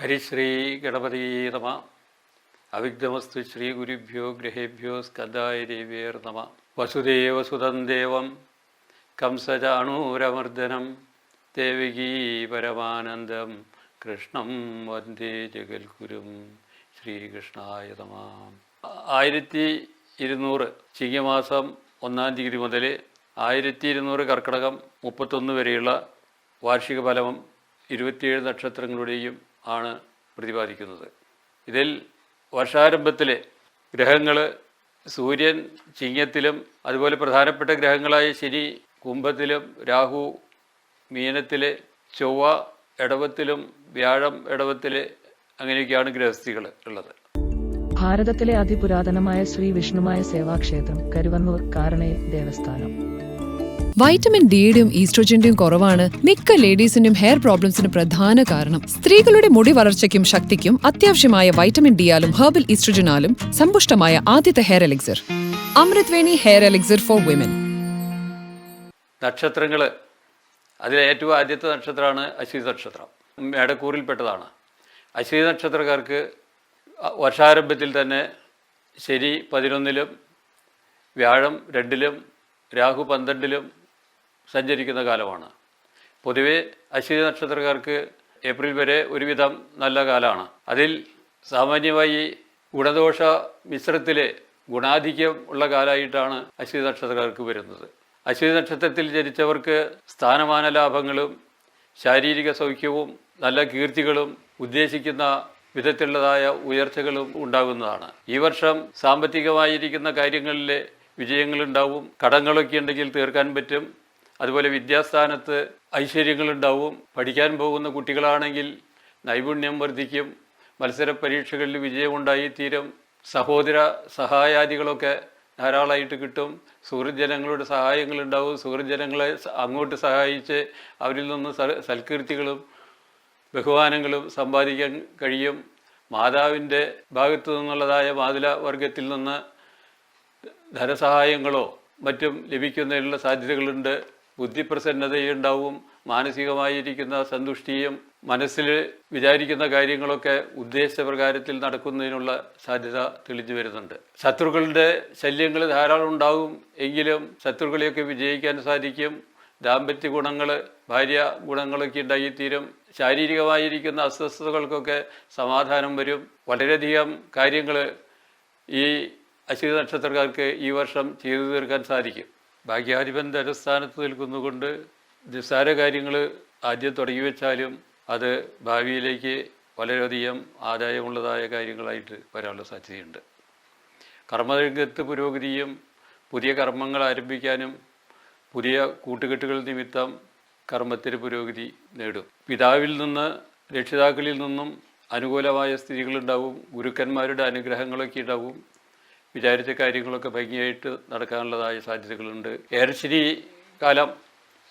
ഹരിശ്രീ ഗണപതി നമ. അവിഘ്നമസ്തു ശ്രീ ഗുരുഭ്യോ ഗ്രഹേഭ്യോ സ്കന്ധായ ദേവേർ നമ. വസുദേവസുതം ദേവം കംസചാണൂരമർദ്ദനം ദേവകീ പരമാനന്ദം കൃഷ്ണം വന്ദേ ജഗദ്ഗുരും. ശ്രീകൃഷ്ണായ നമ. 1200 ചിങ്ങമാസം 1-ാം തീയതി മുതൽ 1200 കർക്കിടകം 31 വരെയുള്ള വാർഷിക ഫലം 27 നക്ഷത്രങ്ങളുടെയും ആണ് പ്രതിപാദിക്കുന്നത്. ഇതിൽ വർഷാരംഭത്തിലെ ഗ്രഹങ്ങൾ സൂര്യൻ ചിങ്ങത്തിലും, അതുപോലെ പ്രധാനപ്പെട്ട ഗ്രഹങ്ങളായ ശനി കുംഭത്തിലും, രാഹു മീനത്തിൽ, ചൊവ്വ എടവത്തിലും, വ്യാഴം എടവത്തിൽ, അങ്ങനെയൊക്കെയാണ് ഗ്രഹസ്ഥികൾ ഉള്ളത്. ഭാരതത്തിലെ അതിപുരാതനമായ ശ്രീ വിഷ്ണുമായ സേവാക്ഷേത്രം കരുവന്നൂർ കാരണയ ദേവസ്ഥാനം. വൈറ്റമിൻ ഡിയുടെയും ഈസ്ട്രോജന്റെയും കുറവാണ് മിക്ക ലേഡീസിന്റെയും ഹെയർ പ്രോബ്ലംസിന് പ്രധാന കാരണം. സ്ത്രീകളുടെ മുടി വളർച്ചയ്ക്കും ശക്തിക്കും അത്യാവശ്യമായ വൈറ്റമിൻ ഡിയാലും ഹെർബൽ ഈസ്ട്രോജനാലും സമ്പുഷ്ടമായ ആദ്യത്തെ hair elixir Amritveni hair elixir for women. നക്ഷത്രങ്ങൾ, അതിൽ ഏറ്റവും ആദ്യത്തെ നക്ഷത്രമാണ് അശ്വിനി നക്ഷത്രം. മേടക്കൂറിൽപ്പെട്ടതാണ്. അശ്വിനി നക്ഷത്രക്കാർക്ക് വർഷാരംഭത്തിൽ തന്നെ ശനി 11-ലും, വ്യാഴം 2-ലും, രാഹു 12-ലും സഞ്ചരിക്കുന്ന കാലമാണ്. പൊതുവെ അശ്വിനി നക്ഷത്രക്കാർക്ക് ഏപ്രിൽ വരെ ഒരുവിധം നല്ല കാലമാണ്. അതിൽ സാമാന്യമായി ഗുണദോഷ മിശ്രത്തിൽ ഗുണാധിക്യം ഉള്ള കാലമായിട്ടാണ് അശ്വിനി നക്ഷത്രക്കാർക്ക് വരുന്നത്. അശ്വിനി നക്ഷത്രത്തിൽ ജനിച്ചവർക്ക് സ്ഥാനമാന ലാഭങ്ങളും ശാരീരിക സൗഖ്യവും നല്ല കീർത്തികളും ഉദ്ദേശിക്കുന്ന വിധത്തിലുള്ളതായ ഉയർച്ചകളും ഉണ്ടാകുന്നതാണ്. ഈ വർഷം സാമ്പത്തികമായിരിക്കുന്ന കാര്യങ്ങളിൽ വിജയങ്ങളുണ്ടാവും. കടങ്ങളൊക്കെ ഉണ്ടെങ്കിൽ തീർക്കാൻ പറ്റും. അതുപോലെ വിദ്യാസ്ഥാനത്ത് ഐശ്വര്യങ്ങളുണ്ടാവും. പഠിക്കാൻ പോകുന്ന കുട്ടികളാണെങ്കിൽ നൈപുണ്യം വർദ്ധിക്കും. മത്സര പരീക്ഷകളിൽ വിജയമുണ്ടായിത്തീരും. സഹോദര സഹായാദികളൊക്കെ ധാരാളമായിട്ട് കിട്ടും. സുഹൃജനങ്ങളുടെ സഹായങ്ങളുണ്ടാവും. സുഹൃജനങ്ങളെ അങ്ങോട്ട് സഹായിച്ച് അവരിൽ നിന്ന് സൽകീർത്തികളും ബഹുമാനങ്ങളും സമ്പാദിക്കാൻ കഴിയും. മാതാവിൻ്റെ ഭാഗത്തു നിന്നുള്ളതായ മാതുലവർഗത്തിൽ നിന്ന് ധനസഹായങ്ങളോ മറ്റും ലഭിക്കുന്നതിനുള്ള സാധ്യതകളുണ്ട്. ബുദ്ധിപ്രസന്നതയുണ്ടാവും. മാനസികമായിരിക്കുന്ന സന്തുഷ്ടിയും മനസ്സിൽ വിചാരിക്കുന്ന കാര്യങ്ങളൊക്കെ ഉദ്ദേശപ്രകാരത്തിൽ നടക്കുന്നതിനുള്ള സാധ്യത തെളിഞ്ഞു വരുന്നുണ്ട്. ശത്രുക്കളുടെ ശല്യങ്ങൾ ധാരാളം ഉണ്ടാകും. എങ്കിലും ശത്രുക്കളെയൊക്കെ വിജയിക്കാൻ സാധിക്കും. ദാമ്പത്യ ഗുണങ്ങൾ, ഭാര്യ ഗുണങ്ങളൊക്കെ ഉണ്ടായിത്തീരും. ശാരീരികമായിരിക്കുന്ന അസ്വസ്ഥതകൾക്കൊക്കെ സമാധാനം വരും. വളരെയധികം കാര്യങ്ങൾ ഈ അശ്വിനി നക്ഷത്രക്കാർക്ക് ഈ വർഷം ചെയ്തു തീർക്കാൻ സാധിക്കും. ഭാഗ്യാധിപൻ ധനസ്ഥാനത്ത് നിൽക്കുന്നുകൊണ്ട് നിസ്സാര കാര്യങ്ങൾ ആദ്യം തുടങ്ങി വെച്ചാലും അത് ഭാവിയിലേക്ക് വളരെയധികം ആദായമുള്ളതായ കാര്യങ്ങളായിട്ട് വരാനുള്ള സാധ്യതയുണ്ട്. കർമ്മരംഗത്ത് പുരോഗതിയും പുതിയ കർമ്മങ്ങൾ ആരംഭിക്കാനും പുതിയ കൂട്ടുകെട്ടുകൾ നിമിത്തം കർമ്മത്തിന് പുരോഗതി നേടും. പിതാവിൽ നിന്ന്, രക്ഷിതാക്കളിൽ നിന്നും അനുകൂലമായ സ്ഥിതികളുണ്ടാവും. ഗുരുക്കന്മാരുടെ അനുഗ്രഹങ്ങളൊക്കെ ഉണ്ടാവും. വിചാരിച്ച കാര്യങ്ങളൊക്കെ ഭംഗിയായിട്ട് നടക്കാനുള്ളതായ സാധ്യതകളുണ്ട്. ഏഴശ്ശേരി കാലം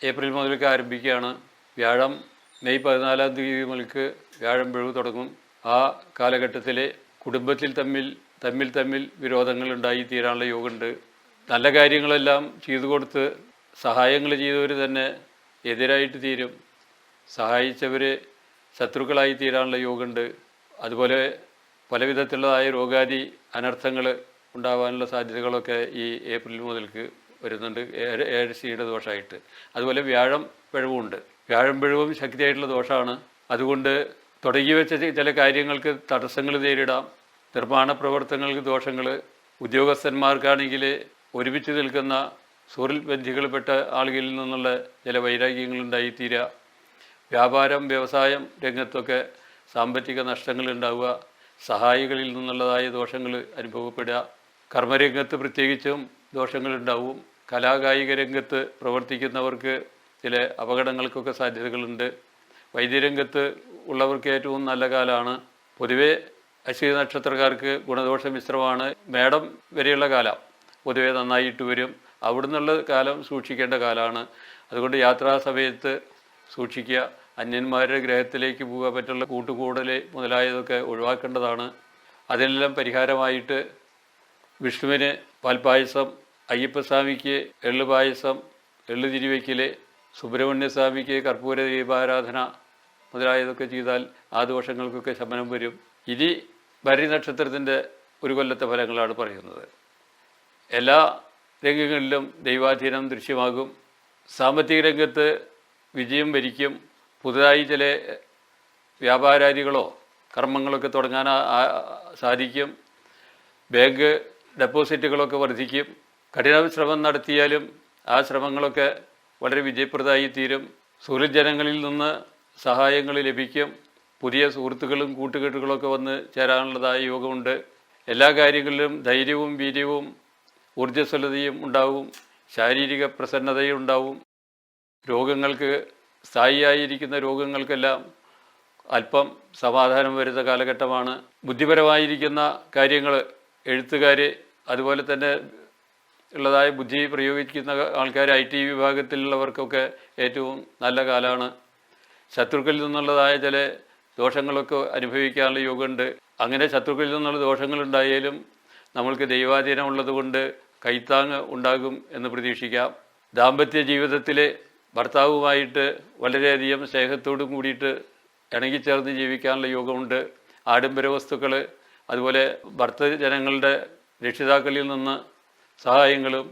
ഏപ്രിൽ മുതലൊക്കെ ആരംഭിക്കുകയാണ്. വ്യാഴം മെയ് 14-ാം തീയതി മുതൽക്ക് വ്യാഴം പിഴവ് തുടങ്ങും. ആ കാലഘട്ടത്തിൽ കുടുംബത്തിൽ തമ്മിൽ വിരോധങ്ങൾ ഉണ്ടായിത്തീരാനുള്ള യോഗമുണ്ട്. നല്ല കാര്യങ്ങളെല്ലാം ചെയ്തു കൊടുത്ത് സഹായങ്ങൾ ചെയ്തവർ തന്നെ എതിരായിട്ട് തീരും. സഹായിച്ചവർ ശത്രുക്കളായി തീരാനുള്ള യോഗമുണ്ട്. അതുപോലെ പല വിധത്തിലുള്ളതായ രോഗാദി അനർത്ഥങ്ങൾ ഉണ്ടാകാനുള്ള സാധ്യതകളൊക്കെ ഈ ഏപ്രിൽ മുതൽക്ക് വരുന്നുണ്ട്. ഏഴശ്ശേരിയുടെ ദോഷമായിട്ട്. അതുപോലെ വ്യാഴം പിഴവുമുണ്ട്. വ്യാഴം പിഴവും ശക്തിയായിട്ടുള്ള ദോഷമാണ്. അതുകൊണ്ട് തുടങ്ങി വെച്ച ചില കാര്യങ്ങൾക്ക് തടസ്സങ്ങൾ നേരിടാം. നിർമ്മാണ പ്രവർത്തനങ്ങൾക്ക് ദോഷങ്ങൾ. ഉദ്യോഗസ്ഥന്മാർക്കാണെങ്കിൽ ഒരുമിച്ച് നിൽക്കുന്ന സുഹൃത്ബന്ധികൾപ്പെട്ട ആളുകളിൽ നിന്നുള്ള ചില വൈരാഗ്യങ്ങളുണ്ടായിത്തീരുക. വ്യാപാരം വ്യവസായം രംഗത്തൊക്കെ സാമ്പത്തിക നഷ്ടങ്ങൾ ഉണ്ടാവുക. സഹായികളിൽ നിന്നുള്ളതായ ദോഷങ്ങൾ അനുഭവപ്പെടുക. കർമ്മരംഗത്ത് പ്രത്യേകിച്ചും ദോഷങ്ങളുണ്ടാവും. കലാകായിക രംഗത്ത് പ്രവർത്തിക്കുന്നവർക്ക് ചില അപകടങ്ങൾക്കൊക്കെ സാധ്യതകളുണ്ട്. വൈദ്യരംഗത്ത് ഉള്ളവർക്ക് ഏറ്റവും നല്ല കാലമാണ്. പൊതുവെ അശ്വിനി നക്ഷത്രക്കാർക്ക് ഗുണദോഷ മിശ്രമാണ്. മേടം വരെയുള്ള കാലം പൊതുവെ നന്നായിട്ട് വരും. അവിടെ നിന്നുള്ള കാലം സൂക്ഷിക്കേണ്ട കാലമാണ്. അതുകൊണ്ട് യാത്രാ സമയത്ത് സൂക്ഷിക്കുക. അന്യന്മാരുടെ ഗ്രഹത്തിലേക്ക് പോകാൻ പറ്റുള്ള കൂട്ടുകൂടൽ മുതലായതൊക്കെ ഒഴിവാക്കേണ്ടതാണ്. അതിനെല്ലാം പരിഹാരമായിട്ട് വിഷ്ണുവിന് പാൽപ്പായസം, അയ്യപ്പസ്വാമിക്ക് എള്ളുപായസം, എള്ളുതിരിവയ്ക്കൽ, സുബ്രഹ്മണ്യസ്വാമിക്ക് കർപ്പൂര ദീപാരാധന മുതലായതൊക്കെ ചെയ്താൽ ആ ദോഷങ്ങൾക്കൊക്കെ ശമനം വരും. ഇനി ഭരണി നക്ഷത്രത്തിൻ്റെ ഒരു കൊല്ലത്തെ ഫലങ്ങളാണ് പറയുന്നത്. എല്ലാ രംഗങ്ങളിലും ദൈവാധീനം ദൃശ്യമാകും. സാമ്പത്തിക രംഗത്ത് വിജയം വരിക്കും. പുതുതായി ചില വ്യാപാരാദികളോ കർമ്മങ്ങളൊക്കെ തുടങ്ങാൻ സാധിക്കും. ബാങ്ക് ഡെപ്പോസിറ്റുകളൊക്കെ വർദ്ധിക്കും. കഠിന ശ്രമം നടത്തിയാലും ആ ശ്രമങ്ങളൊക്കെ വളരെ വിജയപ്രദമായി തീരും. സുഹൃജനങ്ങളിൽ നിന്ന് സഹായങ്ങൾ ലഭിക്കും. പുതിയ സുഹൃത്തുക്കളും കൂട്ടുകെട്ടുകളൊക്കെ വന്ന് ചേരാനുള്ളതായ യോഗമുണ്ട്. എല്ലാ കാര്യങ്ങളിലും ധൈര്യവും വീര്യവും ഊർജ്ജസ്വലതയും ഉണ്ടാവും. ശാരീരിക പ്രസന്നതയും ഉണ്ടാവും. രോഗങ്ങൾക്ക് സ്ഥായിയായിരിക്കുന്ന രോഗങ്ങൾക്കെല്ലാം അല്പം സമാധാനം വരുന്ന കാലഘട്ടമാണ്. ബുദ്ധിപരമായിരിക്കുന്ന കാര്യങ്ങൾ എഴുത്തുകാർ അതുപോലെ തന്നെ ഉള്ളതായ ബുദ്ധി പ്രയോഗിക്കുന്ന ആൾക്കാർ IT വിഭാഗത്തിലുള്ളവർക്കൊക്കെ ഏറ്റവും നല്ല കാലമാണ്. ശത്രുക്കളിൽ നിന്നുള്ളതായ ചില ദോഷങ്ങളൊക്കെ അനുഭവിക്കാനുള്ള യോഗമുണ്ട്. അങ്ങനെ ശത്രുക്കളിൽ നിന്നുള്ള ദോഷങ്ങളുണ്ടായാലും നമ്മൾക്ക് ദൈവാധീനം ഉള്ളതുകൊണ്ട് കൈത്താങ്ങ് ഉണ്ടാകും എന്ന് പ്രതീക്ഷിക്കാം. ദാമ്പത്യ ജീവിതത്തിൽ ഭർത്താവുമായിട്ട് വളരെയധികം സ്നേഹത്തോടും കൂടിയിട്ട് ഇണങ്ങിച്ചേർന്ന് ജീവിക്കാനുള്ള യോഗമുണ്ട്. ആഡംബര വസ്തുക്കൾ അതുപോലെ ഭർത്തജനങ്ങളുടെ രക്ഷിതാക്കളിൽ നിന്ന് സഹായങ്ങളും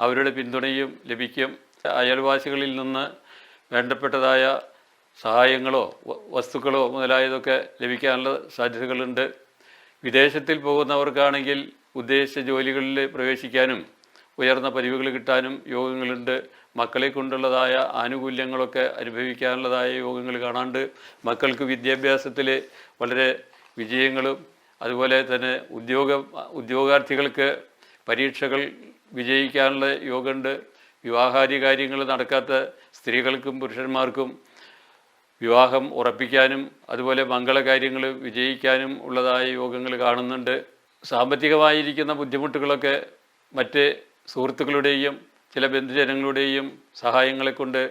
അവരുടെ പിന്തുണയും ലഭിക്കും. അയൽവാസികളിൽ നിന്ന് വേണ്ടപ്പെട്ടതായ സഹായങ്ങളോ വസ്തുക്കളോ മുതലായതൊക്കെ ലഭിക്കാനുള്ള സാധ്യതകളുണ്ട്. വിദേശത്തിൽ പോകുന്നവർക്കാണെങ്കിൽ ഉദ്ദേശിച്ച ജോലികളിൽ പ്രവേശിക്കാനും ഉയർന്ന പദവികൾ കിട്ടാനും യോഗങ്ങളുണ്ട്. മക്കളെ കൊണ്ടുള്ളതായ ആനുകൂല്യങ്ങളൊക്കെ അനുഭവിക്കാനുള്ളതായ യോഗങ്ങൾ കാണാണ്ട്. മക്കൾക്ക് വിദ്യാഭ്യാസത്തിൽ വളരെ വിജയങ്ങളും അതുപോലെ തന്നെ ഉദ്യോഗാർത്ഥികൾക്ക് പരീക്ഷകൾ വിജയിക്കാനുള്ള യോഗമുണ്ട്. വിവാഹാദി കാര്യങ്ങൾ നടക്കാത്ത സ്ത്രീകൾക്കും പുരുഷന്മാർക്കും വിവാഹം ഉറപ്പിക്കാനും അതുപോലെ മംഗളകാര്യങ്ങൾ വിജയിക്കാനും ഉള്ളതായ യോഗങ്ങൾ കാണുന്നുണ്ട്. സാമ്പത്തികമായിരിക്കുന്ന ബുദ്ധിമുട്ടുകളൊക്കെ മറ്റ് സുഹൃത്തുക്കളുടെയും ചില ബന്ധുജനങ്ങളുടെയും സഹായങ്ങളെ കൊണ്ട്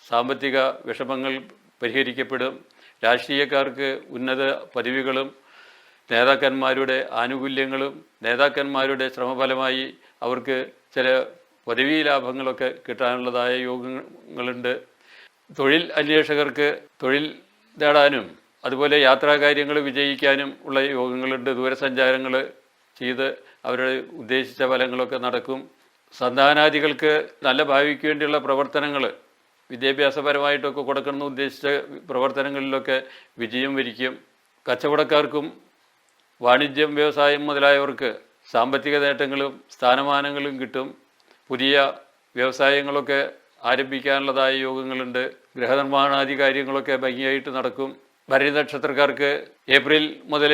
സാമ്പത്തിക വിഷമങ്ങൾ പരിഹരിക്കപ്പെടും. രാഷ്ട്രീയക്കാർക്ക് ഉന്നത പദവികളും നേതാക്കന്മാരുടെ ആനുകൂല്യങ്ങളും നേതാക്കന്മാരുടെ ശ്രമഫലമായി അവർക്ക് ചില പദവി ലാഭങ്ങളൊക്കെ കിട്ടാനുള്ളതായ യോഗങ്ങളുണ്ട്. തൊഴിൽ അന്വേഷകർക്ക് തൊഴിൽ നേടാനും അതുപോലെ യാത്രാകാര്യങ്ങൾ വിജയിക്കാനും ഉള്ള യോഗങ്ങളുണ്ട്. ദൂരസഞ്ചാരങ്ങൾ ചെയ്ത് അവരുടെ ഉദ്ദേശിച്ച ഫലങ്ങളൊക്കെ നടക്കും. സന്താനാദികൾക്ക് നല്ല ഭാവിക്ക് വേണ്ടിയുള്ള പ്രവർത്തനങ്ങൾ വിദ്യാഭ്യാസപരമായിട്ടൊക്കെ കൊടുക്കണമെന്ന് ഉദ്ദേശിച്ച പ്രവർത്തനങ്ങളിലൊക്കെ വിജയം വരിക്കും. കച്ചവടക്കാർക്കും വാണിജ്യം വ്യവസായം മുതലായവർക്ക് സാമ്പത്തിക നേട്ടങ്ങളും സ്ഥാനമാനങ്ങളും കിട്ടും. പുതിയ വ്യവസായങ്ങളൊക്കെ ആരംഭിക്കാനുള്ളതായ യോഗങ്ങളുണ്ട്. ഗൃഹനിർമ്മാണാദി കാര്യങ്ങളൊക്കെ ഭംഗിയായിട്ട് നടക്കും. ഭരണി നക്ഷത്രക്കാർക്ക് ഏപ്രിൽ മുതൽ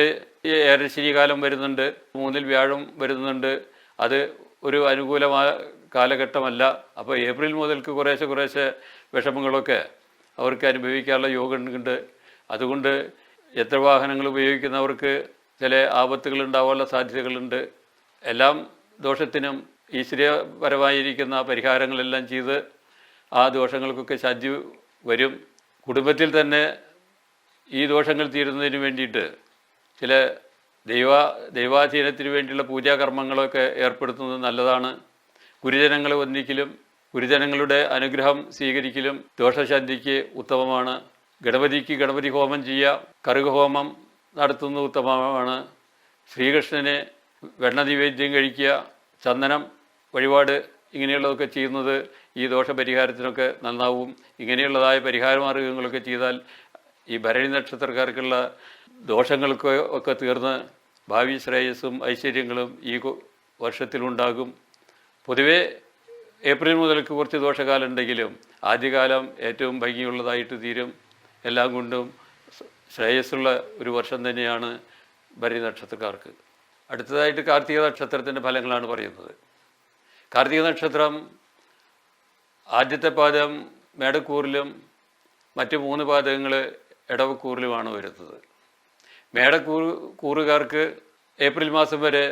ഏഴരശ്ശനി കാലം വരുന്നുണ്ട്. 3 വ്യാഴം വരുന്നുണ്ട്. അത് ഒരു അനുകൂലമായ കാലഘട്ടമല്ല. അപ്പോൾ ഏപ്രിൽ മുതൽക്ക് കുറേശ്ശെ വിഷമങ്ങളൊക്കെ അവർക്ക് അനുഭവിക്കാനുള്ള യോഗമുണ്ട്. അതുകൊണ്ട് യന്ത്രവാഹനങ്ങൾ ഉപയോഗിക്കുന്നവർക്ക് ചില ആപത്തുകൾ ഉണ്ടാവാനുള്ള സാധ്യതകളുണ്ട്. എല്ലാം ദോഷത്തിനും ഈശ്വരപരമായിരിക്കുന്ന പരിഹാരങ്ങളെല്ലാം ചെയ്ത് ആ ദോഷങ്ങൾക്കൊക്കെ ശാന്തി വരും. കുടുംബത്തിൽ തന്നെ ഈ ദോഷങ്ങൾ തീരുന്നതിന് വേണ്ടിയിട്ട് ചില ദൈവാധീനത്തിന് വേണ്ടിയുള്ള പൂജാകർമ്മങ്ങളൊക്കെ ഏർപ്പെടുത്തുന്നത് നല്ലതാണ്. ഗുരുജനങ്ങളെ വന്ദിക്കലും ഗുരുജനങ്ങളുടെ അനുഗ്രഹം സ്വീകരിക്കലും ദോഷശാന്തിക്ക് ഉത്തമമാണ്. ഗണപതിക്ക് ഗണപതി ഹോമം ചെയ്യുക, കറുകഹോമം നടത്തുന്നത് ഉത്തമമാണ്. ശ്രീകൃഷ്ണന് വെണ്ണ നിവേദ്യം കഴിക്കുക, ചന്ദനം വഴിപാട് ഇങ്ങനെയുള്ളതൊക്കെ ചെയ്യുന്നത് ഈ ദോഷപരിഹാരത്തിനൊക്കെ നന്നാവും. ഇങ്ങനെയുള്ളതായ പരിഹാര മാർഗങ്ങളൊക്കെ ചെയ്താൽ ഈ ഭരണി നക്ഷത്രക്കാർക്കുള്ള ദോഷങ്ങൾക്ക് ഒക്കെ തീർന്ന് ഭാവി ശ്രേയസ്സും ഐശ്വര്യങ്ങളും ഈ വർഷത്തിലുണ്ടാകും. പൊതുവേ ഏപ്രിൽ മുതൽക്ക് കുറച്ച് ദോഷകാലം ഉണ്ടെങ്കിലും ആദ്യകാലം ഏറ്റവും ഭംഗിയുള്ളതായിട്ട് തീരും. എല്ലാം കൊണ്ടും ശ്രേയസ്സുള്ള ഒരു വർഷം തന്നെയാണ് ഭരണി നക്ഷത്രക്കാർക്ക്. അടുത്തതായിട്ട് കാർത്തിക നക്ഷത്രത്തിൻ്റെ ഫലങ്ങളാണ് പറയുന്നത്. കാർത്തിക നക്ഷത്രം ആദ്യത്തെ പാദം മേടക്കൂറിലും മറ്റ് 3 പാദങ്ങൾ ഇടവക്കൂറിലുമാണ് വരുന്നത്. മേടക്കൂറുകാർക്ക് ഏപ്രിൽ മാസം വരെ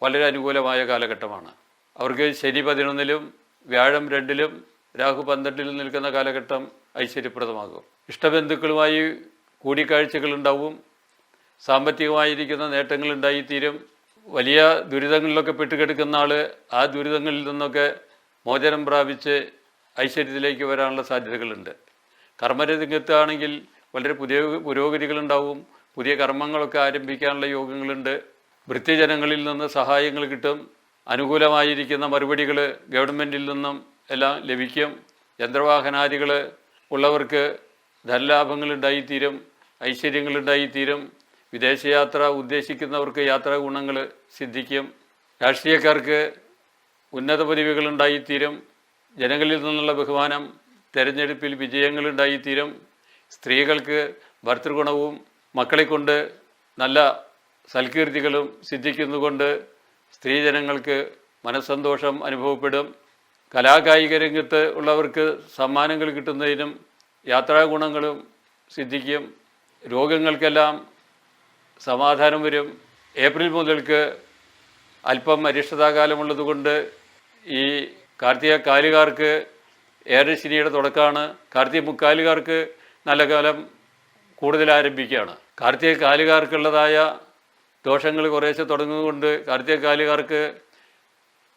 വളരെ അനുകൂലമായ കാലഘട്ടമാണ്. അവർക്ക് ശനി 11-ലും വ്യാഴം 2-ലും രാഹു 12-ലും നിൽക്കുന്ന കാലഘട്ടം ഐശ്വര്യപ്രദമാകും. ഇഷ്ടബന്ധുക്കളുമായി കൂടിക്കാഴ്ചകളുണ്ടാവും. സാമ്പത്തികമായിരിക്കുന്ന നേട്ടങ്ങളുണ്ടായിത്തീരും. വലിയ ദുരിതങ്ങളിലൊക്കെ പെട്ടുകിടക്കുന്ന ആൾ ആ ദുരിതങ്ങളിൽ നിന്നൊക്കെ മോചനം പ്രാപിച്ച് ഐശ്വര്യത്തിലേക്ക് വരാനുള്ള സാധ്യതകളുണ്ട്. കർമ്മരംഗത്താണെങ്കിൽ വളരെ പുരോഗതികളുണ്ടാവും. പുതിയ കർമ്മങ്ങളൊക്കെ ആരംഭിക്കാനുള്ള യോഗങ്ങളുണ്ട്. വൃത്യജനങ്ങളിൽ നിന്ന് സഹായങ്ങൾ കിട്ടും. അനുകൂലമായിരിക്കുന്ന മറുപടികൾ ഗവൺമെൻറ്റിൽ നിന്നും എല്ലാം ലഭിക്കും. യന്ത്രവാഹനാദികൾ ഉള്ളവർക്ക് ധനലാഭങ്ങളുണ്ടായിത്തീരും, ഐശ്വര്യങ്ങളുണ്ടായിത്തീരും. വിദേശയാത്ര ഉദ്ദേശിക്കുന്നവർക്ക് യാത്രാ ഗുണങ്ങൾ സിദ്ധിക്കും. രാഷ്ട്രീയക്കാർക്ക് ഉന്നത പദവികളുണ്ടായിത്തീരും. ജനങ്ങളിൽ നിന്നുള്ള ബഹുമാനം, തെരഞ്ഞെടുപ്പിൽ വിജയങ്ങളുണ്ടായിത്തീരും. സ്ത്രീകൾക്ക് ഭർതൃഗുണവും മക്കളെക്കൊണ്ട് നല്ല സൽകീർത്തികളും സിദ്ധിക്കുന്നുകൊണ്ട് സ്ത്രീജനങ്ങൾക്ക് മനസ്സന്തോഷം അനുഭവപ്പെടും. കലാകായിക രംഗത്ത് ഉള്ളവർക്ക് സമ്മാനങ്ങൾ കിട്ടുന്നതിനും യാത്രാഗുണങ്ങളും സിദ്ധിക്കും. രോഗങ്ങൾക്കെല്ലാം സമാധാനം വരും. ഏപ്രിൽ മുതൽക്ക് അല്പം അരിഷ്ടതാകാലമുള്ളതുകൊണ്ട് ഈ കാർത്തിക കാലുകാർക്ക് ഏറെ ശനിയുടെ തുടക്കമാണ്. കാർത്തിക മുക്കാലുകാർക്ക് നല്ല കാലം കൂടുതൽ ആരംഭിക്കുകയാണ്. കാർത്തിക കാലുകാർക്കുള്ളതായ ദോഷങ്ങൾ കുറേശ്ശെ തുടങ്ങുന്നതുകൊണ്ട് കാർത്തിക കാലുകാർക്ക്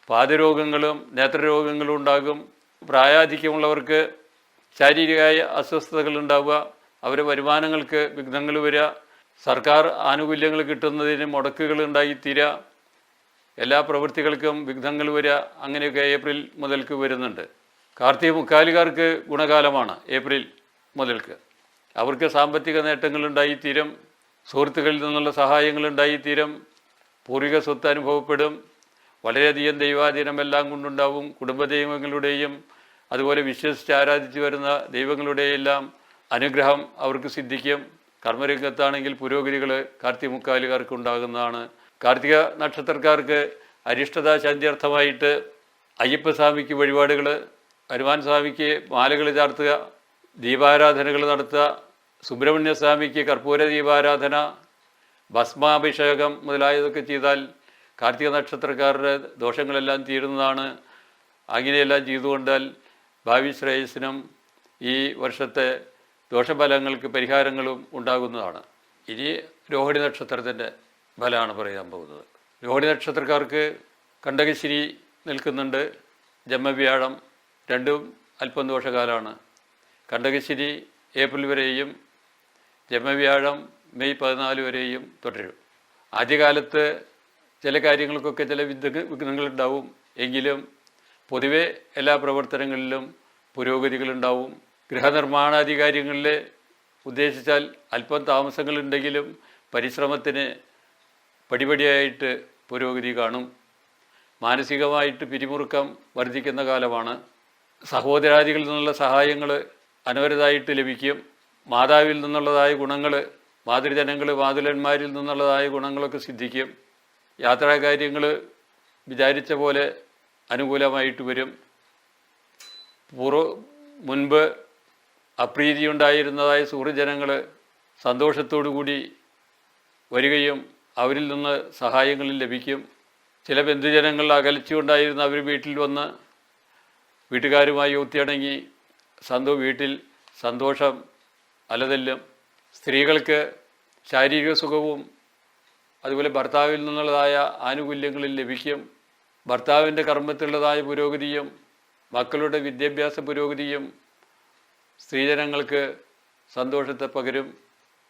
പാദരോഗങ്ങളും നേത്രരോഗങ്ങളും ഉണ്ടാകും. പ്രായാധിക്യമുള്ളവർക്ക് ശാരീരികമായ അസ്വസ്ഥതകൾ ഉണ്ടാവുക, അവരുടെ വരുമാനങ്ങൾക്ക് വിഘ്നങ്ങൾ വരിക, സർക്കാർ ആനുകൂല്യങ്ങൾ കിട്ടുന്നതിന് മുടക്കുകൾ ഉണ്ടായിത്തീരുക, എല്ലാ പ്രവൃത്തികൾക്കും വിഘ്നങ്ങൾ വരിക, അങ്ങനെയൊക്കെ ഏപ്രിൽ മുതൽക്ക് വരുന്നുണ്ട്. കാർത്തിക മുക്കാലുകാർക്ക് ഗുണകാലമാണ് ഏപ്രിൽ മുതൽക്ക്. അവർക്ക് സാമ്പത്തിക നേട്ടങ്ങളുണ്ടായിത്തീരും, സുഹൃത്തുക്കളിൽ നിന്നുള്ള സഹായങ്ങളുണ്ടായിത്തീരും, പൂർവിക സ്വത്ത് അനുഭവപ്പെടും, വളരെയധികം ദൈവാധീനമെല്ലാം കൊണ്ടുണ്ടാവും. കുടുംബദൈവങ്ങളുടെയും അതുപോലെ വിശ്വസിച്ച് ആരാധിച്ചു വരുന്ന ദൈവങ്ങളുടെയെല്ലാം അനുഗ്രഹം അവർക്ക് സിദ്ധിക്കും. കർമ്മരംഗത്താണെങ്കിൽ പുരോഗതികൾ കാർത്തിക മുക്കാലുകാർക്ക് ഉണ്ടാകുന്നതാണ്. കാർത്തിക നക്ഷത്രക്കാർക്ക് അരിഷ്ടതാ ശാന്തിയർത്ഥമായിട്ട് അയ്യപ്പസ്വാമിക്ക് വഴിപാടുകൾ, ഹനുമാൻ സ്വാമിക്ക് മാലകൾ ചാർത്തുക, ദീപാരാധനകൾ നടത്തുക, സുബ്രഹ്മണ്യസ്വാമിക്ക് കർപ്പൂര ദീപാരാധന, ഭസ്മാഭിഷേകം മുതലായതൊക്കെ ചെയ്താൽ കാർത്തിക നക്ഷത്രക്കാരുടെ ദോഷങ്ങളെല്ലാം തീരുന്നതാണ്. അങ്ങനെയെല്ലാം ചെയ്തുകൊണ്ടാൽ ഭാവി ശ്രേയസ്സിനും ഈ വർഷത്തെ ദോഷഫലങ്ങൾക്ക് പരിഹാരങ്ങളും ഉണ്ടാകുന്നതാണ്. ഇനി രോഹിണി നക്ഷത്രത്തിൻ്റെ ഫലമാണ് പറയാൻ പോകുന്നത്. രോഹിണി നക്ഷത്രക്കാർക്ക് കണ്ടകശ്ശേരി നിൽക്കുന്നുണ്ട്. ജന്മവ്യാഴം രണ്ടും അല്പം ദോഷകാലമാണ്. കണ്ടകശ്ശേരി ഏപ്രിൽ വരെയും ജന്മവ്യാഴം മെയ് 14 വരെയും തുടരും. ആദ്യകാലത്ത് ചില കാര്യങ്ങൾക്കൊക്കെ ചില വിഘ്നങ്ങളുണ്ടാവും. എങ്കിലും പൊതുവെ എല്ലാ പ്രവർത്തനങ്ങളിലും പുരോഗതികളുണ്ടാവും. ഗൃഹനിർമ്മാണാദി കാര്യങ്ങളിൽ ഉദ്ദേശിച്ചാൽ അല്പം താമസങ്ങളുണ്ടെങ്കിലും പരിശ്രമത്തിന് പടിപടിയായിട്ട് പുരോഗതി കാണും. മാനസികമായിട്ട് പിരിമുറുക്കം വർദ്ധിക്കുന്ന കാലമാണ്. സഹോദരാദികളിൽ നിന്നുള്ള സഹായങ്ങൾ അനവരതായിട്ട് ലഭിക്കും. മാതാവിൽ നിന്നുള്ളതായ ഗുണങ്ങൾ, മാതൃജനങ്ങൾ, മാതുലന്മാരിൽ നിന്നുള്ളതായ ഗുണങ്ങളൊക്കെ സിദ്ധിക്കും. യാത്രാകാര്യങ്ങൾ വിചാരിച്ച പോലെ അനുകൂലമായിട്ട് വരും. മുൻപ് അപ്രീതിയുണ്ടായിരുന്നതായ സുഹൃജനങ്ങൾ സന്തോഷത്തോടു കൂടി വരികയും അവരിൽ നിന്ന് സഹായങ്ങളിൽ ലഭിക്കും. ചില ബന്ധുജനങ്ങൾ അകലിച്ചുകൊണ്ടായിരുന്ന അവർ വീട്ടിൽ വന്ന് വീട്ടുകാരുമായി ഒത്തിണങ്ങി വീട്ടിൽ സന്തോഷം അലതല്ലും. സ്ത്രീകൾക്ക് ശാരീരിക സുഖവും അതുപോലെ ഭർത്താവിൽ നിന്നുള്ളതായ ആനുകൂല്യങ്ങളിൽ ലഭിക്കും. ഭർത്താവിൻ്റെ കർമ്മത്തിലുള്ളതായ പുരോഗതിയും മക്കളുടെ വിദ്യാഭ്യാസ പുരോഗതിയും സ്ത്രീജനങ്ങൾക്ക് സന്തോഷത്തെ പകരും.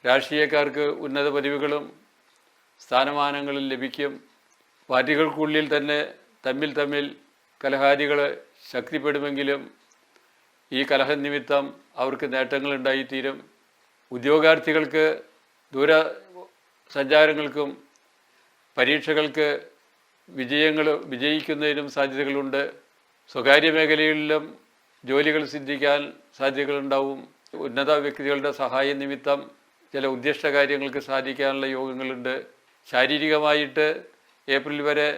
രാഷ്ട്രീയക്കാർക്ക് ഉന്നത പദവികളും സ്ഥാനമാനങ്ങളും ലഭിക്കും. പാർട്ടികൾക്കുള്ളിൽ തന്നെ തമ്മിൽ കലഹാദികൾ ശക്തിപ്പെടുമെങ്കിലും ഈ കലഹനിമിത്തം അവർക്ക് നേട്ടങ്ങളുണ്ടായിത്തീരും. ഉദ്യോഗാർത്ഥികൾക്ക് ദൂര സഞ്ചാരങ്ങൾക്കും പരീക്ഷകൾക്ക് വിജയിക്കുന്നതിനും സാധ്യതകളുണ്ട്. സ്വകാര്യ മേഖലകളിലും ജോലികൾ സിദ്ധിക്കാൻ സാധ്യതകളുണ്ടാവും. ഉന്നത വ്യക്തികളുടെ സഹായ നിമിത്തം ചില ഉദ്ദിഷ്ട കാര്യങ്ങൾക്ക് സാധിക്കാനുള്ള യോഗങ്ങളുണ്ട്. ശാരീരികമായിട്ട് ഏപ്രിൽ വരെ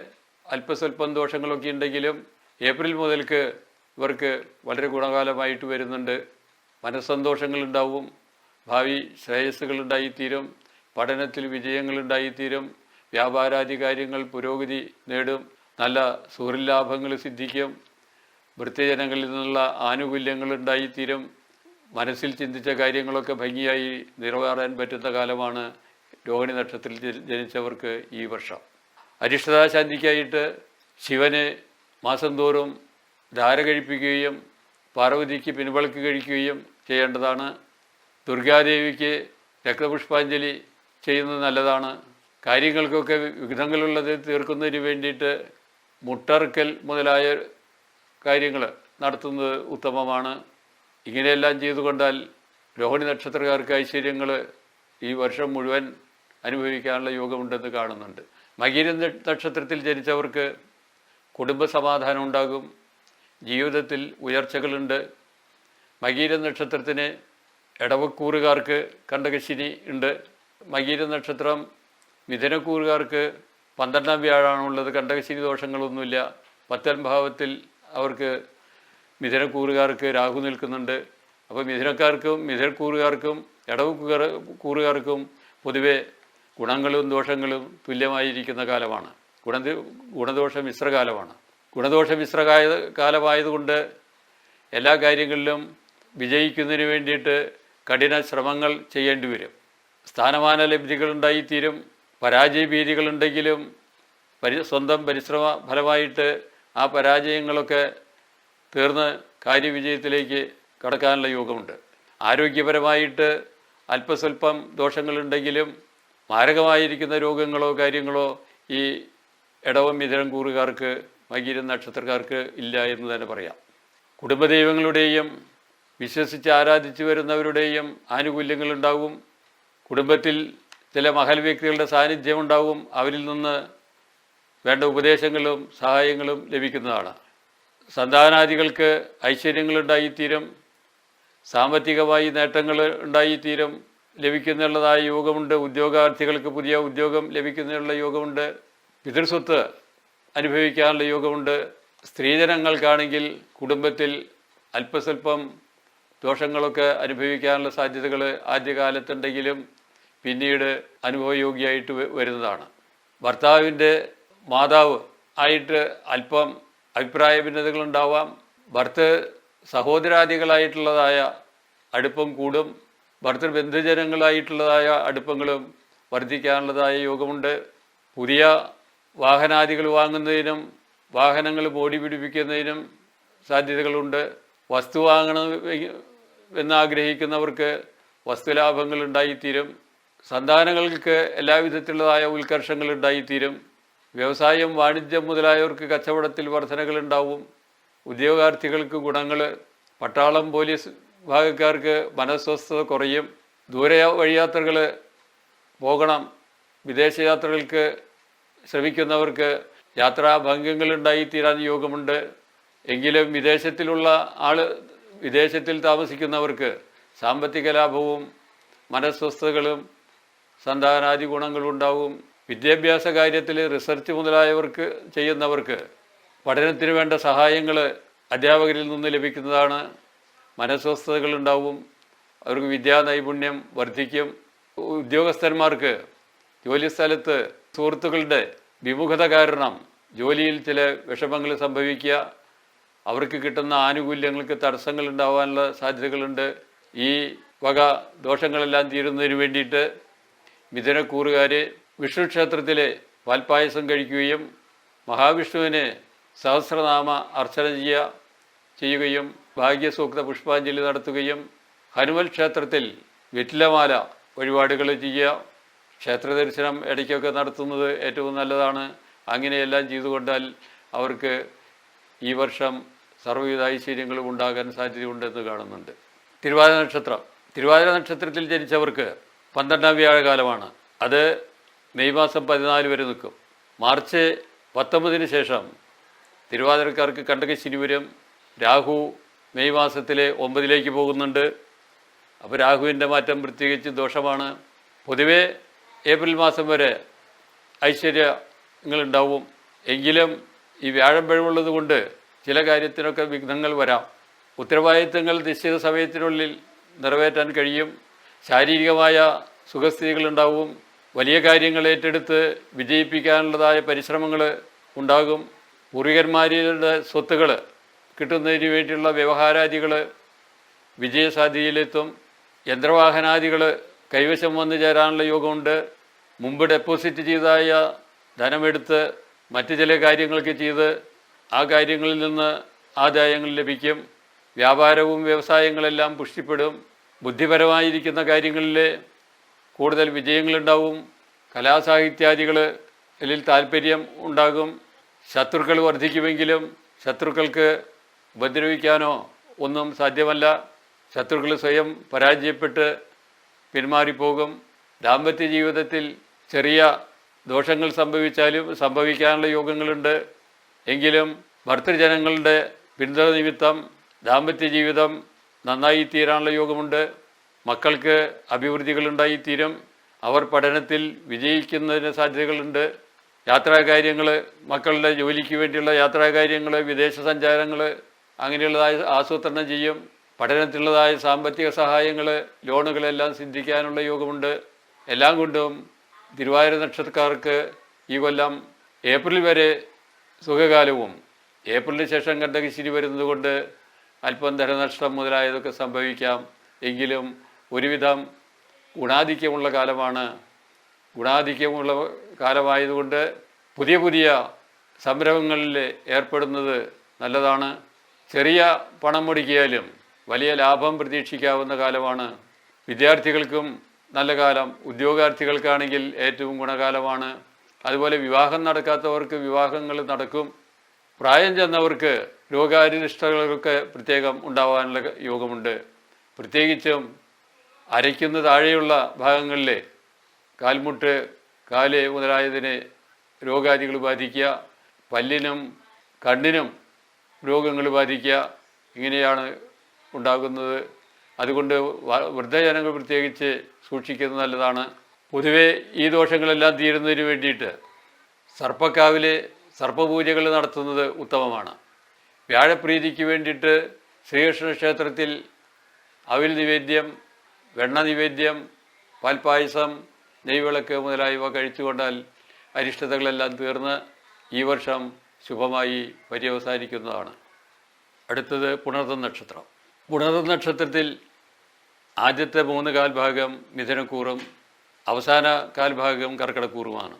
അല്പസ്വല്പം ദോഷങ്ങളൊക്കെ ഉണ്ടെങ്കിലും ഏപ്രിൽ മുതൽക്ക് ഇവർക്ക് വളരെ ഗുണകാലമായിട്ട് വരുന്നുണ്ട്. മനസ്സന്തോഷങ്ങളുണ്ടാവും, ഭാവി ശ്രേയസ്സുകളുണ്ടായിത്തീരും, പഠനത്തിൽ വിജയങ്ങളുണ്ടായിത്തീരും, വ്യാപാരാദി കാര്യങ്ങൾ പുരോഗതി നേടും, നല്ല സുഹൃലാഭങ്ങൾ സിദ്ധിക്കും, വൃത്യജനങ്ങളിൽ നിന്നുള്ള ആനുകൂല്യങ്ങളുണ്ടായിത്തീരും. മനസ്സിൽ ചിന്തിച്ച കാര്യങ്ങളൊക്കെ ഭംഗിയായി നിറവേറാൻ പറ്റുന്ന കാലമാണ് രോഹിണി നക്ഷത്രത്തിൽ ജനിച്ചവർക്ക് ഈ വർഷം. അരിഷ്ടതാശാന്തിക്കായിട്ട് ശിവന് മാസം തോറും ധാര കഴിപ്പിക്കുകയും പാർവതിക്ക് പിൻവളക്ക് കഴിക്കുകയും ചെയ്യേണ്ടതാണ്. ദുർഗാദേവിക്ക് രക്തപുഷ്പാഞ്ജലി ചെയ്യുന്നത് നല്ലതാണ്. കാര്യങ്ങൾക്കൊക്കെ വിഘ്നങ്ങളുള്ളത് തീർക്കുന്നതിന് വേണ്ടിയിട്ട് മുട്ടറുക്കൽ മുതലായ കാര്യങ്ങൾ നടത്തുന്നത് ഉത്തമമാണ്. ഇങ്ങനെയെല്ലാം ചെയ്തുകൊണ്ടാൽ രോഹിണി നക്ഷത്രക്കാർക്ക് ഐശ്വര്യങ്ങൾ ഈ വർഷം മുഴുവൻ അനുഭവിക്കാനുള്ള യോഗമുണ്ടെന്ന് കാണുന്നുണ്ട്. മകീര നക്ഷത്രത്തിൽ ജനിച്ചവർക്ക് കുടുംബസമാധാനം ഉണ്ടാകും, ജീവിതത്തിൽ ഉയർച്ചകളുണ്ട്. മകീര നക്ഷത്രത്തിന് ഇടവക്കൂറുകാർക്ക് കണ്ടകശിനി ഉണ്ട്. മകീര നക്ഷത്രം മിഥുനക്കൂറുകാർക്ക് 12-ാം വ്യാഴാണുള്ളത്. കണ്ടകശിനി ദോഷങ്ങളൊന്നുമില്ല. 10-ാം ഭാവത്തിൽ അവർക്ക് മിഥുനക്കൂറുകാർക്ക് രാഹു നിൽക്കുന്നുണ്ട്. അപ്പോൾ മിഥുനക്കൂറുകാർക്കും ഇടവക്കൂറുകാർക്കും പൊതുവെ ഗുണങ്ങളും ദോഷങ്ങളും തുല്യമായിരിക്കുന്ന കാലമാണ്. ഗുണദോഷ മിശ്രകാലമാണ്. ഗുണദോഷ മിശ്രകാലമായതുകൊണ്ട് എല്ലാ കാര്യങ്ങളിലും വിജയിക്കുന്നതിന് വേണ്ടിയിട്ട് കഠിന ശ്രമങ്ങൾ ചെയ്യേണ്ടി വരും. സ്ഥാനമാന ലബ്ധികളുണ്ടായിത്തീരും. പരാജയഭീതികളുണ്ടെങ്കിലും സ്വന്തം പരിശ്രമ ഫലമായിട്ട് ആ പരാജയങ്ങളൊക്കെ തീർന്ന് കാര്യവിജയത്തിലേക്ക് കടക്കാനുള്ള യോഗമുണ്ട്. ആരോഗ്യപരമായിട്ട് അല്പസ്വല്പം ദോഷങ്ങളുണ്ടെങ്കിലും മാരകമായിരിക്കുന്ന രോഗങ്ങളോ കാര്യങ്ങളോ ഈ ഇടവം മിഥുനം കൂറുകാർക്ക് മകീര നക്ഷത്രക്കാർക്ക് ഇല്ല എന്ന് തന്നെ പറയാം. കുടുംബദൈവങ്ങളുടെയും വിശ്വസിച്ച് ആരാധിച്ചു വരുന്നവരുടെയും ആനുകൂല്യങ്ങളുണ്ടാകും. കുടുംബത്തിൽ ചില മഹൽ വ്യക്തികളുടെ സാന്നിധ്യം ഉണ്ടാവും. അവരിൽ നിന്ന് വേണ്ട ഉപദേശങ്ങളും സഹായങ്ങളും ലഭിക്കുന്നതാണ്. സന്താനാദികൾക്ക് ഐശ്വര്യങ്ങളുണ്ടായിത്തീരും. സാമ്പത്തികമായി നേട്ടങ്ങൾ ഉണ്ടായിത്തീരും. ലഭിക്കുന്നുള്ളതായ യോഗമുണ്ട്. ഉദ്യോഗാർത്ഥികൾക്ക് പുതിയ ഉദ്യോഗം ലഭിക്കുന്നതിനുള്ള യോഗമുണ്ട്. പിതൃസ്വത്ത് അനുഭവിക്കാനുള്ള യോഗമുണ്ട്. സ്ത്രീജനങ്ങൾക്കാണെങ്കിൽ കുടുംബത്തിൽ അല്പസ്വല്പം ദോഷങ്ങളൊക്കെ അനുഭവിക്കാനുള്ള സാധ്യതകൾ ആദ്യകാലത്തുണ്ടെങ്കിലും പിന്നീട് അനുഭവയോഗ്യമായിട്ട് വരുന്നതാണ്. ഭർത്താവിൻ്റെ മാതാവ് ആയിട്ട് അല്പം അഭിപ്രായ ഭിന്നതകളുണ്ടാവാം. സഹോദരാദികളായിട്ടുള്ളതായ അടുപ്പം കൂടും. ഭർത്തൃബന്ധുജനങ്ങളായിട്ടുള്ളതായ അടുപ്പങ്ങളും വർദ്ധിക്കാനുള്ളതായ യോഗമുണ്ട്. പുതിയ വാഹനാദികൾ വാങ്ങുന്നതിനും വാഹനങ്ങൾ ബോഡി പിടിപ്പിക്കുന്നതിനും സാധ്യതകളുണ്ട്. വസ്തു വാങ്ങണം എന്നാഗ്രഹിക്കുന്നവർക്ക് വസ്തുലാഭങ്ങൾ ഉണ്ടായിത്തീരും. സന്താനങ്ങൾക്ക് എല്ലാവിധത്തിലുള്ളതായ ഉത്കർഷങ്ങൾ ഉണ്ടായിത്തീരും. വ്യവസായം വാണിജ്യം മുതലായവർക്ക് കച്ചവടത്തിൽ വർധനകളുണ്ടാവും. ഉദ്യോഗാർത്ഥികൾക്ക് ഗുണങ്ങൾ. പട്ടാളം പോലീസ് വിഭാഗക്കാർക്ക് മനസ്വസ്ഥത കുറയും. ദൂരെ വഴിയാത്രകൾ പോകണം. വിദേശയാത്രകൾക്ക് ശ്രമിക്കുന്നവർക്ക് യാത്രാഭംഗങ്ങളുണ്ടായിത്തീരാൻ യോഗമുണ്ട്. എങ്കിലും വിദേശത്തിൽ താമസിക്കുന്നവർക്ക് സാമ്പത്തിക ലാഭവും മനസ്വസ്ഥതകളും സന്താനാദി ഗുണങ്ങളും ഉണ്ടാവും. വിദ്യാഭ്യാസ കാര്യത്തിൽ റിസർച്ച് മുതലായവർക്ക് ചെയ്യുന്നവർക്ക് പഠനത്തിന് വേണ്ട സഹായങ്ങൾ അധ്യാപകരിൽ നിന്ന് ലഭിക്കുന്നതാണ്. മനസ്വസ്ഥതകളുണ്ടാവും. അവർക്ക് വിദ്യാ നൈപുണ്യം വർദ്ധിക്കും. ഉദ്യോഗസ്ഥന്മാർക്ക് ജോലിസ്ഥലത്ത് സുഹൃത്തുക്കളുടെ വിമുഖത കാരണം ജോലിയിൽ ചില വിഷമങ്ങൾ സംഭവിക്കുക, അവർക്ക് കിട്ടുന്ന ആനുകൂല്യങ്ങൾക്ക് തടസ്സങ്ങൾ ഉണ്ടാവാനുള്ള സാധ്യതകളുണ്ട്. ഈ വക ദോഷങ്ങളെല്ലാം തീരുന്നതിന് വേണ്ടിയിട്ട് മിഥുനക്കൂറുകാർ വിഷ്ണു ക്ഷേത്രത്തിലെ പാൽപ്പായസം കഴിക്കുകയും മഹാവിഷ്ണുവിന് സഹസ്രനാമ അർച്ചന ചെയ്യുകയും ഭാഗ്യസൂക്ത പുഷ്പാഞ്ജലി നടത്തുകയും ഹനുമൽ ക്ഷേത്രത്തിൽ വെറ്റിലമാല വഴിപാടുകൾ ചെയ്യുക. ക്ഷേത്ര ദർശനം ഇടയ്ക്കൊക്കെ നടത്തുന്നത് ഏറ്റവും നല്ലതാണ്. അങ്ങനെയെല്ലാം ചെയ്തുകൊണ്ടാൽ അവർക്ക് ഈ വർഷം സർവ്വവിധ ഐശ്വര്യങ്ങളും ഉണ്ടാകാൻ സാധ്യതയുണ്ടെന്ന് കാണുന്നുണ്ട്. തിരുവാതിര നക്ഷത്രത്തിൽ ജനിച്ചവർക്ക് 12-ാം വ്യാഴകാലമാണ്. അത് മെയ് മാസം 14 വരെ നിൽക്കും. മാർച്ച് 19 ശേഷം തിരുവാതിരക്കാർക്ക് കണ്ടകശനി വരും. രാഹു മെയ് മാസത്തിലെ 9 പോകുന്നുണ്ട്. അപ്പോൾ രാഹുവിൻ്റെ മാറ്റം പ്രത്യേകിച്ച് ദോഷമാണ്. പൊതുവേ ഏപ്രിൽ മാസം വരെ ഐശ്വര്യങ്ങളുണ്ടാവും. എങ്കിലും ഈ വ്യാഴം പിഴവുള്ളത് കൊണ്ട് ചില കാര്യത്തിനൊക്കെ വിഘ്നങ്ങൾ വരാം. ഉത്തരവാദിത്തങ്ങൾ നിശ്ചിത സമയത്തിനുള്ളിൽ നിറവേറ്റാൻ കഴിയും. ശാരീരികമായ സുഖസ്ഥിതികളുണ്ടാവും. വലിയ കാര്യങ്ങൾ ഏറ്റെടുത്ത് വിജയിപ്പിക്കാനുള്ളതായ പരിശ്രമങ്ങൾ ഉണ്ടാകും. പൂർവികന്മാരുടെ സ്വത്തുകൾ കിട്ടുന്നതിന് വേണ്ടിയുള്ള വ്യവഹാരാദികൾ വിജയസാധ്യതയിലെത്തും. യന്ത്രവാഹനാദികൾ കൈവശം വന്നു ചേരാനുള്ള യോഗമുണ്ട്. മുമ്പ് ഡെപ്പോസിറ്റ് ചെയ്തതായ ധനമെടുത്ത് മറ്റ് ചില കാര്യങ്ങൾക്ക് ചെയ്ത് ആ കാര്യങ്ങളിൽ നിന്ന് ആദായങ്ങൾ ലഭിക്കും. വ്യാപാരവും വ്യവസായങ്ങളെല്ലാം പുഷ്ടിപ്പെടും. ബുദ്ധിപരമായിരിക്കുന്ന കാര്യങ്ങളിൽ കൂടുതൽ വിജയങ്ങളുണ്ടാവും. കലാസാഹിത്യാദികളിൽ താല്പര്യം ഉണ്ടാകും. ശത്രുക്കൾ വർദ്ധിക്കുമെങ്കിലും ശത്രുക്കൾക്ക് ഉപദ്രവിക്കാനോ ഒന്നും സാധ്യമല്ല. ശത്രുക്കൾ സ്വയം പരാജയപ്പെട്ട് പിന്മാറിപ്പോകും. ദാമ്പത്യ ജീവിതത്തിൽ ചെറിയ ദോഷങ്ങൾ സംഭവിക്കാനുള്ള യോഗങ്ങളുണ്ട്. എങ്കിലും ഭർത്തൃജനങ്ങളുടെ പിന്തുണ നിമിത്തം ദാമ്പത്യ ജീവിതം നന്നായി തീരാനുള്ള യോഗമുണ്ട്. മക്കൾക്ക് അഭിവൃദ്ധികളുണ്ടായിത്തീരും. അവർ പഠനത്തിൽ വിജയിക്കുന്നതിന് സാധ്യതകളുണ്ട്. യാത്രാകാര്യങ്ങൾ, മക്കളുടെ ജോലിക്ക് വേണ്ടിയുള്ള യാത്രാകാര്യങ്ങൾ, വിദേശ സഞ്ചാരങ്ങൾ അങ്ങനെയുള്ളതായ ആസൂത്രണം ചെയ്യും. പഠനത്തിനുള്ളതായ സാമ്പത്തിക സഹായങ്ങൾ, ലോണുകളെല്ലാം സിദ്ധിക്കാനുള്ള യോഗമുണ്ട്. എല്ലാം കൊണ്ടും തിരുവാതിര നക്ഷത്രക്കാർക്ക് ഈ കൊല്ലം ഏപ്രിൽ വരെ സുഖകാലവും ഏപ്രിലിന് ശേഷം കണ്ടകശിനി വരുന്നത് കൊണ്ട് അല്പം ധനനഷ്ടം മുതലായതൊക്കെ സംഭവിക്കാം. എങ്കിലും ഒരുവിധം ഗുണാധിക്യമുള്ള കാലമാണ്. ഗുണാധിക്യമുള്ള കാലമായതുകൊണ്ട് പുതിയ പുതിയ സംരംഭങ്ങളിൽ ഏർപ്പെടുന്നത് നല്ലതാണ്. ചെറിയ പണം മുടക്കിയാലും വലിയ ലാഭം പ്രതീക്ഷിക്കാവുന്ന കാലമാണ്. വിദ്യാർത്ഥികൾക്കും നല്ല കാലം, ഉദ്യോഗാർത്ഥികൾക്കാണെങ്കിൽ ഏറ്റവും ഗുണകാലമാണ്. അതുപോലെ വിവാഹം നടക്കാത്തവർക്ക് വിവാഹങ്ങൾ നടക്കും. പ്രായം ചെന്നവർക്ക് രോഗാരിഷ്ടങ്ങളൊക്കെ പ്രത്യേകം ഉണ്ടാവാനുള്ള യോഗമുണ്ട്. പ്രത്യേകിച്ചും അരയ്ക്കുന്ന താഴെയുള്ള ഭാഗങ്ങളിൽ കാൽമുട്ട്, കാല് മുതലായതിന് രോഗാദികൾ ബാധിക്കുക, പല്ലിനും കണ്ണിനും രോഗങ്ങൾ ബാധിക്കുക, ഇങ്ങനെയാണ് ഉണ്ടാകുന്നത്. അതുകൊണ്ട് വൃദ്ധജനങ്ങൾ പ്രത്യേകിച്ച് സൂക്ഷിക്കുന്നത് നല്ലതാണ്. പൊതുവെ ഈ ദോഷങ്ങളെല്ലാം തീരുന്നതിന് വേണ്ടിയിട്ട് സർപ്പക്കാവിൽ സർപ്പപൂജകൾ നടത്തുന്നത് ഉത്തമമാണ്. വ്യാഴപ്രീതിക്ക് വേണ്ടിയിട്ട് ശ്രീകൃഷ്ണ ക്ഷേത്രത്തിൽ അവിൽ നിവേദ്യം, വെണ്ണ നിവേദ്യം, പാൽപ്പായസം, നെയ്വിളക്ക് മുതലായവ കഴിച്ചുകൊണ്ടാൽ അരിഷ്ടതകളെല്ലാം തീർന്ന് ഈ വർഷം ശുഭമായി പര്യവസാനിക്കുന്നതാണ്. അടുത്തത് പുണർതം നക്ഷത്രം. പുണർതം നക്ഷത്രത്തിൽ ആദ്യത്തെ 3 കാൽഭാഗം മിഥുനക്കൂറും അവസാന കാൽഭാഗം കർക്കിടക്കൂറുമാണ്.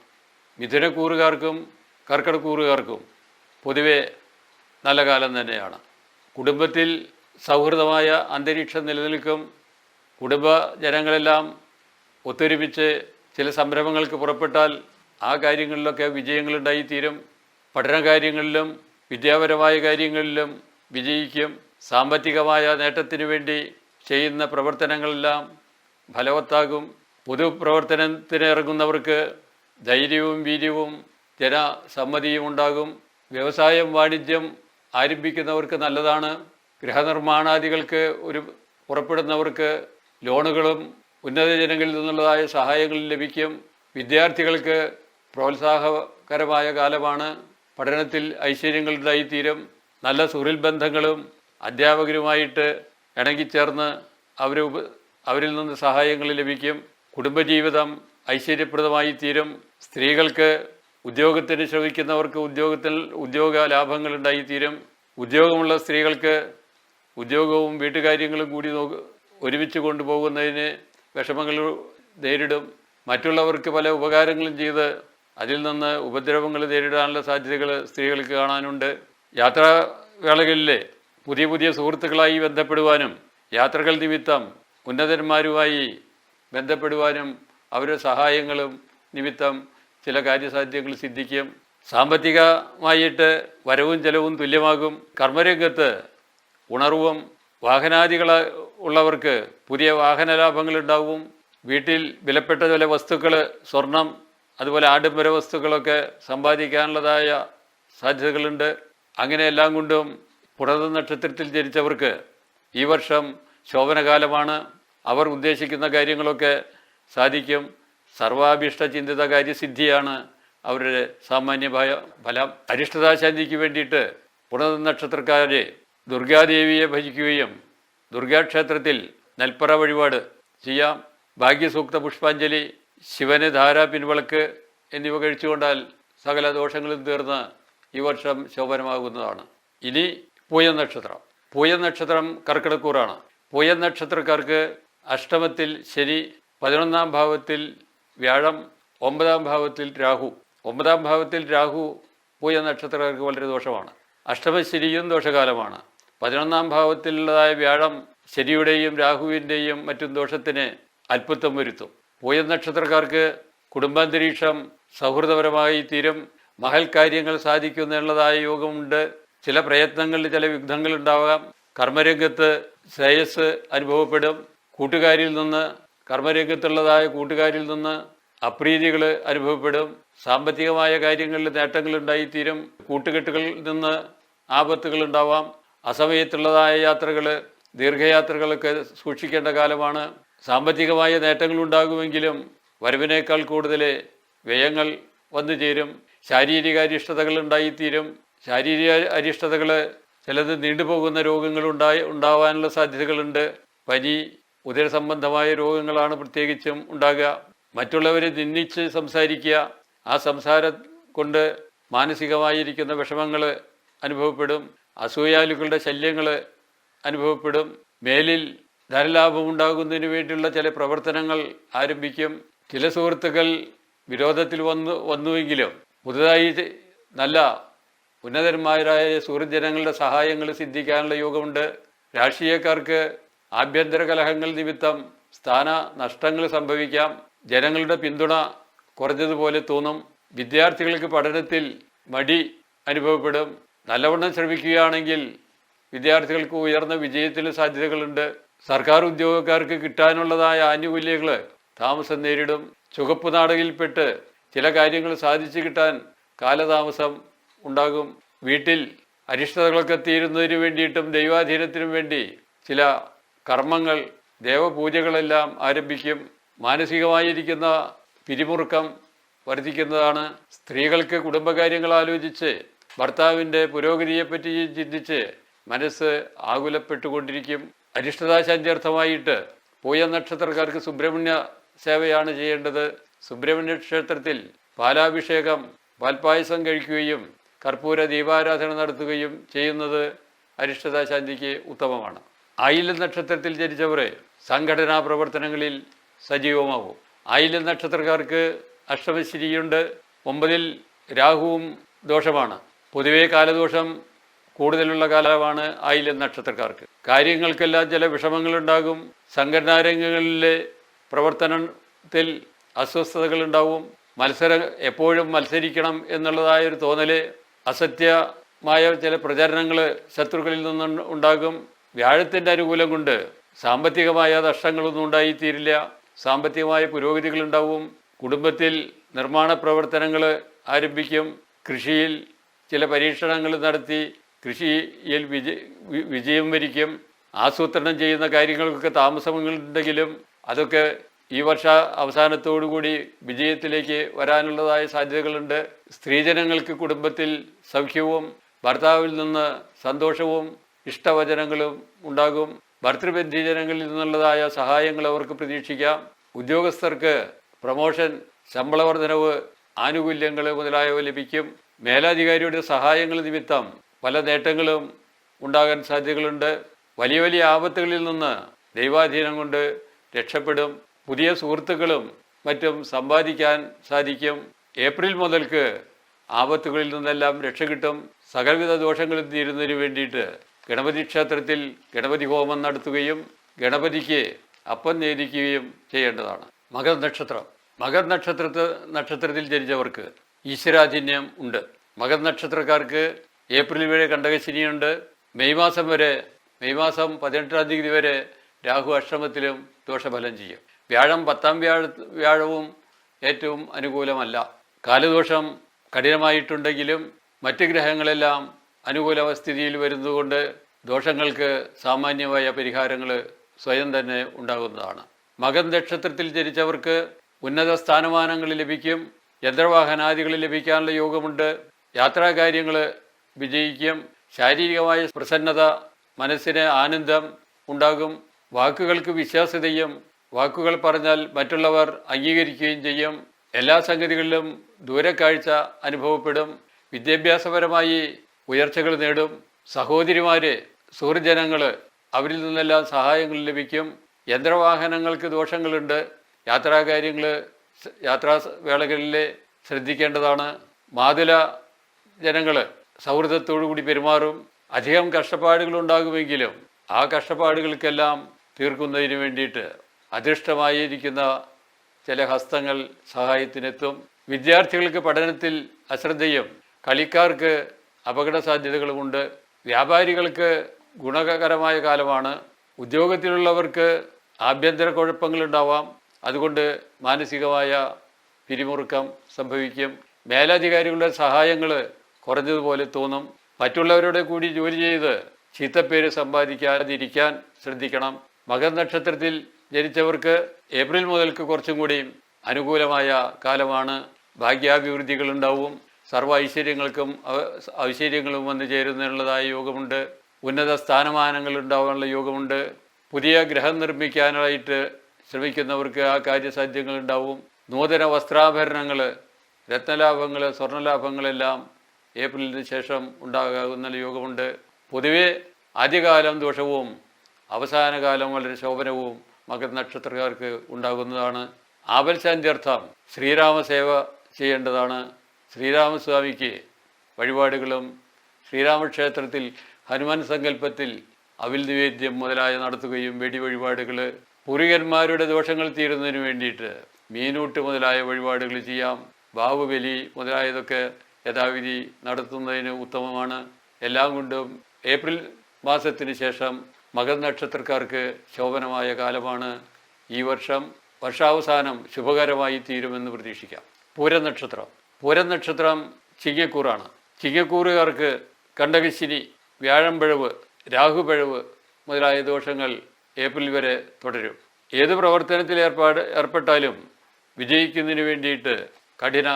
മിഥുനക്കൂറുകാർക്കും കർക്കിടക്കൂറുകാർക്കും പൊതുവെ നല്ല കാലം തന്നെയാണ്. കുടുംബത്തിൽ സൗഹൃദമായ അന്തരീക്ഷം നിലനിൽക്കും. കുടുംബജനങ്ങളെല്ലാം ഒത്തൊരുമിച്ച് ചില സംരംഭങ്ങൾക്ക് പുറപ്പെട്ടാൽ ആ കാര്യങ്ങളിലൊക്കെ വിജയങ്ങളുണ്ടായിത്തീരും. പഠനകാര്യങ്ങളിലും വിദ്യാപരമായ കാര്യങ്ങളിലും വിജയിക്കും. സാമ്പത്തികമായ നേട്ടത്തിനു വേണ്ടി ചെയ്യുന്ന പ്രവർത്തനങ്ങളെല്ലാം ഫലവത്താകും. പൊതുപ്രവർത്തനത്തിന് ഇറങ്ങുന്നവർക്ക് ധൈര്യവും വീര്യവും ജനസമ്മതിയും ഉണ്ടാകും. വ്യവസായം വാണിജ്യം ആരംഭിക്കുന്നവർക്ക് നല്ലതാണ്. ഗൃഹനിർമ്മാണാദികൾക്ക് പുറപ്പെടുന്നവർക്ക് ലോണുകളും ഉന്നത ജനങ്ങളിൽ നിന്നുള്ളതായ സഹായങ്ങളും ലഭിക്കും. വിദ്യാർത്ഥികൾക്ക് പ്രോത്സാഹകരമായ കാലമാണ്. പഠനത്തിൽ ഐശ്വര്യങ്ങളുണ്ടായിത്തീരും. നല്ല സുഹൃൽ ബന്ധങ്ങളും അധ്യാപകരുമായിട്ട് ഇണങ്ങിച്ചേർന്ന് അവരിൽ നിന്ന് സഹായങ്ങൾ ലഭിക്കും. കുടുംബജീവിതം ഐശ്വര്യപ്രദമായി തീരും. സ്ത്രീകൾക്ക് ഉദ്യോഗത്തിന് ശ്രമിക്കുന്നവർക്ക് ഉദ്യോഗ ലാഭങ്ങൾ ഉണ്ടായിത്തീരും. ഉദ്യോഗമുള്ള സ്ത്രീകൾക്ക് ഉദ്യോഗവും വീട്ടുകാര്യങ്ങളും കൂടി ഒരുമിച്ച് കൊണ്ടുപോകുന്നതിന് വിഷമങ്ങൾ നേരിടും. മറ്റുള്ളവർക്ക് പല ഉപകാരങ്ങളും ചെയ്ത് അതിൽ നിന്ന് ഉപദ്രവങ്ങൾ നേരിടാനുള്ള സാധ്യതകൾ സ്ത്രീകൾക്ക് കാണാനുണ്ട്. യാത്രാവേളകളിൽ പുതിയ പുതിയ സുഹൃത്തുക്കളായി ബന്ധപ്പെടുവാനും യാത്രകൾ നിമിത്തം ഉന്നതന്മാരുമായി ബന്ധപ്പെടുവാനും അവരുടെ സഹായങ്ങളും നിമിത്തം ചില കാര്യസാധ്യങ്ങൾ സിദ്ധിക്കും. സാമ്പത്തികമായിട്ട് വരവും ചെലവും തുല്യമാകും. കർമ്മരംഗത്ത് ഉണർവും വാഹനാദികൾ ഉള്ളവർക്ക് പുതിയ വാഹന ലാഭങ്ങളുണ്ടാവും. വീട്ടിൽ വിലപ്പെട്ട ചില വസ്തുക്കൾ, സ്വർണം, അതുപോലെ ആഡംബര വസ്തുക്കളൊക്കെ സമ്പാദിക്കാനുള്ളതായ സാധ്യതകളുണ്ട്. അങ്ങനെ എല്ലാം കൊണ്ടും പുണർതം നക്ഷത്രത്തിൽ ജനിച്ചവർക്ക് ഈ വർഷം ശോഭനകാലമാണ്. അവർ ഉദ്ദേശിക്കുന്ന കാര്യങ്ങളൊക്കെ സാധിക്കും. സർവാഭീഷ്ട ചിന്തിത കാര്യസിദ്ധിയാണ് അവരുടെ സാമാന്യ ഫലം. അരിഷ്ടതാശാന്തിക്ക് വേണ്ടിയിട്ട് പുണർതം നക്ഷത്രക്കാരെ ദുർഗാദേവിയെ ഭജിക്കുകയും ദുർഗാക്ഷേത്രത്തിൽ നെൽപ്പറ വഴിപാട് ചെയ്യാം. ഭാഗ്യസൂക്ത പുഷ്പാഞ്ജലി, ശിവന് ധാര പിൻവിളക്ക് എന്നിവ കഴിച്ചുകൊണ്ടാൽ സകല ദോഷങ്ങളും തീർന്ന് ഈ വർഷം ശോഭനമാകുന്നതാണ്. ഇനി പൂയം നക്ഷത്രം. പൂയം നക്ഷത്രം കർക്കിടക്കൂറാണ്. പൂയം നക്ഷത്രക്കാർക്ക് അഷ്ടമത്തിൽ ശനി, 11ാം ഭാവത്തിൽ വ്യാഴം, 9ാം ഭാവത്തിൽ രാഹു. 9ാം ഭാവത്തിൽ രാഹു പൂയം നക്ഷത്രക്കാർക്ക് വളരെ ദോഷമാണ്. അഷ്ടമശനിയും ദോഷകാലമാണ്. 11ാം ഭാവത്തിലുള്ളതായ വ്യാഴം ശനിയുടെയും രാഹുവിൻ്റെയും മറ്റും ദോഷത്തിന് അല്പത്വം വരുത്തും. പൂയം നക്ഷത്രക്കാർക്ക് കുടുംബാന്തരീക്ഷം സൗഹൃദപരമായി തീരും. മഹൽ കാര്യങ്ങൾ സാധിക്കുമെന്നുള്ളതായ യോഗമുണ്ട്. ചില പ്രയത്നങ്ങളിൽ ചില വിഘ്നങ്ങൾ ഉണ്ടാവാം. കർമ്മരംഗത്ത് ശ്രേയസ് അനുഭവപ്പെടും. കർമ്മരംഗത്തുള്ളതായ കൂട്ടുകാരിൽ നിന്ന് അപ്രീതികൾ അനുഭവപ്പെടും. സാമ്പത്തികമായ കാര്യങ്ങളിൽ നേട്ടങ്ങൾ ഉണ്ടായിത്തീരും. കൂട്ടുകെട്ടുകളിൽ നിന്ന് ആപത്തുകൾ ഉണ്ടാവാം. അസമയത്തുള്ളതായ യാത്രകൾ, ദീർഘയാത്രകളൊക്കെ സൂക്ഷിക്കേണ്ട കാലമാണ്. സാമ്പത്തികമായ നേട്ടങ്ങൾ ഉണ്ടാകുമെങ്കിലും വരവിനേക്കാൾ കൂടുതൽ വ്യയങ്ങൾ വന്നു ചേരും. ശാരീരിക അരിഷ്ടതകൾ ഉണ്ടായിത്തീരും. ശാരീരിക അരിഷ്ടതകൾ ചിലത് നീണ്ടുപോകുന്ന രോഗങ്ങൾ ഉണ്ടാവാനുള്ള സാധ്യതകളുണ്ട്. പനി, ഉദര സംബന്ധമായ രോഗങ്ങളാണ് പ്രത്യേകിച്ചും ഉണ്ടാകുക. മറ്റുള്ളവരെ നിന്ദിച്ച് സംസാരിക്കുക, ആ സംസാരം കൊണ്ട് മാനസികമായിരിക്കുന്ന വിഷമങ്ങൾ അനുഭവപ്പെടും. അസൂയാലുക്കളുടെ ശല്യങ്ങൾ അനുഭവപ്പെടും. മേലിൽ ധനലാഭം ഉണ്ടാകുന്നതിന് വേണ്ടിയുള്ള ചില പ്രവർത്തനങ്ങൾ ആരംഭിക്കും. ചില സുഹൃത്തുക്കൾ വിരോധത്തിൽ വന്നുവെങ്കിലും പുതുതായി നല്ല ഉന്നതന്മാരായ സുഹൃജനങ്ങളുടെ സഹായങ്ങൾ സിദ്ധിക്കാനുള്ള യോഗമുണ്ട്. രാഷ്ട്രീയക്കാർക്ക് ആഭ്യന്തര കലഹങ്ങൾ നിമിത്തം സ്ഥാന നഷ്ടങ്ങൾ സംഭവിക്കാം. ജനങ്ങളുടെ പിന്തുണ കുറഞ്ഞതുപോലെ തോന്നും. വിദ്യാർത്ഥികൾക്ക് പഠനത്തിൽ മടി അനുഭവപ്പെടും. നല്ലവണ്ണം ശ്രമിക്കുകയാണെങ്കിൽ വിദ്യാർത്ഥികൾക്ക് ഉയർന്ന വിജയത്തിന് സാധ്യതകളുണ്ട്. സർക്കാർ ഉദ്യോഗക്കാർക്ക് കിട്ടാനുള്ളതായ ആനുകൂല്യങ്ങൾ താമസം നേരിടും. ചുവപ്പ് നാടകയിൽപ്പെട്ട് ചില കാര്യങ്ങൾ സാധിച്ചു കിട്ടാൻ കാലതാമസം ഉണ്ടാകും. വീട്ടിൽ അരിഷ്ടതകളൊക്കെ തീരുന്നതിന് വേണ്ടിയിട്ടും ദൈവാധീനത്തിനും വേണ്ടി ചില കർമ്മങ്ങൾ, ദേവപൂജകളെല്ലാം ആരംഭിക്കും. മാനസികമായിരിക്കുന്ന പിരിമുറുക്കം വർദ്ധിക്കുന്നതാണ്. സ്ത്രീകൾക്ക് കുടുംബകാര്യങ്ങൾ ആലോചിച്ച് ഭർത്താവിൻ്റെ പുരോഗതിയെപ്പറ്റി ചിന്തിച്ച് മനസ്സ് ആകുലപ്പെട്ടുകൊണ്ടിരിക്കും. അരിഷ്ടതാശാന്ത്യർത്ഥമായിട്ട് പൂയം നക്ഷത്രക്കാർക്ക് സുബ്രഹ്മണ്യ സേവയാണ് ചെയ്യേണ്ടത്. സുബ്രഹ്മണ്യ ക്ഷേത്രത്തിൽ പാലാഭിഷേകം, പാൽപ്പായസം കഴിക്കുകയും കർപ്പൂര ദീപാരാധന നടത്തുകയും ചെയ്യുന്നത് അരിഷ്ടതാശാന്തിക്ക് ഉത്തമമാണ്. ആയില്യം നക്ഷത്രത്തിൽ ജനിച്ചവർ സംഘടനാ പ്രവർത്തനങ്ങളിൽ സജീവമാവും. ആയില്യം നക്ഷത്രക്കാർക്ക് അഷ്ടമശനിയുണ്ട്. 9-ൽ രാഹുവും ദോഷമാണ്. പൊതുവേ കാലദോഷം കൂടുതലുള്ള കാലമാണ് ആയില്യം നക്ഷത്രക്കാർക്ക്. കാര്യങ്ങൾക്കെല്ലാം ചില വിഷമങ്ങളുണ്ടാകും. സംഘടനാരംഗങ്ങളിലെ പ്രവർത്തനത്തിൽ അസ്വസ്ഥതകളുണ്ടാവും. എപ്പോഴും മത്സരിക്കണം എന്നുള്ളതായൊരു തോന്നല്, അസത്യമായ ചില പ്രചരണങ്ങൾ ശത്രുക്കളിൽ നിന്നും ഉണ്ടാകും. വ്യാഴത്തിൻ്റെ അനുകൂലം കൊണ്ട് സാമ്പത്തികമായ നഷ്ടങ്ങളൊന്നും ഉണ്ടായിത്തീരില്ല. സാമ്പത്തികമായ പുരോഗതികളുണ്ടാവും. കുടുംബത്തിൽ നിർമ്മാണ പ്രവർത്തനങ്ങൾ ആരംഭിക്കും. കൃഷിയിൽ ചില പരീക്ഷണങ്ങൾ നടത്തി കൃഷിയിൽ വിജയം വരിക്കും. ആസൂത്രണം ചെയ്യുന്ന കാര്യങ്ങൾക്കൊക്കെ താമസങ്ങളുണ്ടെങ്കിലും അതൊക്കെ ഈ വർഷ അവസാനത്തോടുകൂടി വിജയത്തിലേക്ക് വരാനുള്ളതായ സാധ്യതകളുണ്ട്. സ്ത്രീജനങ്ങൾക്ക് കുടുംബത്തിൽ സൗഖ്യവും ഭർത്താവിൽ നിന്ന് സന്തോഷവും ഇഷ്ടവചനങ്ങളും ഉണ്ടാകും. ഭർത്തൃബന്ധീജനങ്ങളിൽ നിന്നുള്ളതായ സഹായങ്ങൾ അവർക്ക് പ്രതീക്ഷിക്കാം. ഉദ്യോഗസ്ഥർക്ക് പ്രമോഷൻ, ശമ്പള വർധനവ്, ആനുകൂല്യങ്ങൾ മുതലായവ ലഭിക്കും. മേലധികാരിയുടെ സഹായങ്ങൾ നിമിത്തം പല നേട്ടങ്ങളും ഉണ്ടാകാൻ സാധ്യതകളുണ്ട്. വലിയ വലിയ ആപത്തുകളിൽ നിന്ന് ദൈവാധീനം കൊണ്ട് രക്ഷപ്പെടും. പുതിയ സുഹൃത്തുക്കളും മറ്റും സമ്പാദിക്കാൻ സാധിക്കും. ഏപ്രിൽ മുതൽക്ക് ആപത്തുകളിൽ നിന്നെല്ലാം രക്ഷ കിട്ടും. സകലവിധ ദോഷങ്ങളും തീരുന്നതിന് വേണ്ടിയിട്ട് ഗണപതി ക്ഷേത്രത്തിൽ ഗണപതി ഹോമം നടത്തുകയും ഗണപതിക്ക് അപ്പം നേദിക്കുകയും ചെയ്യേണ്ടതാണ്. മകർ നക്ഷത്രത്തിൽ ജനിച്ചവർക്ക് ഈശ്വരാധീന്യം ഉണ്ട്. മകർ നക്ഷത്രക്കാർക്ക് ഏപ്രിൽ വരെ കണ്ടകശനിയുണ്ട്. മെയ് മാസം 18-ാം തീയതി വരെ രാഹു അഷ്ടമത്തിലും ദോഷഫലം ചെയ്യും. വ്യാഴം 10-ാം വ്യാഴവും ഏറ്റവും അനുകൂലമല്ല. കാലദോഷം കഠിനമായിട്ടുണ്ടെങ്കിലും മറ്റ് ഗ്രഹങ്ങളെല്ലാം അനുകൂല സ്ഥിതിയിൽ വരുന്നതുകൊണ്ട് ദോഷങ്ങൾക്ക് സാമാന്യമായ പരിഹാരങ്ങൾ സ്വയം തന്നെ ഉണ്ടാകുന്നതാണ്. മകർ നക്ഷത്രത്തിൽ ജനിച്ചവർക്ക് ഉന്നത സ്ഥാനമാനങ്ങൾ ലഭിക്കും. യന്ത്രവാഹനാദികൾ ലഭിക്കാനുള്ള യോഗമുണ്ട്. യാത്രാകാര്യങ്ങൾ വിജയിക്കും. ശാരീരികമായ പ്രസന്നത, മനസ്സിന് ആനന്ദം ഉണ്ടാകും. വാക്കുകൾക്ക് വിശ്വാസ്യതയും വാക്കുകൾ പറഞ്ഞാൽ മറ്റുള്ളവർ അംഗീകരിക്കുകയും ചെയ്യും. എല്ലാ സംഗതികളിലും ദൂരക്കാഴ്ച അനുഭവപ്പെടും. വിദ്യാഭ്യാസപരമായി ഉയർച്ചകൾ നേടും. സഹോദരിമാര്, സുഹൃജനങ്ങൾ, അവരിൽ നിന്നെല്ലാം സഹായങ്ങൾ ലഭിക്കും. യന്ത്രവാഹനങ്ങൾക്ക് ദോഷങ്ങളുണ്ട്. യാത്രാവേളകളിൽ ശ്രദ്ധിക്കേണ്ടതാണ്. മാതുല ജനങ്ങൾ സൗഹൃദത്തോടു കൂടി പെരുമാറും. അധികം കഷ്ടപ്പാടുകൾ ഉണ്ടാകുമെങ്കിലും ആ കഷ്ടപ്പാടുകൾക്കെല്ലാം തീർക്കുന്നതിന് വേണ്ടിയിട്ട് അധിഷ്ഠമായിരിക്കുന്ന ചില ഹസ്തങ്ങൾ സഹായത്തിനെത്തും. വിദ്യാർത്ഥികൾക്ക് പഠനത്തിൽ അശ്രദ്ധയും കളിക്കാർക്ക് അപകട സാധ്യതകളുമുണ്ട്. വ്യാപാരികൾക്ക് ഗുണകരമായ കാലമാണ്. ഉദ്യോഗത്തിലുള്ളവർക്ക് ആഭ്യന്തര കുഴപ്പങ്ങളുണ്ടാവാം. അതുകൊണ്ട് മാനസികമായ പിരിമുറുക്കം സംഭവിക്കും. മേലധികാരികളുടെ സഹായങ്ങൾ കുറഞ്ഞതുപോലെ തോന്നും. മറ്റുള്ളവരുടെ കൂടി ജോലി ചെയ്ത് ചീത്തപ്പേര് സമ്പാദിക്കാതിരിക്കാൻ ശ്രദ്ധിക്കണം. മകർ നക്ഷത്രത്തിൽ ജനിച്ചവർക്ക് ഏപ്രിൽ മുതൽക്ക് കുറച്ചും കൂടി അനുകൂലമായ കാലമാണ്. ഭാഗ്യാഭിവൃദ്ധികളുണ്ടാവും. സർവ്വ ഐശ്വര്യങ്ങളും വന്നു ചേരുന്നതിനുള്ളതായ യോഗമുണ്ട്. ഉന്നത സ്ഥാനമാനങ്ങൾ ഉണ്ടാകാനുള്ള യോഗമുണ്ട്. പുതിയ ഗ്രഹം നിർമ്മിക്കാനായിട്ട് ശ്രമിക്കുന്നവർക്ക് ആ കാര്യസാധ്യങ്ങൾ ഉണ്ടാവും. നൂതന വസ്ത്രാഭരണങ്ങൾ, രത്നലാഭങ്ങൾ, സ്വർണ്ണലാഭങ്ങളെല്ലാം ഏപ്രിലിന് ശേഷം ഉണ്ടാകാവുന്ന യോഗമുണ്ട്. പൊതുവെ ആദ്യകാലം ദോഷവും അവസാനകാലം വളരെ ശോഭനവും മകര നക്ഷത്രക്കാർക്ക് ഉണ്ടാകുന്നതാണ്. ആപൽശാന്ത്യർത്ഥം ശ്രീരാമസേവ ചെയ്യേണ്ടതാണ്. ശ്രീരാമസ്വാമിക്ക് വഴിപാടുകളും ശ്രീരാമക്ഷേത്രത്തിൽ ഹനുമാൻ സങ്കല്പത്തിൽ അവിൽ നിവേദ്യം മുതലായ നടത്തുകയും വെടി വഴിപാടുകൾ, പൂർവികന്മാരുടെ ദോഷങ്ങൾ തീരുന്നതിന് വേണ്ടിയിട്ട് മീനൂട്ട് മുതലായ വഴിപാടുകൾ ചെയ്യാം. ബാഹുബലി മുതലായതൊക്കെ യഥാവിധി നടത്തുന്നതിന് ഉത്തമമാണ്. എല്ലാം കൊണ്ടും ഏപ്രിൽ മാസത്തിന് ശേഷം മകര നക്ഷത്രക്കാർക്ക് ശോഭനമായ കാലമാണ്. ഈ വർഷാവസാനം ശുഭകരമായി തീരുമെന്ന് പ്രതീക്ഷിക്കാം. പൂരം നക്ഷത്രം ചിങ്ങക്കൂറാണ്. ചിങ്ങക്കൂറുകാർക്ക് കണ്ടകശിനി, വ്യാഴംപിഴവ്, രാഹുപിഴവ് മുതലായ ദോഷങ്ങൾ ഏപ്രിൽ വരെ തുടരും. ഏത് പ്രവർത്തനത്തിൽ ഏർപ്പെട്ടാലും വിജയിക്കുന്നതിന് വേണ്ടിയിട്ട് കഠിന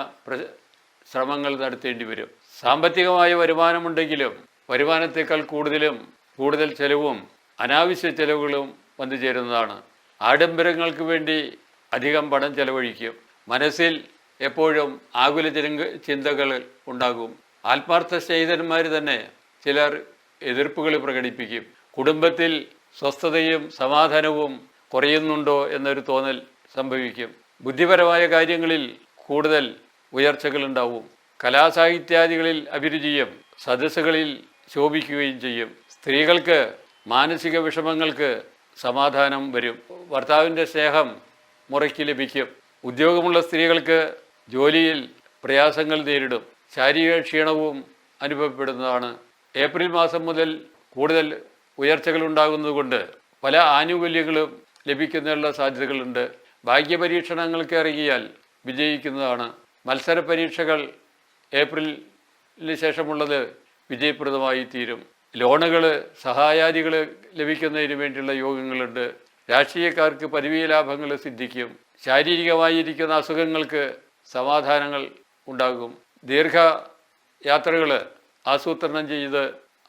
ശ്രമങ്ങൾ നടത്തേണ്ടി വരും. സാമ്പത്തികമായ വരുമാനമുണ്ടെങ്കിലും വരുമാനത്തേക്കാൾ കൂടുതൽ ചെലവും അനാവശ്യ ചെലവുകളും വന്നു ചേരുന്നതാണ്. ആഡംബരങ്ങൾക്ക് വേണ്ടി അധികം പണം ചെലവഴിക്കും. മനസ്സിൽ എപ്പോഴും ആകുല ചിന്തകൾ ഉണ്ടാകും. ആത്മാർത്ഥ സ്നേഹിതന്മാർ തന്നെ ചിലർ എതിർപ്പുകൾ പ്രകടിപ്പിക്കും. കുടുംബത്തിൽ സ്വസ്ഥതയും സമാധാനവും കുറയുന്നുണ്ടോ എന്നൊരു തോന്നൽ സംഭവിക്കും. ബുദ്ധിപരമായ കാര്യങ്ങളിൽ കൂടുതൽ ഉയർച്ചകളുണ്ടാവും. കലാസാഹിത്യാദികളിൽ അഭിരുചിയും സദസ്സുകളിൽ ശോഭിക്കുകയും ചെയ്യും. സ്ത്രീകൾക്ക് മാനസിക വിഷമങ്ങൾക്ക് സമാധാനം വരും. ഭർത്താവിൻ്റെ സ്നേഹം മുറയ്ക്ക് ലഭിക്കും. ഉദ്യോഗമുള്ള സ്ത്രീകൾക്ക് ജോലിയിൽ പ്രയാസങ്ങൾ നേരിടും. ശാരീരിക ക്ഷീണവും അനുഭവപ്പെടുന്നതാണ്. ഏപ്രിൽ മാസം മുതൽ കൂടുതൽ ഉയർച്ചകൾ ഉണ്ടാകുന്നതുകൊണ്ട് പല ആനുകൂല്യങ്ങളും ലഭിക്കുന്നതിനുള്ള സാധ്യതകളുണ്ട്. ഭാഗ്യപരീക്ഷണങ്ങൾക്ക് ഇറങ്ങിയാൽ വിജയിക്കുന്നതാണ്. മത്സര പരീക്ഷകൾ ഏപ്രിലിന് ശേഷമുള്ളത് വിജയപ്രദമായി തീരും. ലോണുകൾ, സഹായാദികൾ ലഭിക്കുന്നതിന് വേണ്ടിയുള്ള യോഗങ്ങളുണ്ട്. രാഷ്ട്രീയക്കാർക്ക് പദവി ലാഭങ്ങൾ സിദ്ധിക്കും. ശാരീരികമായിരിക്കുന്ന അസുഖങ്ങൾക്ക് സമാധാനങ്ങൾ ഉണ്ടാകും. ദീർഘയാത്രകൾ ആസൂത്രണം ചെയ്ത്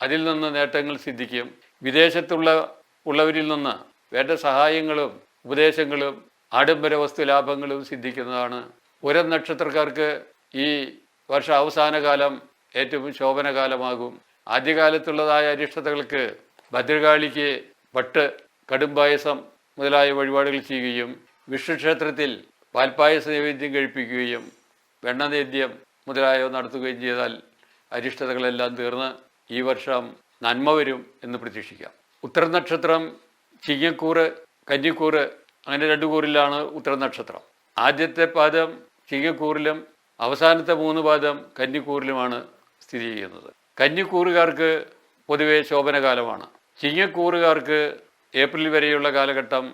അതിൽ നിന്ന് നേട്ടങ്ങൾ സിദ്ധിക്കും. വിദേശത്തുള്ളവരിൽ നിന്ന് വേണ്ട സഹായങ്ങളും ഉപദേശങ്ങളും ആഡംബര വസ്തു ലാഭങ്ങളും സിദ്ധിക്കുന്നതാണ്. പൂരം നക്ഷത്രക്കാർക്ക് ഈ അവസാന കാലം ഏറ്റവും ശോഭനകാലമാകും. ആദ്യകാലത്തുള്ളതായ അരിഷ്ടതകൾക്ക് ഭദ്രകാളിക്ക് പട്ട്, കടുംപായസം മുതലായ വഴിപാടുകൾ ചെയ്യുകയും വിഷ്ണു ക്ഷേത്രത്തിൽ പാൽപ്പായസ നൈവേദ്യം കഴിപ്പിക്കുകയും വെണ്ണനേദ്യം മുതലായവ നടത്തുകയും ചെയ്താൽ അരിഷ്ടതകളെല്ലാം തീർന്ന് ഈ വർഷം നന്മ വരും എന്ന് പ്രതീക്ഷിക്കാം. ഉത്തരനക്ഷത്രം ചിങ്ങക്കൂറ്, കന്നിക്കൂറ്, അങ്ങനെ 2 കൂറിലാണ് ഉത്തരനക്ഷത്രം. ആദ്യത്തെ പാദം ചിങ്ങക്കൂറിലും അവസാനത്തെ 3 പാദം കന്നിക്കൂറിലുമാണ് സ്ഥിതി ചെയ്യുന്നത്. കന്നിക്കൂറുകാർക്ക് പൊതുവെ ശോഭനകാലമാണ്. ചിങ്ങക്കൂറുകാർക്ക് ഏപ്രിൽ വരെയുള്ള കാലഘട്ടം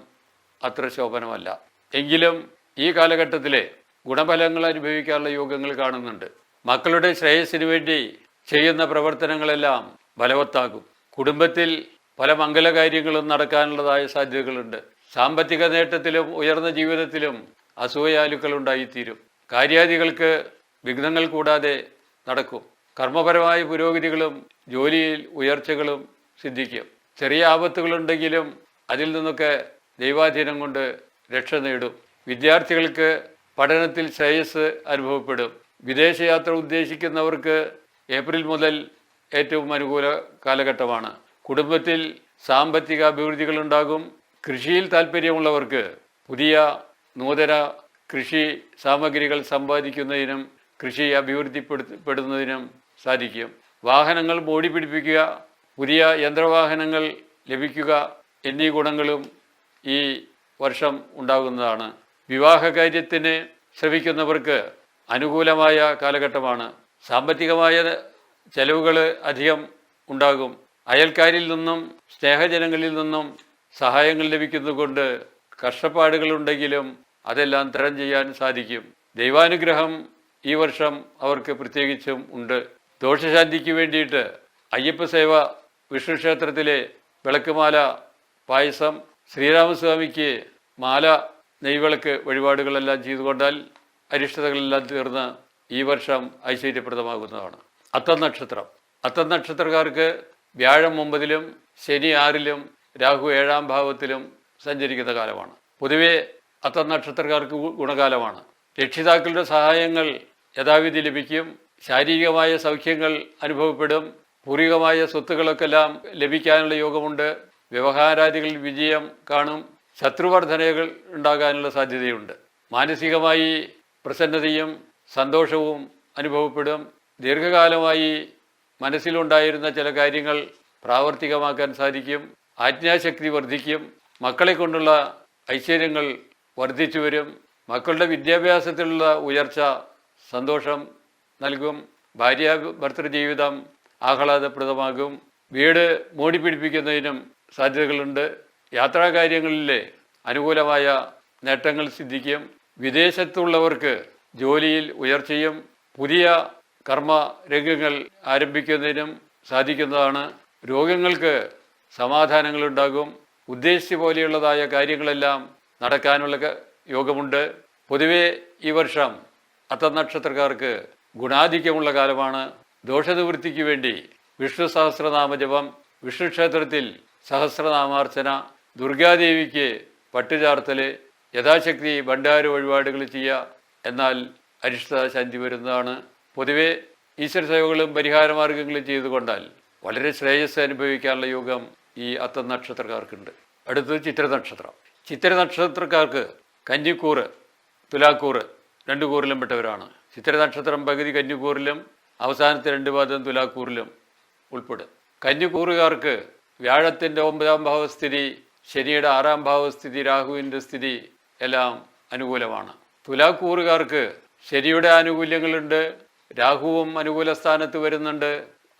അത്ര ശോഭനമല്ല. എങ്കിലും ഈ കാലഘട്ടത്തിലെ ഗുണഫലങ്ങൾ അനുഭവിക്കാനുള്ള യോഗങ്ങൾ കാണുന്നുണ്ട്. മക്കളുടെ ശ്രേയസ്സിന് വേണ്ടി ചെയ്യുന്ന പ്രവർത്തനങ്ങളെല്ലാം ബലവത്താകും. കുടുംബത്തിൽ പല മംഗലകാര്യങ്ങളും നടക്കാനുള്ളതായ സാധ്യതകളുണ്ട്. സാമ്പത്തിക നേട്ടത്തിലും ഉയർന്ന ജീവിതത്തിലും അസൂയാലുക്കൾ ഉണ്ടായിത്തീരും. കാര്യാദികൾക്ക് വിഘ്നങ്ങൾ കൂടാതെ നടക്കും. കർമ്മപരമായ പുരോഗതികളും ജോലിയിൽ ഉയർച്ചകളും സിദ്ധിക്കും. ചെറിയ ആപത്തുകളുണ്ടെങ്കിലും അതിൽ നിന്നൊക്കെ ദൈവാധീനം കൊണ്ട് രക്ഷ നേടും. വിദ്യാർത്ഥികൾക്ക് പഠനത്തിൽ ശ്രേയസ് അനുഭവപ്പെടും. വിദേശയാത്ര ഉദ്ദേശിക്കുന്നവർക്ക് ഏപ്രിൽ മുതൽ ഏറ്റവും അനുകൂല കാലഘട്ടമാണ്. കുടുംബത്തിൽ സാമ്പത്തിക അഭിവൃദ്ധികളുണ്ടാകും. കൃഷിയിൽ താല്പര്യമുള്ളവർക്ക് പുതിയ നൂതന കൃഷി സാമഗ്രികൾ സമ്പാദിക്കുന്നതിനും കൃഷി അഭിവൃദ്ധിപ്പെടുന്നതിനും സാധിക്കും. വാഹനങ്ങൾ മോടി പിടിപ്പിക്കുക, പുതിയ യന്ത്രവാഹനങ്ങൾ ലഭിക്കുക എന്നീ ഗുണങ്ങളും ഈ വർഷം ഉണ്ടാകുന്നതാണ്. വിവാഹകാര്യത്തിന് ശ്രമിക്കുന്നവർക്ക് അനുകൂലമായ കാലഘട്ടമാണ്. സാമ്പത്തികമായ ചെലവുകൾ അധികം ഉണ്ടാകും. അയൽക്കാരിൽ നിന്നും സ്നേഹജനങ്ങളിൽ നിന്നും സഹായങ്ങൾ ലഭിക്കുന്നതുകൊണ്ട് കഷ്ടപ്പാടുകളുണ്ടെങ്കിലും അതെല്ലാം തരണം ചെയ്യാൻ സാധിക്കും. ദൈവാനുഗ്രഹം ഈ വർഷം അവർക്ക് പ്രത്യേകിച്ചും ഉണ്ട്. ദോഷശാന്തിക്ക് വേണ്ടിയിട്ട് അയ്യപ്പ സേവ, വിഷ്ണു ക്ഷേത്രത്തിലെ വിളക്കുമാല, പായസം, ശ്രീരാമസ്വാമിക്ക് മാല, നെയ്വിളക്ക് വഴിപാടുകളെല്ലാം ചെയ്തുകൊണ്ടാൽ അരിഷ്ടതകളെല്ലാം തീർന്ന് ഈ വർഷം ഐശ്വര്യപ്രദമാകുന്നതാണ്. അത്തം നക്ഷത്രം. അത്തം നക്ഷത്രക്കാർക്ക് വ്യാഴം 9-ലും ശനി 6-ലും രാഹു 7-ാം ഭാവത്തിലും സഞ്ചരിക്കുന്ന കാലമാണ്. പൊതുവെ അത്തം നക്ഷത്രക്കാർക്ക് ഗുണകാലമാണ്. രക്ഷിതാക്കളുടെ സഹായങ്ങൾ യഥാവിധി ലഭിക്കും. ശാരീരികമായ സൗഖ്യങ്ങൾ അനുഭവപ്പെടും. പൂർവികമായ സ്വത്തുക്കളൊക്കെല്ലാം ലഭിക്കാനുള്ള യോഗമുണ്ട്. വ്യവഹാരാദികളിൽ വിജയം കാണും. ശത്രുവർദ്ധനകൾ ഉണ്ടാകാനുള്ള സാധ്യതയുണ്ട്. മാനസികമായി പ്രസന്നതയും സന്തോഷവും അനുഭവപ്പെടും. ദീർഘകാലമായി മനസ്സിലുണ്ടായിരുന്ന ചില കാര്യങ്ങൾ പ്രാവർത്തികമാക്കാൻ സാധിക്കും. ആജ്ഞാശക്തി വർദ്ധിക്കും. മക്കളെ കൊണ്ടുള്ള ഐശ്വര്യങ്ങൾ വർദ്ധിച്ചു വരും. മക്കളുടെ വിദ്യാഭ്യാസത്തിലുള്ള ഉയർച്ച സന്തോഷം നൽകും. ഭാര്യ ഭർത്തൃജീവിതം ആഹ്ലാദപ്രദമാകും. വീട് മോടിപ്പിടിപ്പിക്കുന്നതിനും സാധ്യതകളുണ്ട്. യാത്രാകാര്യങ്ങളിലെ അനുകൂലമായ നേട്ടങ്ങൾ സിദ്ധിക്കും. വിദേശത്തുള്ളവർക്ക് ജോലിയിൽ ഉയർച്ചയും പുതിയ കർമ്മ രംഗങ്ങൾ ആരംഭിക്കുന്നതിനും സാധിക്കുന്നതാണ്. രോഗങ്ങൾക്ക് സമാധാനങ്ങളുണ്ടാകും. ഉദ്ദേശിച്ച പോലെയുള്ളതായ കാര്യങ്ങളെല്ലാം നടക്കാനുള്ള യോഗമുണ്ട്. പൊതുവെ ഈ വർഷം അത്തം നക്ഷത്രക്കാർക്ക് ഗുണാധിക്യമുള്ള കാലമാണ്. ദോഷനിവൃത്തിക്ക് വേണ്ടി വിഷ്ണു സഹസ്രനാമ ജപം, വിഷ്ണു ക്ഷേത്രത്തിൽ സഹസ്രനാമാർച്ചന, ദുർഗാദേവിക്ക് പട്ടുചാർത്തൽ, യഥാശക്തി ഭണ്ഡാര വഴിപാടുകൾ ചെയ്യുക. എന്നാൽ അരിഷ്ട ശാന്തി വരുന്നതാണ്. പൊതുവെ ഈശ്വര സേവകളും പരിഹാരമാർഗങ്ങളും ചെയ്തുകൊണ്ടാൽ വളരെ ശ്രേയസ് അനുഭവിക്കാനുള്ള യോഗം ഈ അത്തം നക്ഷത്രക്കാർക്കുണ്ട്. അടുത്തത് ചിത്ര നക്ഷത്രം. ചിത്ര നക്ഷത്രക്കാർക്ക് കന്നിക്കൂറ്, തുലാക്കൂറ് 2 കൂറിലും പെട്ടവരാണ്. ചിത്ര നക്ഷത്രം പകുതി കന്നിക്കൂറിലും അവസാനത്തെ 2 പാദം തുലാക്കൂറിലും ഉൾപ്പെടും. കന്നിക്കൂറുകാർക്ക് വ്യാഴത്തിൻ്റെ 9-ാം ഭാവസ്ഥിതി, ശനിയുടെ 6-ാം ഭാവസ്ഥിതി, രാഹുവിൻ്റെ സ്ഥിതി എല്ലാം അനുകൂലമാണ്. തുലാക്കൂറുകാർക്ക് ശനിയുടെ ആനുകൂല്യങ്ങളുണ്ട്. രാഹുവും അനുകൂല സ്ഥാനത്ത് വരുന്നുണ്ട്.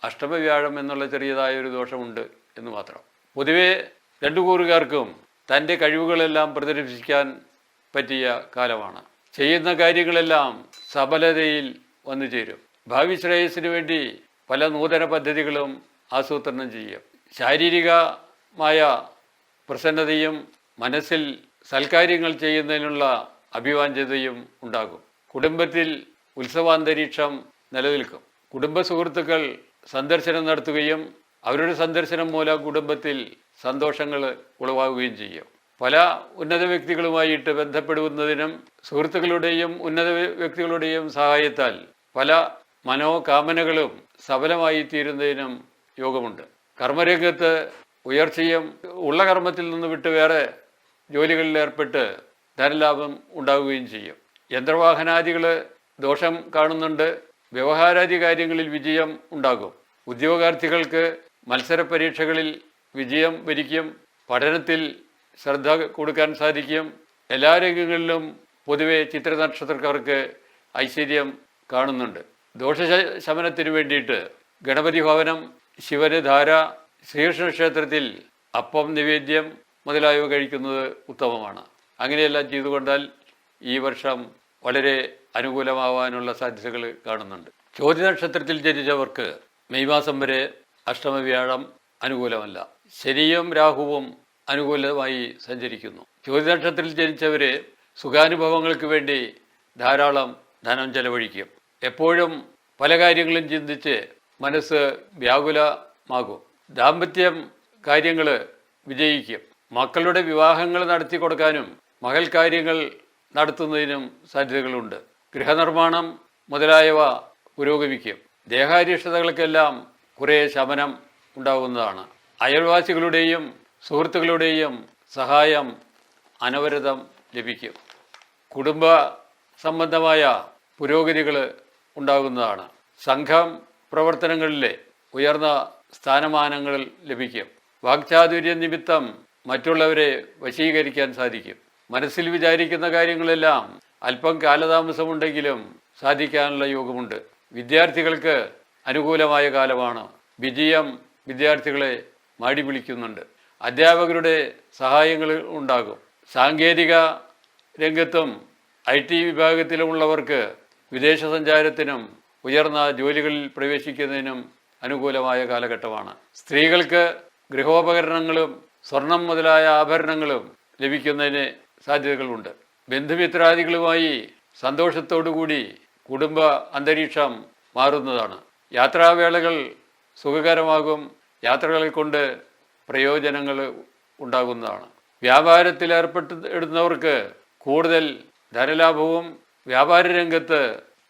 അഷ്ടമവ്യാഴം എന്നുള്ള ചെറിയതായ ഒരു ദോഷമുണ്ട് എന്ന് മാത്രം. പൊതുവെ 2 കൂറുകാർക്കും തൻ്റെ കഴിവുകളെല്ലാം പ്രദർശിപ്പിക്കാൻ പറ്റിയ കാലമാണ്. ചെയ്യുന്ന കാര്യങ്ങളെല്ലാം സഫലതയിൽ വന്നു ചേരും. ഭാവി ശ്രേയസ്സിന് വേണ്ടി പല നൂതന പദ്ധതികളും ആസൂത്രണം ചെയ്യും. ശാരീരികമായ പ്രസന്നതയും മനസ്സിൽ സൽക്കാര്യങ്ങൾ ചെയ്യുന്നതിനുള്ള അഭിവാഞ്ഛതയും ഉണ്ടാകും. കുടുംബത്തിൽ ഉത്സവാന്തരീക്ഷം നിലനിൽക്കും. കുടുംബ സുഹൃത്തുക്കൾ സന്ദർശനം നടത്തുകയും അവരുടെ സന്ദർശനം മൂലം കുടുംബത്തിൽ സന്തോഷങ്ങൾ ഉളവാകുകയും ചെയ്യും. പല ഉന്നത വ്യക്തികളുമായിട്ട് ബന്ധപ്പെടുന്നതിനും സുഹൃത്തുക്കളുടെയും ഉന്നത വ്യക്തികളുടെയും സഹായത്താൽ പല മനോകാമനകളും സഫലമായി തീരുന്നതിനും യോഗമുണ്ട്. കർമ്മരംഗത്ത് ഉയർച്ചയും ഉള്ള കർമ്മത്തിൽ നിന്ന് വിട്ട് വേറെ ജോലികളിൽ ഏർപ്പെട്ട് ധനലാഭം ഉണ്ടാവുകയും ചെയ്യും. യന്ത്രവാഹനാദികൾ ദോഷം കാണുന്നുണ്ട്. വ്യവഹാരാദി കാര്യങ്ങളിൽ വിജയം ഉണ്ടാകും. ഉദ്യോഗാർത്ഥികൾക്ക് മത്സര പരീക്ഷകളിൽ വിജയം വരിക്കും. പഠനത്തിൽ ശ്രദ്ധ കൊടുക്കാൻ സാധിക്കും. എല്ലാ രംഗങ്ങളിലും പൊതുവെ ചിത്ര നക്ഷത്രക്കാർക്ക് ഐശ്വര്യം കാണുന്നുണ്ട്. ദോഷശമനത്തിന് വേണ്ടിയിട്ട് ഗണപതി ഭവനം, ശിവന് ധാര, ശ്രീകൃഷ്ണ ക്ഷേത്രത്തിൽ അപ്പം നിവേദ്യം മുതലായവ കഴിക്കുന്നത് ഉത്തമമാണ്. അങ്ങനെയെല്ലാം ചെയ്തുകൊണ്ടാൽ ഈ വർഷം വളരെ അനുകൂലമാവാനുള്ള സാധ്യതകൾ കാണുന്നുണ്ട്. ചോതി നക്ഷത്രത്തിൽ ജനിച്ചവർക്ക് മെയ് മാസം വരെ അഷ്ടമവ്യാഴം അനുകൂലമല്ല. ശനിയും രാഹുവും അനുകൂലമായി സഞ്ചരിക്കുന്നു. ചോതി നക്ഷത്രത്തിൽ ജനിച്ചവരെ സുഖാനുഭവങ്ങൾക്ക് വേണ്ടി ധാരാളം ധനം ചെലവഴിക്കും. എപ്പോഴും പല കാര്യങ്ങളും ചിന്തിച്ച് മനസ്സ് വ്യാകുലമാകും. ദാമ്പത്യം കാര്യങ്ങൾ വിജയിക്കും. മക്കളുടെ വിവാഹങ്ങൾ നടത്തി കൊടുക്കാനും മകൾ കാര്യങ്ങൾ നടത്തുന്നതിനും സാധ്യതകളുണ്ട്. ഗൃഹനിർമ്മാണം മുതലായവ പുരോഗമിക്കും. ദേഹാരിഷ്ടതകൾക്കെല്ലാം കുറേ ശമനം ഉണ്ടാകുന്നതാണ്. അയൽവാസികളുടെയും സുഹൃത്തുക്കളുടെയും സഹായം അനവരതം ലഭിക്കും. കുടുംബ സംബന്ധമായ പുരോഗതികൾ ഉണ്ടാകുന്നതാണ്. സംഘം പ്രവർത്തനങ്ങളിലെ ഉയർന്ന സ്ഥാനമാനങ്ങൾ ലഭിക്കും. വാക്ചാതുര്യം നിമിത്തം മറ്റുള്ളവരെ വശീകരിക്കാൻ സാധിക്കും. മനസ്സിൽ വിചാരിക്കുന്ന കാര്യങ്ങളെല്ലാം അല്പം കാലതാമസമുണ്ടെങ്കിലും സാധിക്കാനുള്ള യോഗമുണ്ട്. വിദ്യാർത്ഥികൾക്ക് അനുകൂലമായ കാലമാണ്. വിജയം വിദ്യാർത്ഥികളെ മാടി വിളിക്കുന്നുണ്ട്. അധ്യാപകരുടെ സഹായങ്ങൾ ഉണ്ടാകും. സാങ്കേതിക രംഗത്തും IT വിഭാഗത്തിലുമുള്ളവർക്ക് വിദേശ സഞ്ചാരത്തിനും ഉയർന്ന ജോലികളിൽ പ്രവേശിക്കുന്നതിനും അനുകൂലമായ കാലഘട്ടമാണ്. സ്ത്രീകൾക്ക് ഗൃഹോപകരണങ്ങളും സ്വർണം മുതലായ ആഭരണങ്ങളും ലഭിക്കുന്നതിന് സാധ്യതകളുണ്ട്. ബന്ധുമിത്രാദികളുമായി സന്തോഷത്തോടുകൂടി കുടുംബ അന്തരീക്ഷം മാറുന്നതാണ്. യാത്രാവേളകൾ സുഖകരമാകും. യാത്രകളെ കൊണ്ട് പ്രയോജനങ്ങൾ ഉണ്ടാകുന്നതാണ്. വ്യാപാരത്തിൽ ഏർപ്പെടുന്നവർക്ക് കൂടുതൽ ധനലാഭവും വ്യാപാര രംഗത്ത്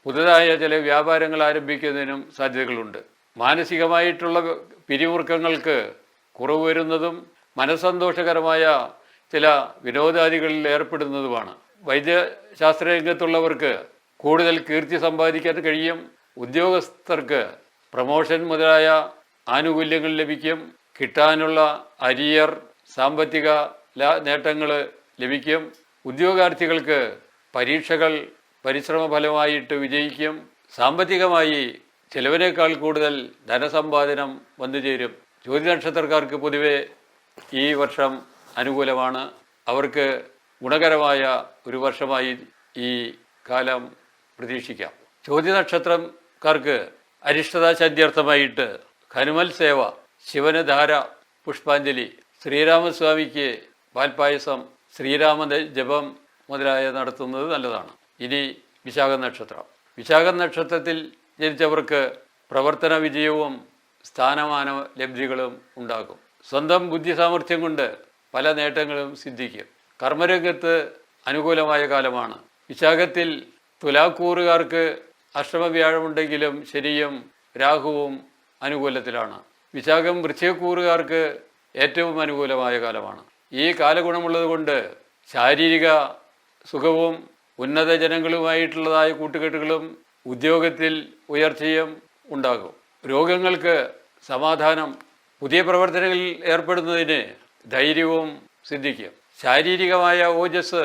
പുതുതായ ചില വ്യാപാരങ്ങൾ ആരംഭിക്കുന്നതിനും സാധ്യതകളുണ്ട്. മാനസികമായിട്ടുള്ള പിരിമുറുക്കങ്ങൾക്ക് കുറവ് വരുന്നതും മനസ്സന്തോഷകരമായ ചില വിനോദാദികളിൽ ഏർപ്പെടുന്നതുമാണ്. വൈദ്യശാസ്ത്ര രംഗത്തുള്ളവർക്ക് കൂടുതൽ കീർത്തി സമ്പാദിക്കാൻ കഴിയും. ഉദ്യോഗസ്ഥർക്ക് പ്രമോഷൻ മുതലായ ആനുകൂല്യങ്ങൾ ലഭിക്കും. കിട്ടാനുള്ള അരിയർ സാമ്പത്തിക നേട്ടങ്ങൾ ലഭിക്കും. ഉദ്യോഗാർത്ഥികൾക്ക് പരീക്ഷകൾ പരിശ്രമഫലമായിട്ട് വിജയിക്കും. സാമ്പത്തികമായി ചിലവിനേക്കാൾ കൂടുതൽ ധനസമ്പാദനം വന്നു ചേരും. ജ്യോതിനക്ഷത്രക്കാർക്ക് പൊതുവെ ഈ വർഷം അനുകൂലമാണ്. അവർക്ക് ഗുണകരമായ ഒരു വർഷമായി ഈ കാലം പ്രതീക്ഷിക്കാം. ജ്യോതിനക്ഷത്രക്കാർക്ക് അരിഷ്ടതാശാന്ത്യർത്ഥമായിട്ട് ഹനുമൽ സേവ, ശിവന് ധാര, പുഷ്പാഞ്ജലി, ശ്രീരാമസ്വാമിക്ക് പാൽപ്പായസം, ശ്രീരാമ ജപം മുതലായ നടത്തുന്നത് നല്ലതാണ്. ഇനി വിശാഖ നക്ഷത്രം. വിശാഖ നക്ഷത്രത്തിൽ ജനിച്ചവർക്ക് പ്രവർത്തന വിജയവും സ്ഥാനമാന ലബ്ധികളും ഉണ്ടാകും. സ്വന്തം ബുദ്ധി സാമർഥ്യം കൊണ്ട് പല നേട്ടങ്ങളും സിദ്ധിക്കും. കർമ്മരംഗത്ത് അനുകൂലമായ കാലമാണ്. വിശാഖത്തിൽ തുലാക്കൂറുകാർക്ക് അഷ്ടമവ്യാഴമുണ്ടെങ്കിലും ശനിയും രാഹുവും അനുകൂലത്തിലാണ്. വിശാഖം വൃശ്ചികക്കൂറുകാർക്ക് ഏറ്റവും അനുകൂലമായ കാലമാണ്. ഈ കാലഗുണമുള്ളത് കൊണ്ട് ശാരീരിക സുഖവും ഉന്നത ജനങ്ങളുമായിട്ടുള്ളതായ കൂട്ടുകെട്ടുകളും ഉദ്യോഗത്തിൽ ഉയർച്ചയും ഉണ്ടാകും. രോഗങ്ങൾക്ക് സമാധാനം, പുതിയ പ്രവർത്തനങ്ങളിൽ ഏർപ്പെടുന്നതിന് ധൈര്യവും സിദ്ധിക്കും. ശാരീരികമായ ഓജസ്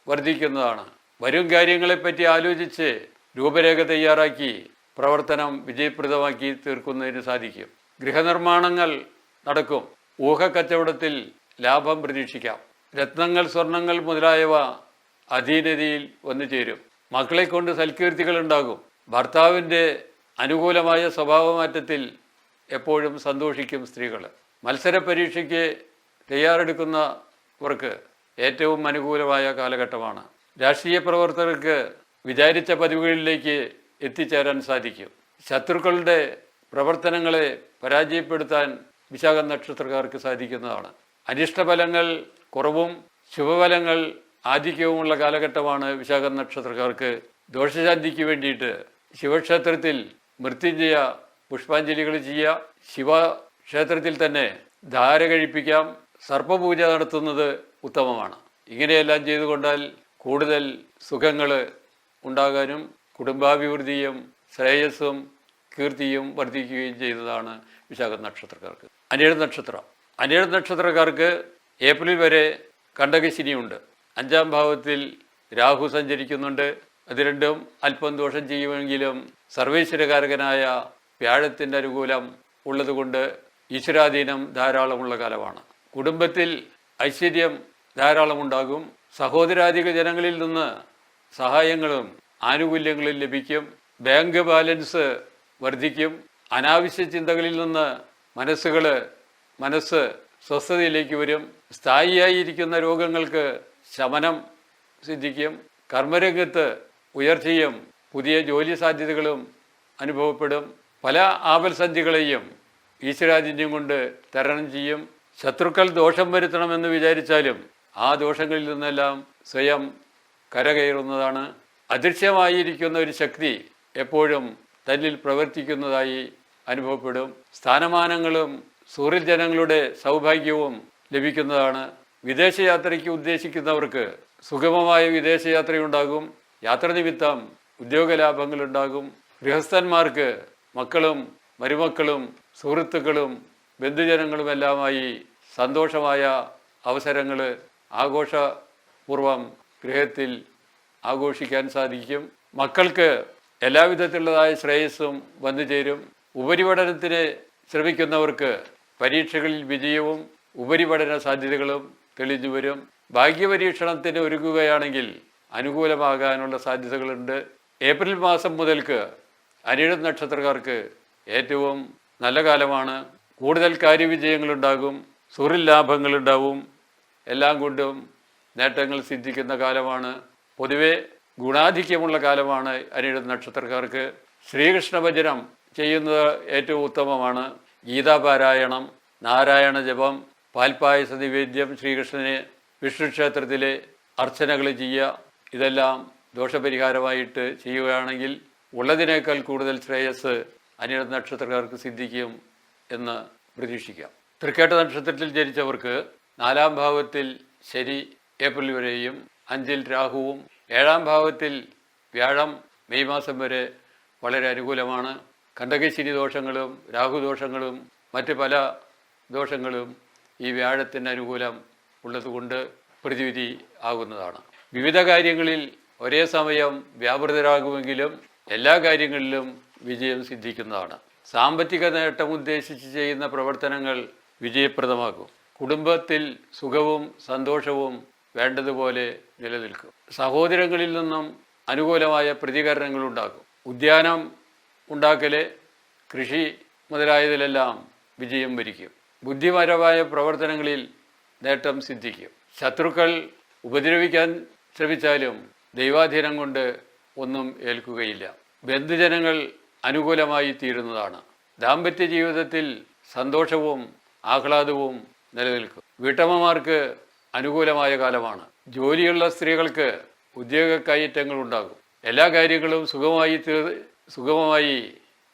വർദ്ധിക്കുന്നതാണ്. വരും കാര്യങ്ങളെപ്പറ്റി ആലോചിച്ച് രൂപരേഖ തയ്യാറാക്കി പ്രവർത്തനം വിജയപ്രദമാക്കി തീർക്കുന്നതിന് സാധിക്കും. ഗൃഹനിർമ്മാണങ്ങൾ നടക്കും. ഊഹക്കച്ചവടത്തിൽ ലാഭം പ്രതീക്ഷിക്കാം. രത്നങ്ങൾ, സ്വർണങ്ങൾ മുതലായവ അധീനതയിൽ വന്നു ചേരും. മക്കളെ കൊണ്ട് സൽകീർത്തികൾ ഉണ്ടാകും. ഭർത്താവിൻ്റെ അനുകൂലമായ സ്വഭാവമാറ്റത്തിൽ എപ്പോഴും സന്തോഷിക്കും സ്ത്രീകൾ. മത്സര പരീക്ഷയ്ക്ക് തയ്യാറെടുക്കുന്നവർക്ക് ഏറ്റവും അനുകൂലമായ കാലഘട്ടമാണ്. രാഷ്ട്രീയ പ്രവർത്തകർക്ക് വിചാരിച്ച പദവികളിലേക്ക് എത്തിച്ചേരാൻ സാധിക്കും. ശത്രുക്കളുടെ പ്രവർത്തനങ്ങളെ പരാജയപ്പെടുത്താൻ വിശാഖ നക്ഷത്രക്കാർക്ക് സാധിക്കുന്നതാണ്. അനിഷ്ടഫലങ്ങൾ കുറവും ശുഭഫലങ്ങൾ ആധിക്യവുമുള്ള കാലഘട്ടമാണ് വിശാഖ നക്ഷത്രക്കാർക്ക്. ദോഷശാന്തിക്ക് വേണ്ടിയിട്ട് ശിവക്ഷേത്രത്തിൽ മൃത്യുഞ്ജയ പുഷ്പാഞ്ജലികൾ ചെയ്യുക. ശിവക്ഷേത്രത്തിൽ തന്നെ ധാര കഴിപ്പിക്കാം. സർപ്പപൂജ നടത്തുന്നത് ഉത്തമമാണ്. ഇങ്ങനെയെല്ലാം ചെയ്തുകൊണ്ടാൽ കൂടുതൽ സുഖങ്ങൾ ഉണ്ടാകാനും കുടുംബാഭിവൃദ്ധിയും ശ്രേയസ്സും കീർത്തിയും വർദ്ധിക്കുകയും ചെയ്യുന്നതാണ് വിശാഖ നക്ഷത്രക്കാർക്ക്. അനിഴ നക്ഷത്രം. അനിഴ നക്ഷത്രക്കാർക്ക് ഏപ്രിൽ വരെ കണ്ടകശിനിയുണ്ട്. 5ാം ഭാവത്തിൽ രാഹു സഞ്ചരിക്കുന്നുണ്ട്. അത് രണ്ടും അല്പം ദോഷം ചെയ്യുമെങ്കിലും സർവേശ്വരകാരകനായ വ്യാഴത്തിൻ്റെ അനുകൂലം ഉള്ളതുകൊണ്ട് ഈശ്വരാധീനം ധാരാളമുള്ള കാലമാണ്. കുടുംബത്തിൽ ഐശ്വര്യം ധാരാളമുണ്ടാകും. സഹോദരാധിക ജനങ്ങളിൽ നിന്ന് സഹായങ്ങളും ആനുകൂല്യങ്ങളും ലഭിക്കും. ബാങ്ക് ബാലൻസ് വർദ്ധിക്കും. അനാവശ്യ ചിന്തകളിൽ നിന്ന് മനസ്സ് സ്വസ്ഥതയിലേക്ക് വരും. സ്ഥായിയായിരിക്കുന്ന രോഗങ്ങൾക്ക് ശമനം സിദ്ധിക്കും. കർമ്മരംഗത്ത് ഉയർച്ചയും പുതിയ ജോലി സാധ്യതകളും അനുഭവപ്പെടും. പല ആപൽസന്ധികളെയും ഈശ്വരാധീന്യം കൊണ്ട് തരണം ചെയ്യും. ശത്രുക്കൾ ദോഷം വരുത്തണമെന്ന് വിചാരിച്ചാലും ആ ദോഷങ്ങളിൽ നിന്നെല്ലാം സ്വയം കരകയറുന്നതാണ്. അദൃശ്യമായിരിക്കുന്ന ഒരു ശക്തി എപ്പോഴും തന്നിൽ പ്രവർത്തിക്കുന്നതായി അനുഭവപ്പെടും. സ്ഥാനമാനങ്ങളും സുഹൃത്ത് ജനങ്ങളുടെ സൗഭാഗ്യവും ലഭിക്കുന്നതാണ്. വിദേശയാത്രയ്ക്ക് ഉദ്ദേശിക്കുന്നവർക്ക് സുഗമമായ വിദേശയാത്രയുണ്ടാകും. യാത്ര നിമിത്തം ഉദ്യോഗലാഭങ്ങളുണ്ടാകും. ഗൃഹസ്ഥന്മാർക്ക് മക്കളും മരുമക്കളും സുഹൃത്തുക്കളും ബന്ധുജനങ്ങളുമെല്ലാമായി സന്തോഷമായ അവസരങ്ങൾ ആഘോഷപൂർവം ഗൃഹത്തിൽ ആഘോഷിക്കാൻ സാധിക്കും. മക്കൾക്ക് എല്ലാവിധത്തിലുള്ളതായ ശ്രേയസ്സും വന്നു ചേരും. ഉപരിപഠനത്തിന് ശ്രമിക്കുന്നവർക്ക് പരീക്ഷകളിൽ വിജയവും ഉപരിപഠന സാധ്യതകളും തെളിഞ്ഞു വരും. ഭാഗ്യപരീക്ഷണത്തിന് ഒരുങ്ങുകയാണെങ്കിൽ അനുകൂലമാകാനുള്ള സാധ്യതകളുണ്ട്. ഏപ്രിൽ മാസം മുതൽക്ക് അനിഴം നക്ഷത്രക്കാർക്ക് ഏറ്റവും നല്ല കാലമാണ്. കൂടുതൽ കാര്യവിജയങ്ങളുണ്ടാകും, സുറിൽ ലാഭങ്ങളുണ്ടാവും, എല്ലാം കൊണ്ടും നേട്ടങ്ങൾ സിദ്ധിക്കുന്ന കാലമാണ്. പൊതുവെ ഗുണാധിക്യമുള്ള കാലമാണ് അനിഴം നക്ഷത്രക്കാർക്ക്. ശ്രീകൃഷ്ണ ഭജനം ചെയ്യുന്നത് ഏറ്റവും ഉത്തമമാണ്. ഗീതാപാരായണം, നാരായണ ജപം, പാൽപ്പായസ നിവേദ്യം ശ്രീകൃഷ്ണന് വിഷ്ണു ക്ഷേത്രത്തിലെ അർച്ചനകൾ ചെയ്യുക, ഇതെല്ലാം ദോഷപരിഹാരമായിട്ട് ചെയ്യുകയാണെങ്കിൽ ഉള്ളതിനേക്കാൾ കൂടുതൽ ശ്രേയസ് അനിഴം നക്ഷത്രക്കാർക്ക് സിദ്ധിക്കും എന്ന് പ്രതീക്ഷിക്കാം. തൃക്കേട്ട നക്ഷത്രത്തിൽ ജനിച്ചവർക്ക് 4-ാം ഭാവത്തിൽ ശനി ഏപ്രിൽ വരെയും 5-ൽ രാഹുവും 7-ാം ഭാവത്തിൽ വ്യാഴം മെയ് മാസം വരെ വളരെ അനുകൂലമാണ്. കണ്ടകശനി ദോഷങ്ങളും രാഹുദോഷങ്ങളും മറ്റ് പല ദോഷങ്ങളും ഈ വ്യാഴത്തിന് അനുകൂലം ഉള്ളതുകൊണ്ട് പ്രതിവിധി ആകുന്നതാണ്. വിവിധ കാര്യങ്ങളിൽ ഒരേ സമയം വ്യാപൃതരാകുമെങ്കിലും എല്ലാ കാര്യങ്ങളിലും വിജയം സിദ്ധിക്കുന്നതാണ്. സാമ്പത്തിക നേട്ടം ഉദ്ദേശിച്ച് ചെയ്യുന്ന പ്രവർത്തനങ്ങൾ വിജയപ്രദമാകും. കുടുംബത്തിൽ സുഖവും സന്തോഷവും വേണ്ടതുപോലെ നിലനിൽക്കും. സഹോദരങ്ങളിൽ നിന്നും അനുകൂലമായ പ്രതികരണങ്ങൾ ഉണ്ടാകും. ഉദ്യാനം ഉണ്ടാക്കല്, കൃഷി മുതലായതിലെല്ലാം വിജയം വരിക്കും. ബുദ്ധിപരമായ പ്രവർത്തനങ്ങളിൽ നേട്ടം സിദ്ധിക്കും. ശത്രുക്കൾ ഉപദ്രവിക്കാൻ ശ്രമിച്ചാലും ദൈവാധീനം കൊണ്ട് ഒന്നും ഏൽക്കുകയില്ല. ബന്ധുജനങ്ങൾ അനുകൂലമായി തീരുന്നതാണ്. ദാമ്പത്യ ജീവിതത്തിൽ സന്തോഷവും ആഹ്ലാദവും നിലനിൽക്കും. വീട്ടമ്മമാർക്ക് അനുകൂലമായ കാലമാണ്. ജോലിയുള്ള സ്ത്രീകൾക്ക് ഉദ്യോഗ കയറ്റങ്ങൾ ഉണ്ടാകും. എല്ലാ കാര്യങ്ങളും സുഗമമായി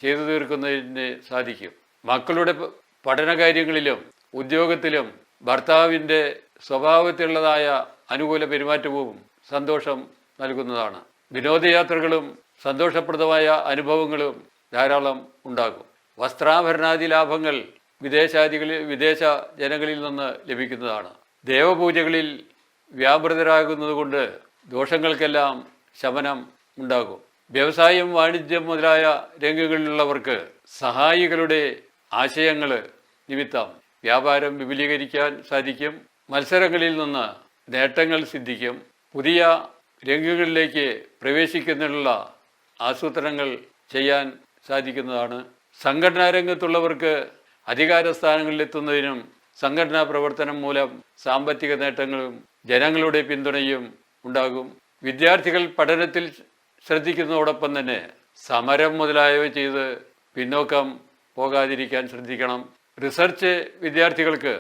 ചെയ്തു തീർക്കുന്നതിന് സാധിക്കും. മക്കളുടെ പഠനകാര്യങ്ങളിലും ഉദ്യോഗത്തിലും ഭർത്താവിൻ്റെ സ്വഭാവത്തിലുള്ളതായ അനുകൂല പെരുമാറ്റവും സന്തോഷം നൽകുന്നതാണ്. വിനോദയാത്രകളും സന്തോഷപ്രദമായ അനുഭവങ്ങളും ധാരാളം ഉണ്ടാകും. വസ്ത്രാഭരണാദി ലാഭങ്ങൾ വിദേശ ജനങ്ങളിൽ നിന്ന് ലഭിക്കുന്നതാണ്. ദേവപൂജകളിൽ വ്യാപൃതരാകുന്നത് കൊണ്ട് ദോഷങ്ങൾക്കെല്ലാം ശമനം ഉണ്ടാകും. വ്യവസായം, വാണിജ്യം മുതലായ രംഗങ്ങളിലുള്ളവർക്ക് സഹായികളുടെ ആശയങ്ങൾ നിമിത്തം വ്യാപാരം വിപുലീകരിക്കാൻ സാധിക്കും. മത്സരങ്ങളിൽ നിന്ന് നേട്ടങ്ങൾ സിദ്ധിക്കും. പുതിയ രംഗങ്ങളിലേക്ക് പ്രവേശിക്കുന്നതിനുള്ള ആസൂത്രണങ്ങൾ ചെയ്യാൻ സാധിക്കുന്നതാണ്. സംഘടനാ രംഗത്തുള്ളവർക്ക് അധികാര സ്ഥാനങ്ങളിലെത്തുന്നതിനും സംഘടനാ പ്രവർത്തനം മൂലം സാമ്പത്തിക നേട്ടങ്ങളും ജനങ്ങളുടെ പിന്തുണയും ഉണ്ടാകും. വിദ്യാർത്ഥികൾ പഠനത്തിൽ ശ്രദ്ധിക്കുന്നതോടൊപ്പം തന്നെ സമരം മുതലായവ ചെയ്ത് പിന്നോക്കം പോകാതിരിക്കാൻ ശ്രദ്ധിക്കണം. റിസർച്ച് വിദ്യാർത്ഥികൾക്ക്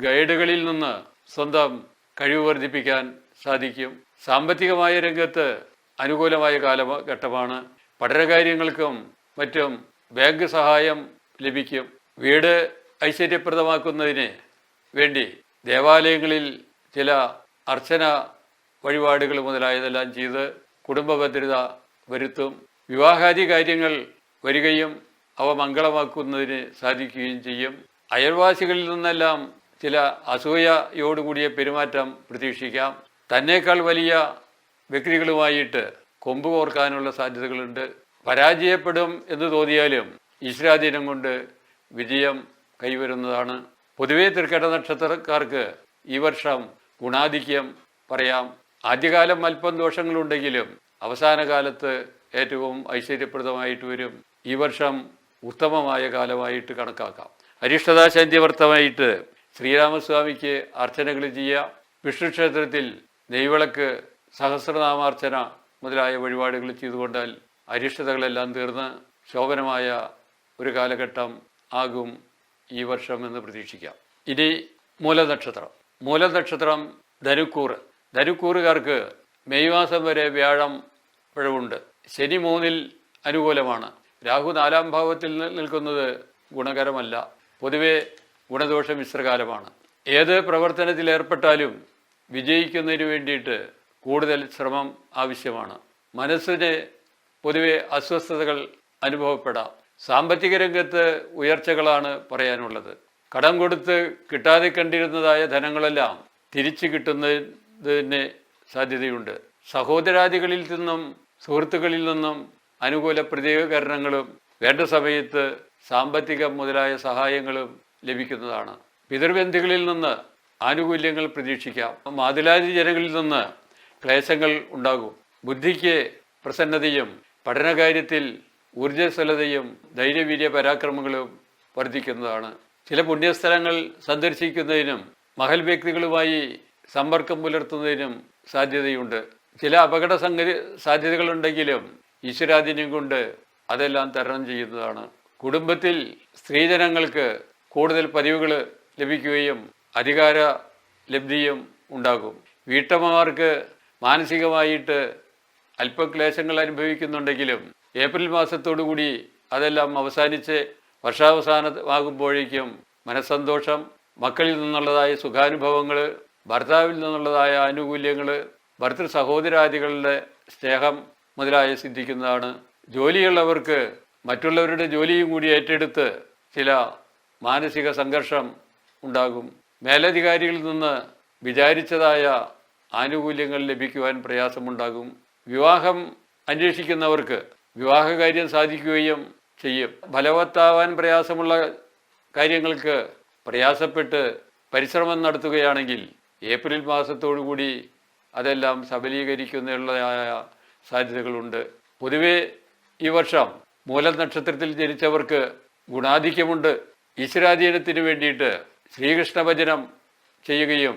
ഗൈഡുകളിൽ നിന്ന് സ്വന്തം കഴിവ് വർദ്ധിപ്പിക്കാൻ സാധിക്കും. സാമ്പത്തികമായ രംഗത്ത് അനുകൂലമായ കാലഘട്ടമാണ്. പഠനകാര്യങ്ങൾക്കും മറ്റും ബാങ്ക് സഹായം ലഭിക്കും. വീട് ഐശ്വര്യപ്രദമാക്കുന്നതിന് വേണ്ടി ദേവാലയങ്ങളിൽ ചില അർച്ചന വഴിപാടുകൾ മുതലായതെല്ലാം ചെയ്ത് കുടുംബ ഭദ്രത വരുത്തും. വിവാഹാദി കാര്യങ്ങൾ വരികയും അവ മംഗളമാക്കുന്നതിന് സാധിക്കുകയും ചെയ്യും. അയൽവാസികളിൽ നിന്നെല്ലാം ചില അസൂയയോടുകൂടിയ പെരുമാറ്റം പ്രതീക്ഷിക്കാം. തന്നേക്കാൾ വലിയ വ്യക്തികളുമായിട്ട് കൊമ്പ് കോർക്കാനുള്ള സാധ്യതകളുണ്ട്. പരാജയപ്പെടും എന്ന് തോന്നിയാലും ഈശ്വരാധീനം കൊണ്ട് വിജയം കൈവരുന്നതാണ്. പൊതുവേ തൃക്കേട്ട നക്ഷത്രക്കാർക്ക് ഈ വർഷം ഗുണാധിക്യം പറയാം. ആദ്യകാലം അല്പം ദോഷങ്ങളുണ്ടെങ്കിലും അവസാന കാലത്ത് ഏറ്റവും ഐശ്വര്യപ്രദമായിട്ട് വരും. ഈ വർഷം ഉത്തമമായ കാലമായിട്ട് കണക്കാക്കാം. അരിഷ്ടതാശാന്തിവർത്തമായിട്ട് ശ്രീരാമസ്വാമിക്ക് അർച്ചനകൾ ചെയ്യുക. വിഷ്ണു ക്ഷേത്രത്തിൽ നെയ്വിളക്ക്, സഹസ്രനാമാർച്ചന മുതലായ വഴിപാടുകൾ ചെയ്തുകൊണ്ടാൽ അരിഷ്ടതകളെല്ലാം തീർന്ന് ശോഭനമായ ഒരു കാലഘട്ടം ആകും ഈ വർഷം എന്ന് പ്രതീക്ഷിക്കാം. ഇനി മൂലനക്ഷത്രം ധനുക്കൂറുകാർക്ക് മെയ് മാസം വരെ വ്യാഴം പിഴവുണ്ട്. ശനി 3-ൽ അനുകൂലമാണ്. രാഹു 4-ാം ഭാവത്തിൽ നിൽക്കുന്നത് ഗുണകരമല്ല. പൊതുവെ ഗുണദോഷ മിശ്രകാലമാണ്. ഏത് പ്രവർത്തനത്തിൽ ഏർപ്പെട്ടാലും വിജയിക്കുന്നതിന് വേണ്ടിയിട്ട് കൂടുതൽ ശ്രമം ആവശ്യമാണ്. മനസ്സിന് പൊതുവെ അസ്വസ്ഥതകൾ അനുഭവപ്പെടാം. സാമ്പത്തിക രംഗത്ത് ഉയർച്ചകളാണ് പറയാനുള്ളത്. കടം കൊടുത്ത് കിട്ടാതെ കണ്ടിരുന്നതായ ധനങ്ങളെല്ലാം തിരിച്ചു കിട്ടുന്നതിന് സാധ്യതയുണ്ട്. സഹോദരാദികളിൽ നിന്നും സുഹൃത്തുക്കളിൽ നിന്നും അനുകൂല പ്രതികരണങ്ങളും വേണ്ട സമയത്ത് സാമ്പത്തിക മുതലായ സഹായങ്ങളും ലഭിക്കുന്നതാണ്. പിതൃബന്ധുക്കളിൽ നിന്ന് ആനുകൂല്യങ്ങൾ പ്രതീക്ഷിക്കാം. മാതുലാതി ജനങ്ങളിൽ നിന്ന് ക്ലേശങ്ങൾ ഉണ്ടാകും. ബുദ്ധിക്ക് പ്രസന്നതയും പഠനകാര്യത്തിൽ ഊർജ്ജസ്വലതയും ധൈര്യവീര്യ പരാക്രമങ്ങളും വർദ്ധിക്കുന്നതാണ്. ചില പുണ്യസ്ഥലങ്ങൾ സന്ദർശിക്കുന്നതിനും മഹൽ വ്യക്തികളുമായി സമ്പർക്കം പുലർത്തുന്നതിനും സാധ്യതയുണ്ട്. ചില അപകട സാധ്യതകളുണ്ടെങ്കിലും ഈശ്വരാധീനം കൊണ്ട് അതെല്ലാം തരണം ചെയ്യുന്നതാണ്. കുടുംബത്തിൽ സ്ത്രീജനങ്ങൾക്ക് കൂടുതൽ പതിവുകൾ ലഭിക്കുകയും അധികാര ലബ്ധിയും ഉണ്ടാകും. വീട്ടമ്മമാർക്ക് മാനസികമായിട്ട് അല്പക്ലേശങ്ങൾ അനുഭവിക്കുന്നുണ്ടെങ്കിലും ഏപ്രിൽ മാസത്തോടുകൂടി അതെല്ലാം അവസാനിച്ച് വർഷാവസാനമാകുമ്പോഴേക്കും മനസ്സന്തോഷം, മക്കളിൽ നിന്നുള്ളതായ സുഖാനുഭവങ്ങൾ, ഭർത്താവിൽ നിന്നുള്ളതായ ആനുകൂല്യങ്ങൾ, ഭർത്തൃ സഹോദരാദികളുടെ സ്നേഹം മുതലായ സിദ്ധിക്കുന്നതാണ്. ജോലിയുള്ളവർക്ക് മറ്റുള്ളവരുടെ ജോലിയും കൂടി ഏറ്റെടുത്ത് ചില മാനസിക സംഘർഷം ഉണ്ടാകും. മേലധികാരികളിൽ നിന്ന് വിചാരിച്ചതായ ആനുകൂല്യങ്ങൾ ലഭിക്കുവാൻ പ്രയാസമുണ്ടാകും. വിവാഹം അന്വേഷിക്കുന്നവർക്ക് വിവാഹകാര്യം സാധിക്കുകയും ചെയ്യും. ഫലവത്താവാൻ പ്രയാസമുള്ള കാര്യങ്ങൾക്ക് പ്രയാസപ്പെട്ട് പരിശ്രമം നടത്തുകയാണെങ്കിൽ ഏപ്രിൽ മാസത്തോടുകൂടി അതെല്ലാം സബലീകരിക്കുന്നതിനുള്ളതായ സാധ്യതകളുണ്ട്. പൊതുവെ ഈ വർഷം മൂലം നക്ഷത്രത്തിൽ ജനിച്ചവർക്ക് ഗുണാധിക്യമുണ്ട്. ഈശ്വരാധീനത്തിന് വേണ്ടിയിട്ട് ശ്രീകൃഷ്ണ ഭജനം ചെയ്യുകയും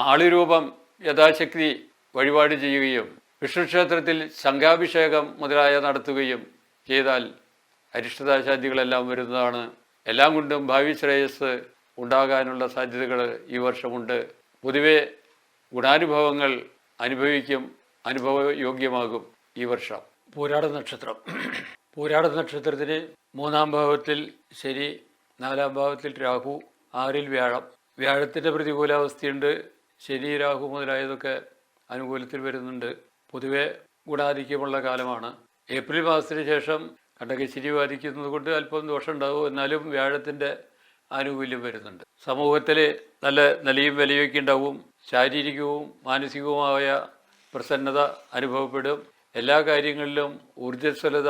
ആളുരൂപം യഥാശക്തി വഴിപാട് ചെയ്യുകയും വിഷ്ണുക്ഷേത്രത്തിൽ ശംഖാഭിഷേകം മുതലായ നടത്തുകയും ചെയ്താൽ അരിഷ്ടതാശാന്തികളെല്ലാം വരുന്നതാണ്. എല്ലാം കൊണ്ടും ഭാവി ശ്രേയസ് ഉണ്ടാകാനുള്ള സാധ്യതകൾ ഈ വർഷമുണ്ട്. പൊതുവെ ഗുണാനുഭവങ്ങൾ അനുഭവയോഗ്യമാകും ഈ വർഷം. പൂരാട നക്ഷത്രം. പൂരാട നക്ഷത്രത്തിന് 3-ാം ഭാവത്തിൽ ശനി, 4-ാം ഭാവത്തിൽ രാഹു, 6-ൽ വ്യാഴം. വ്യാഴത്തിൻ്റെ പ്രതികൂലാവസ്ഥയുണ്ട്. ശനി, രാഹു മുതലായതൊക്കെ അനുകൂലത്തിൽ വരുന്നുണ്ട്. പൊതുവെ ഗുണാധിക്യമുള്ള കാലമാണ്. ഏപ്രിൽ മാസത്തിന് ശേഷം കണ്ടകശനി ബാധിക്കുന്നത് കൊണ്ട് അല്പം ദോഷം ഉണ്ടാകും. എന്നാലും വ്യാഴത്തിൻ്റെ ആനുകൂല്യം വരുന്നുണ്ട്. സമൂഹത്തിൽ നല്ല നിലയും വിലയൊക്കെ ഉണ്ടാവും. ശാരീരികവും മാനസികവുമായ പ്രസന്നത അനുഭവപ്പെടും. എല്ലാ കാര്യങ്ങളിലും ഊർജ്ജസ്വലത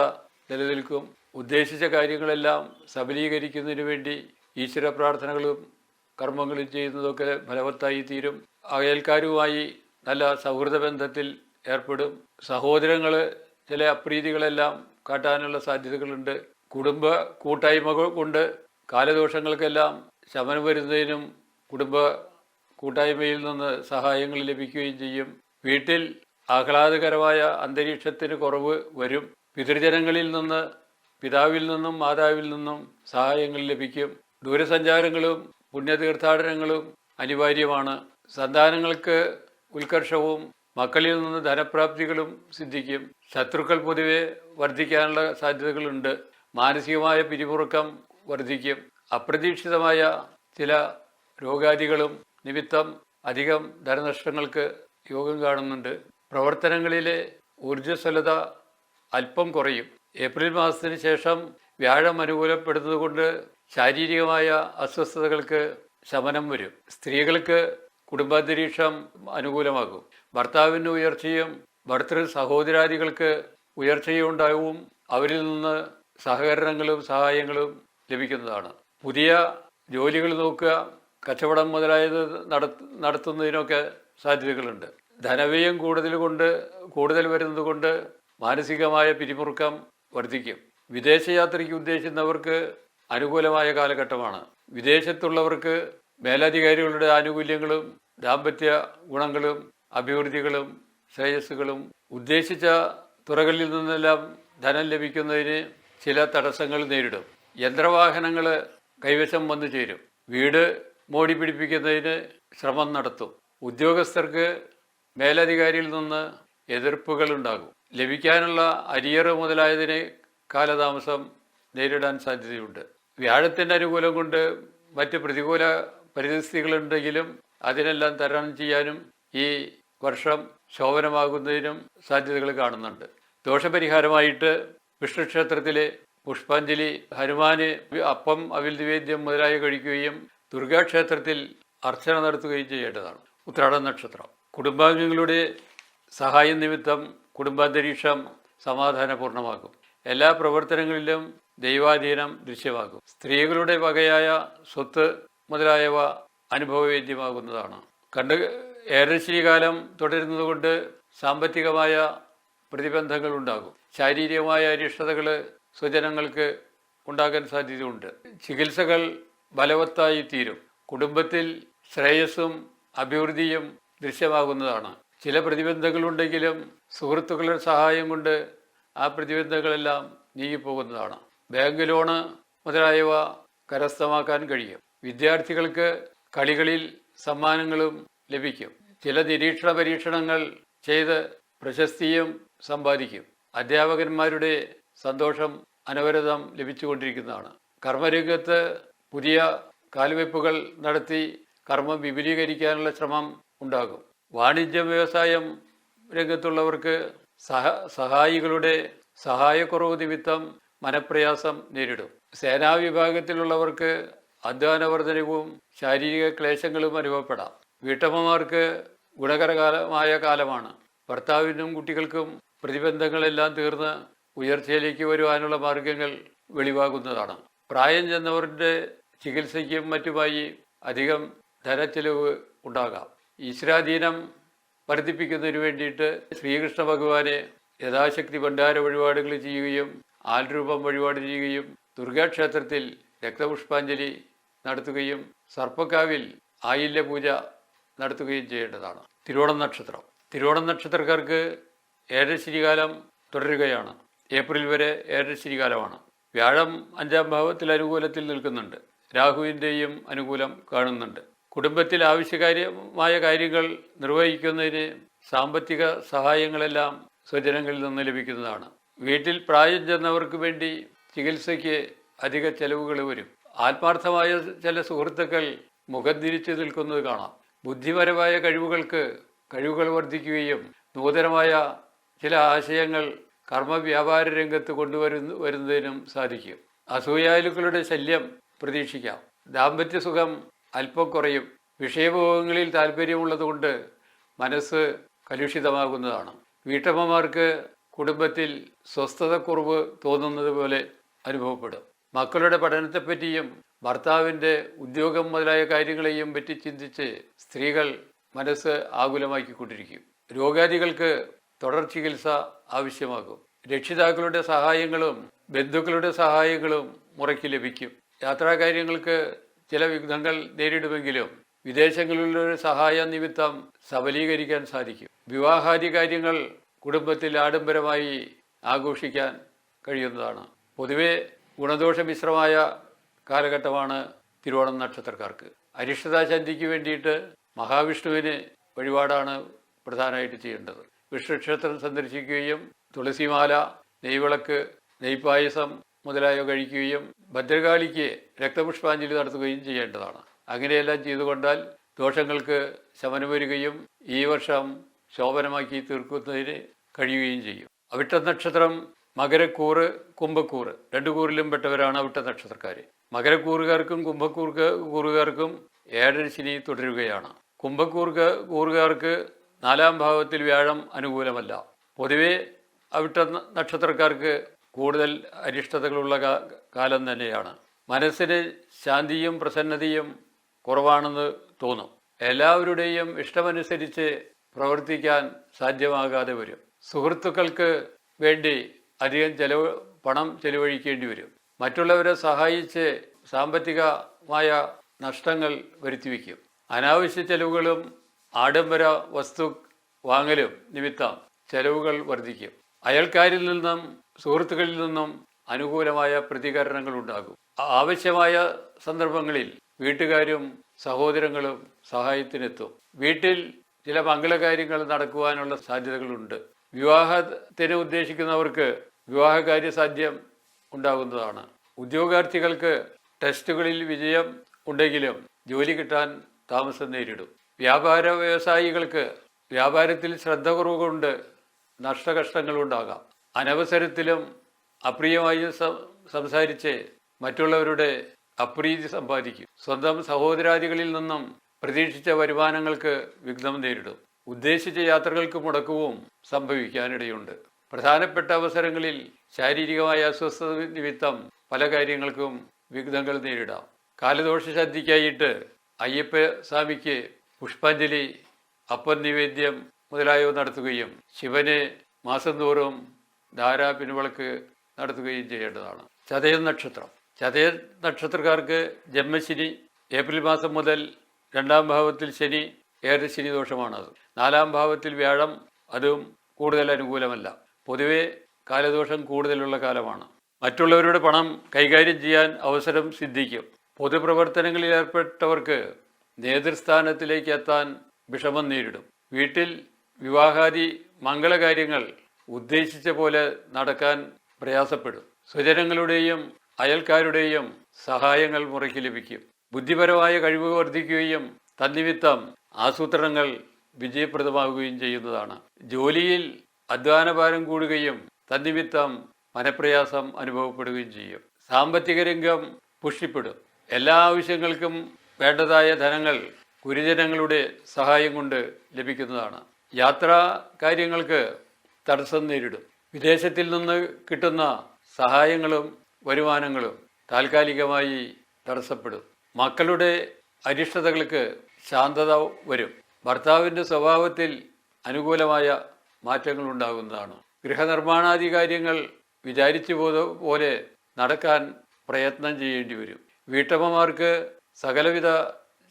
നിലനിൽക്കും. ഉദ്ദേശിച്ച കാര്യങ്ങളെല്ലാം സബലീകരിക്കുന്നതിന് വേണ്ടി ഈശ്വര പ്രാർത്ഥനകളും കർമ്മങ്ങളും ചെയ്യുന്നതൊക്കെ ഫലവത്തായി തീരും. അയൽക്കാരുമായി നല്ല സൗഹൃദ ബന്ധത്തിൽ ഏർപ്പെടും. സഹോദരങ്ങൾ ചില അപ്രീതികളെല്ലാം കാട്ടാനുള്ള സാധ്യതകളുണ്ട്. കുടുംബ കൂട്ടായ്മകൾ കൊണ്ട് കാലദോഷങ്ങൾക്കെല്ലാം ശമനം വരുന്നതിനും കുടുംബ കൂട്ടായ്മയിൽ നിന്ന് സഹായങ്ങൾ ലഭിക്കുകയും ചെയ്യും. വീട്ടിൽ ആഹ്ലാദകരമായ അന്തരീക്ഷത്തിന് കുറവ് വരും. പിതൃജനങ്ങളിൽ നിന്ന്, പിതാവിൽ നിന്നും മാതാവിൽ നിന്നും സഹായങ്ങൾ ലഭിക്കും. ദൂരസഞ്ചാരങ്ങളും പുണ്യതീർത്ഥാടനങ്ങളും അനിവാര്യമാണ്. സന്താനങ്ങൾക്ക് ഉത്കർഷവും മക്കളിൽ നിന്ന് ധനപ്രാപ്തികളും സിദ്ധിക്കും. ശത്രുക്കൾ പൊതുവെ വർദ്ധിക്കാനുള്ള സാധ്യതകളുണ്ട്. മാനസികമായ പിരിമുറുക്കം വർദ്ധിക്കും. അപ്രതീക്ഷിതമായ ചില രോഗാദികളും നിമിത്തം അധികം ധനനഷ്ടങ്ങൾക്ക് യോഗം കാണുന്നുണ്ട്. പ്രവർത്തനങ്ങളിലെ ഊർജ്ജസ്വലത അല്പം കുറയും. ഏപ്രിൽ മാസത്തിന് ശേഷം വ്യാഴം അനുകൂലപ്പെടുന്നത് കൊണ്ട് ശാരീരികമായ അസ്വസ്ഥതകൾക്ക് ശമനം വരും. സ്ത്രീകൾക്ക് കുടുംബാന്തരീക്ഷം അനുകൂലമാകും. ഭർത്താവിന് ഉയർച്ചയും ഭർത്തൃ സഹോദരാദികൾക്ക് ഉയർച്ചയും ഉണ്ടാവും. അവരിൽ നിന്ന് സഹകരണങ്ങളും സഹായങ്ങളും ലഭിക്കുന്നതാണ്. പുതിയ ജോലികൾ നോക്കുക, കച്ചവടം മുതലായത് നടത്തുന്നതിനൊക്കെ സാധ്യതകളുണ്ട്. ധനവ്യയം കൂടുതൽ വരുന്നത് കൊണ്ട് മാനസികമായ പിരിമുറുക്കം വർദ്ധിക്കും. വിദേശയാത്രയ്ക്ക് ഉദ്ദേശിക്കുന്നവർക്ക് അനുകൂലമായ കാലഘട്ടമാണ്. വിദേശത്തുള്ളവർക്ക് മേലധികാരികളുടെ ആനുകൂല്യങ്ങളും ദാമ്പത്യ ഗുണങ്ങളും അഭിവൃദ്ധികളും ശ്രേയസ്സുകളും ഉദ്ദേശിച്ച തുറകളിൽ നിന്നെല്ലാം ധനം ലഭിക്കുന്നതിന് ചില തടസ്സങ്ങൾ നേരിടും. യന്ത്രവാഹനങ്ങൾ കൈവശം വന്നു ചേരും. വീട് മോടി പിടിപ്പിക്കുന്നതിന് ശ്രമം നടത്തും. ഉദ്യോഗസ്ഥർക്ക് മേലധികാരിയിൽ നിന്ന് എതിർപ്പുകൾ ഉണ്ടാകും. ലഭിക്കാനുള്ള അരിയർ മുതലായതിന് കാലതാമസം നേരിടാൻ സാധ്യതയുണ്ട്. വ്യാഴത്തിൻ്റെ അനുകൂലം കൊണ്ട് മറ്റ് പ്രതികൂല പരിസ്ഥിതികളുണ്ടെങ്കിലും അതിനെല്ലാം തരണം ചെയ്യാനും ഈ വർഷം ശോഭനമാകുന്നതിനും സാധ്യതകൾ കാണുന്നുണ്ട്. ദോഷപരിഹാരമായിട്ട് വിഷ്ണുക്ഷേത്രത്തിലെ പുഷ്പാഞ്ജലി, ഹനുമാന് അപ്പം, അവിൽ നിവേദ്യം മുതലായ കഴിക്കുകയും ദുർഗാക്ഷേത്രത്തിൽ അർച്ചന നടത്തുകയും ചെയ്യേണ്ടതാണ്. ഉത്രാടം നക്ഷത്രം കുടുംബാംഗങ്ങളുടെ സഹായം നിമിത്തം കുടുംബാന്തരീക്ഷം സമാധാനപൂർണ്ണമാകും. എല്ലാ പ്രവർത്തനങ്ങളിലും ദൈവാധീനം ദൃശ്യമാകും. സ്ത്രീകളുടെ വകയായ സ്വത്ത് മുതലായവ അനുഭവവേദ്യമാകുന്നതാണ്. ഏഴശ്രീകാലം തുടരുന്നതുകൊണ്ട് സാമ്പത്തികമായ പ്രതിബന്ധങ്ങൾ ഉണ്ടാകും. ശാരീരികമായ അരിഷ്ടതകൾ സ്വജനങ്ങൾക്ക് ഉണ്ടാകാൻ സാധ്യതയുണ്ട്. ചികിത്സകൾ ബലവത്തായി തീരും. കുടുംബത്തിൽ ശ്രേയസ്സും അഭിവൃദ്ധിയും ദൃശ്യമാകുന്നതാണ്. ചില പ്രതിബന്ധങ്ങളുണ്ടെങ്കിലും സുഹൃത്തുക്കളുടെ സഹായം കൊണ്ട് ആ പ്രതിബന്ധങ്ങളെല്ലാം നീങ്ങിപ്പോകുന്നതാണ്. ബാങ്ക് ലോണ് മുതലായവ കരസ്ഥമാക്കാൻ കഴിയും. വിദ്യാർത്ഥികൾക്ക് കളികളിൽ സമ്മാനങ്ങളും ലഭിക്കും. ചില നിരീക്ഷണ പരീക്ഷണങ്ങൾ ചെയ്ത് പ്രശസ്തിയും സമ്പാദിക്കും. അധ്യാപകന്മാരുടെ സന്തോഷം അനവരതം ലഭിച്ചുകൊണ്ടിരിക്കുന്നതാണ്. കർമ്മരംഗത്ത് പുതിയ കാൽവെപ്പുകൾ നടത്തി കർമ്മം വിപുലീകരിക്കാനുള്ള ശ്രമം ഉണ്ടാകും. വാണിജ്യ വ്യവസായം രംഗത്തുള്ളവർക്ക് സഹായികളുടെ സഹായക്കുറവ് നിമിത്തം മനപ്രയാസം നേരിടും. സേനാ വിഭാഗത്തിലുള്ളവർക്ക് അധ്വാനവർദ്ധനവും ശാരീരിക ക്ലേശങ്ങളും അനുഭവപ്പെടാം. വീട്ടമ്മമാർക്ക് ഗുണകരമായ കാലമാണ്. ഭർത്താവിനും കുട്ടികൾക്കും പ്രതിബന്ധങ്ങളെല്ലാം തീർന്ന് ഉയർച്ചയിലേക്ക് വരുവാനുള്ള മാർഗങ്ങൾ വെളിവാകുന്നതാണ്. പ്രായം ചെന്നവരുടെ ചികിത്സയ്ക്കും മറ്റുമായി അധികം ധനച്ചെലവ് ഉണ്ടാകാം. ഈശ്വരാധീനം വർദ്ധിപ്പിക്കുന്നതിന് വേണ്ടിയിട്ട് ശ്രീകൃഷ്ണ ഭഗവാനെ യഥാശക്തി ഭണ്ഡാര വഴിപാടുകൾ ചെയ്യുകയും ആൽരൂപം വഴിപാട് ചെയ്യുകയും ദുർഗാക്ഷേത്രത്തിൽ രക്തപുഷ്പാഞ്ജലി നടത്തുകയും സർപ്പക്കാവിൽ ആയില്യ പൂജ നടത്തുകയും ചെയ്യേണ്ടതാണ്. തിരുവോണം നക്ഷത്രം നക്ഷത്രക്കാർക്ക് ഏഴശ്ശിരികാലം തുടരുകയാണ്. ഏപ്രിൽ വരെ ഏഴശ്ശിരികാലമാണ്. വ്യാഴം 5ാം ഭാവത്തിൽ അനുകൂലത്തിൽ നിൽക്കുന്നുണ്ട്. രാഹുവിൻ്റെയും അനുകൂലം കാണുന്നുണ്ട്. കുടുംബത്തിൽ ആവശ്യമായ കാര്യങ്ങൾ നിർവഹിക്കുന്നതിന് സാമ്പത്തിക സഹായങ്ങളെല്ലാം സ്വജനങ്ങളിൽ നിന്ന് ലഭിക്കുന്നതാണ്. വീട്ടിൽ പ്രായം ചെന്നവർക്ക് വേണ്ടി ചികിത്സയ്ക്ക് അധിക ചെലവുകൾ വരും. ആത്മാർത്ഥമായ ചില സുഹൃത്തുക്കൾ മുഖം തിരിച്ചു നിൽക്കുന്നത് കാണാം. ബുദ്ധിപരമായ കഴിവുകൾ വർദ്ധിക്കുകയും നൂതനമായ ചില ആശയങ്ങൾ കർമ്മവ്യാപാര രംഗത്ത് വരുന്നതിനും സാധിക്കും. അസൂയാലുക്കളുടെ ശല്യം പ്രതീക്ഷിക്കാം. ദാമ്പത്യ സുഖം അല്പം കുറയും. വിഷയഭോഗങ്ങളിൽ താല്പര്യമുള്ളതുകൊണ്ട് മനസ്സ് കലുഷിതമാകുന്നതാണ്. വീട്ടമ്മമാർക്ക് കുടുംബത്തിൽ സ്വസ്ഥതക്കുറവ് തോന്നുന്നത് പോലെ അനുഭവപ്പെടും. മക്കളുടെ പഠനത്തെപ്പറ്റിയും ഭർത്താവിൻ്റെ ഉദ്യോഗം മുതലായ കാര്യങ്ങളെയും പറ്റി ചിന്തിച്ച് സ്ത്രീകൾ മനസ്സ് ആകുലമാക്കിക്കൊണ്ടിരിക്കും. രോഗാദികൾക്ക് തുടർ ചികിത്സ ആവശ്യമാകും. രക്ഷിതാക്കളുടെ സഹായങ്ങളും ബന്ധുക്കളുടെ സഹായങ്ങളും മുറയ്ക്ക് ലഭിക്കും. യാത്രാകാര്യങ്ങൾക്ക് ചില വിഘ്നങ്ങൾ നേരിടുമെങ്കിലും വിദേശങ്ങളിലുള്ള സഹായ നിമിത്തം സബലീകരിക്കാൻ സാധിക്കും. വിവാഹാദി കാര്യങ്ങൾ കുടുംബത്തിൽ ആഡംബരമായി ആഘോഷിക്കാൻ കഴിയുന്നതാണ്. പൊതുവെ ഗുണദോഷ മിശ്രമായ കാലഘട്ടമാണ് തിരുവോണം നക്ഷത്രക്കാർക്ക്. അരിഷ്ടതാശാന്തിക്ക് വേണ്ടിയിട്ട് മഹാവിഷ്ണുവിന് വഴിപാടാണ് പ്രധാനമായിട്ട് ചെയ്യേണ്ടത്. വിഷ്ണുക്ഷേത്രം സന്ദർശിക്കുകയും തുളസിമാല, നെയ്വിളക്ക്, നെയ്പായസം മുതലായവ കഴിക്കുകയും ഭദ്രകാളിക്ക് രക്തപുഷ്പാഞ്ജലി നടത്തുകയും ചെയ്യേണ്ടതാണ്. അങ്ങനെയെല്ലാം ചെയ്തുകൊണ്ടാൽ ദോഷങ്ങൾക്ക് ശമനം വരികയും ഈ വർഷം ശോഭനമാക്കി തീർക്കുന്നതിന് കഴിയുകയും ചെയ്യും. അവിട്ട നക്ഷത്രം മകരക്കൂറ്, കുംഭക്കൂറ് 2 കൂറിലും പെട്ടവരാണ് അവിട്ട നക്ഷത്രക്കാർ. മകരക്കൂറുകാർക്കും കുംഭക്കൂറുകാർക്കും ഏഴരശ്ശിനി തുടരുകയാണ്. കുംഭക്കൂറുകാർക്ക് 4ാം ഭാവത്തിൽ വ്യാഴം അനുകൂലമല്ല. പൊതുവെ അവിട്ട നക്ഷത്രക്കാർക്ക് കൂടുതൽ അരിഷ്ടതകളുള്ള കാലം തന്നെയാണ്. മനസ്സിന് ശാന്തിയും പ്രസന്നതയും കുറവാണെന്ന് തോന്നും. എല്ലാവരുടെയും ഇഷ്ടമനുസരിച്ച് പ്രവർത്തിക്കാൻ സാധ്യമാകാതെ വരും. സുഹൃത്തുക്കൾക്ക് വേണ്ടി അധികം പണം ചെലവഴിക്കേണ്ടി വരും. മറ്റുള്ളവരെ സഹായിച്ച് സാമ്പത്തികമായ നഷ്ടങ്ങൾ വരുത്തിവെക്കും. അനാവശ്യ ചെലവുകളും ആഡംബര വസ്തു വാങ്ങലും നിമിത്തം ചെലവുകൾ വർദ്ധിക്കും. അയൽക്കാരിൽ നിന്നും സുഹൃത്തുക്കളിൽ നിന്നും അനുകൂലമായ പ്രതികരണങ്ങൾ ഉണ്ടാകും. ആവശ്യമായ സന്ദർഭങ്ങളിൽ വീട്ടുകാരും സഹോദരങ്ങളും സഹായത്തിനെത്തും. വീട്ടിൽ ചില മംഗളകാര്യങ്ങൾ നടക്കുവാനുള്ള സാധ്യതകളുണ്ട്. വിവാഹത്തിന് ഉദ്ദേശിക്കുന്നവർക്ക് വിവാഹകാര്യസാധ്യം ഉണ്ടാകുന്നതാണ്. ഉദ്യോഗാർത്ഥികൾക്ക് ടെസ്റ്റുകളിൽ വിജയം ഉണ്ടെങ്കിലും ജോലി കിട്ടാൻ താമസം നേരിടും. വ്യാപാര വ്യവസായികൾക്ക് വ്യാപാരത്തിൽ ശ്രദ്ധ കുറവ് കൊണ്ട് നഷ്ടകഷ്ടങ്ങളുണ്ടാകാം. അനവസരത്തിലും അപ്രിയമായി സംസാരിച്ച് മറ്റുള്ളവരുടെ അപ്രീതി സമ്പാദിക്കും. സ്വന്തം സഹോദരാദികളിൽ നിന്നും പ്രതീക്ഷിച്ച വരുമാനങ്ങൾക്ക് വിഘ്നം നേരിടും. ഉദ്ദേശിച്ച യാത്രകൾക്ക് മുടക്കവും സംഭവിക്കാനിടയുണ്ട്. പ്രധാനപ്പെട്ട അവസരങ്ങളിൽ ശാരീരികമായ അസ്വസ്ഥത നിമിത്തം പല കാര്യങ്ങൾക്കും വിഘ്നങ്ങൾ നേരിടാം. കാലദോഷ ശാന്തിക്കായിട്ട് അയ്യപ്പ സ്വാമിക്ക് പുഷ്പാഞ്ജലി, അപ്പൻ നിവേദ്യം മുതലായവ നടത്തുകയും ശിവന് മാസം തോറും ധാരാ പിൻവിളക്ക് നടത്തുകയും ചെയ്യേണ്ടതാണ്. ചതയം നക്ഷത്രം. ചതയ നക്ഷത്രക്കാർക്ക് ജന്മശനി ഏപ്രിൽ മാസം മുതൽ 2-ാം ഭാവത്തിൽ ശനി, ഏറെ ശനി ദോഷമാണത്. 4-ാം ഭാവത്തിൽ വ്യാഴം, അതും കൂടുതൽ അനുകൂലമല്ല. പൊതുവെ കാലദോഷം കൂടുതലുള്ള കാലമാണ്. മറ്റുള്ളവരുടെ പണം കൈകാര്യം ചെയ്യാൻ അവസരം സിദ്ധിക്കും. പൊതുപ്രവർത്തനങ്ങളിൽ ഏർപ്പെട്ടവർക്ക് നേതൃസ്ഥാനത്തിലേക്ക് എത്താൻ വിഷമം നേരിടും. വീട്ടിൽ വിവാഹാദി മംഗളകാര്യങ്ങൾ ഉദ്ദേശിച്ച പോലെ നടക്കാൻ പ്രയാസപ്പെടും. സ്വജനങ്ങളുടെയും അയൽക്കാരുടെയും സഹായങ്ങൾ മുറയ്ക്ക് ലഭിക്കും. ബുദ്ധിപരമായ കഴിവ് വർദ്ധിക്കുകയും തന്നിമിത്തം ആസൂത്രണങ്ങൾ വിജയപ്രദമാകുകയും ചെയ്യുന്നതാണ്. ജോലിയിൽ അധ്വാനഭാരം കൂടുകയും തന്നിമിത്തം മനപ്രയാസം അനുഭവപ്പെടുകയും ചെയ്യും. സാമ്പത്തിക രംഗം പുഷ്ടിപ്പെടും. എല്ലാ ആവശ്യങ്ങൾക്കും വേണ്ടതായ ധനങ്ങൾ ഗുരുജനങ്ങളുടെ സഹായം കൊണ്ട് ലഭിക്കുന്നതാണ്. യാത്രാ കാര്യങ്ങൾക്ക് തടസ്സം നേരിടും. വിദേശത്തിൽ നിന്ന് കിട്ടുന്ന സഹായങ്ങളും വരുമാനങ്ങളും താൽക്കാലികമായി തടസ്സപ്പെടും. മക്കളുടെ അരിഷ്ടതകൾക്ക് ശാന്തത വരും. ഭർത്താവിൻ്റെ സ്വഭാവത്തിൽ അനുകൂലമായ മാറ്റങ്ങൾ ഉണ്ടാകുന്നതാണ്. ഗൃഹനിർമ്മാണാദി കാര്യങ്ങൾ വിചാരിച്ചു പോലെ നടക്കാൻ പ്രയത്നം ചെയ്യേണ്ടി വരും. വീട്ടമ്മമാർക്ക് സകലവിധ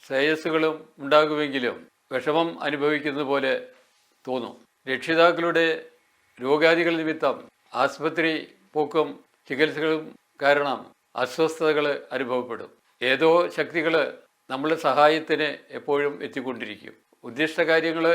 ശ്രേയസ്സുകളും ഉണ്ടാകുമെങ്കിലും വിഷമം അനുഭവിക്കുന്നത് പോലെ തോന്നും. രക്ഷിതാക്കളുടെ രോഗാദികൾ നിമിത്തം ആസ്പത്രി പോക്കും ചികിത്സകളും കാരണം അസ്വസ്ഥതകൾ അനുഭവപ്പെടും. ഏതോ ശക്തികൾ നമ്മളുടെ സഹായത്തിന് എപ്പോഴും എത്തിക്കൊണ്ടിരിക്കും. ഉദ്ദിഷ്ട കാര്യങ്ങൾ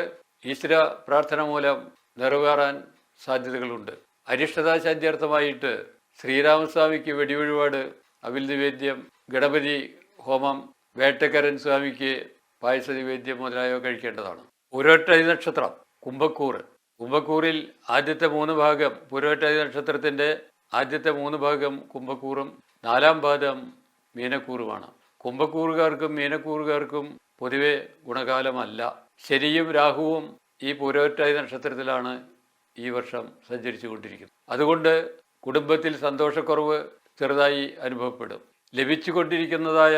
ഈശ്വര പ്രാർത്ഥന മൂലം നിറവേറാൻ സാധ്യതകളുണ്ട്. അരിഷ്ടതാശാന്ത്യർത്ഥമായിട്ട് ശ്രീരാമസ്വാമിക്ക് വെടിവഴിപാട്, അവിൽ നിവേദ്യം, ഗണപതി ഹോമം, വേട്ടക്കരൻ സ്വാമിക്ക് പായസ നിവേദ്യം മുതലായവ കഴിക്കേണ്ടതാണ്. പുരോട്ടതി നക്ഷത്രം. കുംഭക്കൂർ. കുംഭക്കൂറിൽ ആദ്യത്തെ 3 ഭാഗം പുരോട്ടതി നക്ഷത്രത്തിൻ്റെ ആദ്യത്തെ 3 ഭാഗം കുംഭക്കൂറും 4-ാം പാദം മീനക്കൂറുമാണ്. കുംഭക്കൂറുകാർക്കും മീനക്കൂറുകാർക്കും പൊതുവെ ഗുണകാലമല്ല. ശനിയും രാഹുവും ഈ പുരോട്ടതി നക്ഷത്രത്തിലാണ് ഈ വർഷം സഞ്ചരിച്ചു കൊണ്ടിരിക്കുന്നത്. അതുകൊണ്ട് കുടുംബത്തിൽ സന്തോഷക്കുറവ് ചെറുതായി അനുഭവപ്പെടും. ലഭിച്ചുകൊണ്ടിരിക്കുന്നതായ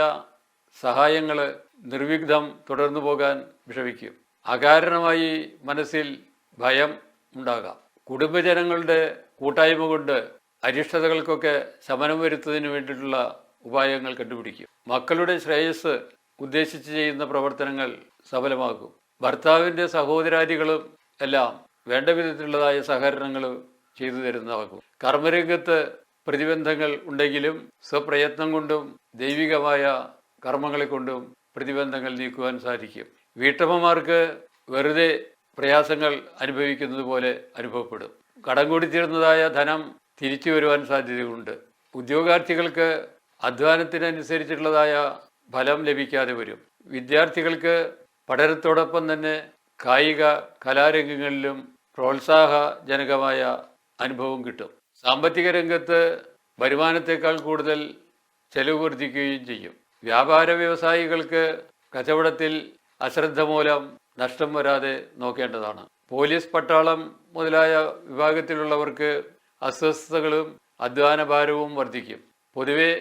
സഹായങ്ങൾ നിർവിഘ്നം തുടർന്നു പോകാൻ വിഷമിക്കും. അകാരണമായി മനസ്സിൽ ഭയം ഉണ്ടാകാം. കുടുംബജനങ്ങളുടെ കൂട്ടായ്മ കൊണ്ട് അരിഷ്ടതകൾക്കൊക്കെ ശമനം വരുത്തുന്നതിന് വേണ്ടിയിട്ടുള്ള ഉപായങ്ങൾ കണ്ടുപിടിക്കും. മക്കളുടെ ശ്രേയസ് ഉദ്ദേശിച്ച് ചെയ്യുന്ന പ്രവർത്തനങ്ങൾ സഫലമാകും. ഭർത്താവിൻ്റെ സഹോദരാദികളും എല്ലാം വേണ്ട വിധത്തിലുള്ളതായ സഹകരണങ്ങൾ ചെയ്തു തരുന്നതാകും. കർമ്മരംഗത്ത് പ്രതിബന്ധങ്ങൾ ഉണ്ടെങ്കിലും സ്വപ്രയത്നം കൊണ്ടും ദൈവികമായ കർമ്മങ്ങളെ കൊണ്ടും പ്രതിബന്ധങ്ങൾ നീക്കുവാൻ സാധിക്കും. വീട്ടമ്മമാർക്ക് വെറുതെ പ്രയാസങ്ങൾ അനുഭവിക്കുന്നത് പോലെ അനുഭവപ്പെടും. കടം കൊടുത്തിരുന്നതായ ധനം തിരിച്ചു വരുവാൻ സാധ്യതയുണ്ട്. ഉദ്യോഗാർത്ഥികൾക്ക് അധ്വാനത്തിനനുസരിച്ചുള്ളതായ ഫലം ലഭിക്കാതെ വരും. വിദ്യാർത്ഥികൾക്ക് പഠനത്തോടൊപ്പം തന്നെ കായിക കലാരംഗങ്ങളിലും പ്രോത്സാഹജനകമായ അനുഭവം കിട്ടും. സാമ്പത്തിക രംഗത്ത് വരുമാനത്തേക്കാൾ കൂടുതൽ ചെലവ് വർദ്ധിക്കുകയും ചെയ്യും. വ്യാപാര വ്യവസായികൾക്ക് കച്ചവടത്തിൽ അശ്രദ്ധ മൂലം നഷ്ടം വരാതെ നോക്കേണ്ടതാണ്. പോലീസ്, പട്ടാളം മുതലായ വിഭാഗത്തിലുള്ളവർക്ക് അസ്വസ്ഥതകളും അധ്വാനഭാരവും വർദ്ധിക്കും. പൊതുവെ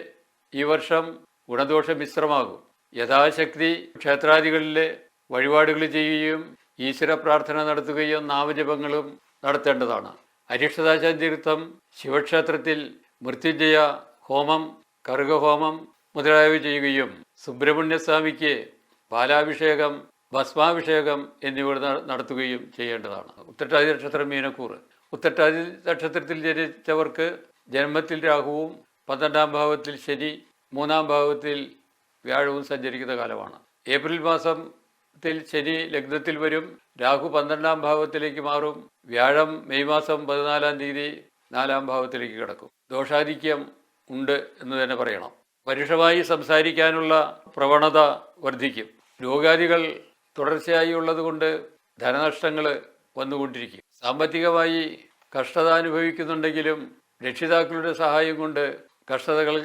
ഈ വർഷം ഗുണദോഷ മിശ്രമാകും. യഥാശക്തി ക്ഷേത്രാദികളിലെ വഴിപാടുകൾ ചെയ്യുകയും ഈശ്വര പ്രാർത്ഥന നടത്തുകയും നാമജപങ്ങളും നടത്തേണ്ടതാണ്. അരിഷ്ടതാശാന്തിർത്ഥം ശിവക്ഷേത്രത്തിൽ മൃത്യുഞ്ജയ ഹോമം, കറുകഹോമം മുതലായവ ചെയ്യുകയും സുബ്രഹ്മണ്യസ്വാമിക്ക് പാലാഭിഷേകം, ഭസ്മാഭിഷേകം എന്നിവ നടത്തുകയും ചെയ്യേണ്ടതാണ്. ഉത്രട്ടാതി നക്ഷത്രം മീനക്കൂർ. ഉത്രട്ടാതി നക്ഷത്രത്തിൽ ജനിച്ചവർക്ക് ജന്മത്തിൽ രാഹുവും 12-ാം ഭാവത്തിൽ ശനി, 3-ാം ഭാവത്തിൽ വ്യാഴവും സഞ്ചരിക്കുന്ന കാലമാണ്. ഏപ്രിൽ മാസത്തിൽ ശനി ലഗ്നത്തിൽ വരും. രാഹു 12-ാം ഭാവത്തിലേക്ക് മാറും. വ്യാഴം മെയ് മാസം 14-ാം തീയതി 4-ാം ഭാവത്തിലേക്ക് കിടക്കും. ദോഷാധിക്യം ഉണ്ട് എന്ന് തന്നെ പറയണം. പരുഷമായി സംസാരിക്കാനുള്ള പ്രവണത വർദ്ധിക്കും. രോഗാദികൾ തുടർച്ചയായി ഉള്ളതുകൊണ്ട് ധനനഷ്ടങ്ങൾ വന്നുകൊണ്ടിരിക്കും. സാമ്പത്തികമായി കഷ്ടത അനുഭവിക്കുന്നുണ്ടെങ്കിലും രക്ഷിതാക്കളുടെ സഹായം കൊണ്ട് കഷ്ടതകൾ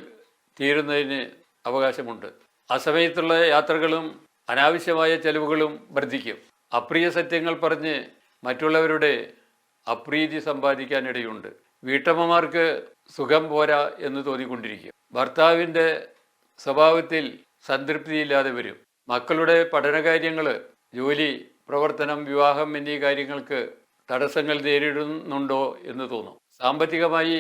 തീരുന്നതിന് അവകാശമുണ്ട്. അസമയത്തുള്ള യാത്രകളും അനാവശ്യമായ ചെലവുകളും വർദ്ധിക്കും. അപ്രിയ സത്യങ്ങൾ പറഞ്ഞ് മറ്റുള്ളവരുടെ അപ്രീതി സമ്പാദിക്കാനിടയുണ്ട്. വീട്ടമ്മമാർക്ക് സുഖം പോരാ എന്ന് തോന്നിക്കൊണ്ടിരിക്കും. ഭർത്താവിൻ്റെ സ്വഭാവത്തിൽ സംതൃപ്തിയില്ലാതെ വരും. മക്കളുടെ പഠനകാര്യങ്ങൾ, ജോലി, പ്രവർത്തനം, വിവാഹം എന്നീ കാര്യങ്ങൾക്ക് തടസ്സങ്ങൾ നേരിടുന്നുണ്ടോ എന്ന് തോന്നും. സാമ്പത്തികമായി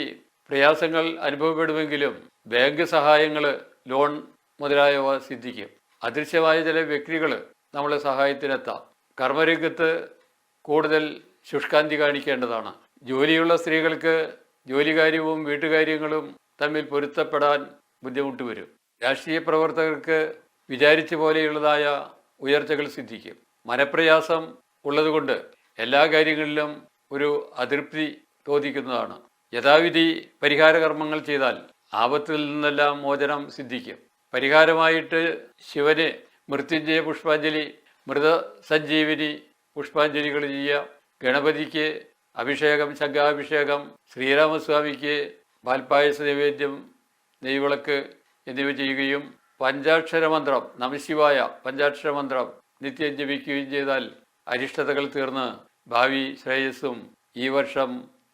പ്രയാസങ്ങൾ അനുഭവപ്പെടുമെങ്കിലും ബാങ്ക് സഹായങ്ങൾ, ലോൺ മുതലായവ സിദ്ധിക്കും. അദൃശ്യമായ ചില വ്യക്തികൾ നമ്മളെ സഹായത്തിനെത്താം. കർമ്മരംഗത്ത് കൂടുതൽ ശുഷ്കാന്തി കാണിക്കേണ്ടതാണ്. ജോലിയുള്ള സ്ത്രീകൾക്ക് ജോലികാര്യവും വീട്ടുകാര്യങ്ങളും തമ്മിൽ പൊരുത്തപ്പെടാൻ ബുദ്ധിമുട്ട് വരും. രാഷ്ട്രീയ പ്രവർത്തകർക്ക് വിചാരിച്ച പോലെയുള്ളതായ ഉയർച്ചകൾ സിദ്ധിക്കും. മനപ്രയാസം ഉള്ളതുകൊണ്ട് എല്ലാ കാര്യങ്ങളിലും ഒരു അതൃപ്തി തോന്നിക്കുന്നതാണ്. യഥാവിധി പരിഹാര കർമ്മങ്ങൾ ചെയ്താൽ ആപത്തിൽ നിന്നെല്ലാം മോചനം സിദ്ധിക്കും. പരിഹാരമായിട്ട് ശിവന് മൃത്യുഞ്ജയ പുഷ്പാഞ്ജലി, മൃതസഞ്ജീവിനി പുഷ്പാഞ്ജലികൾ ചെയ്യുക. ഗണപതിക്ക് അഭിഷേകം, ശംഖാഭിഷേകം, ശ്രീരാമസ്വാമിക്ക് പാൽപ്പായസ നൈവേദ്യം, നെയ്വിളക്ക് എന്നിവ ചെയ്യുകയും പഞ്ചാക്ഷര മന്ത്രം, നമശിവായ പഞ്ചാക്ഷര മന്ത്രം നിത്യം ജപിക്കുകയും ചെയ്താൽ അരിഷ്ടതകൾ തീർന്ന് ഭാവി ശ്രേയസ്സും ഈ വർഷം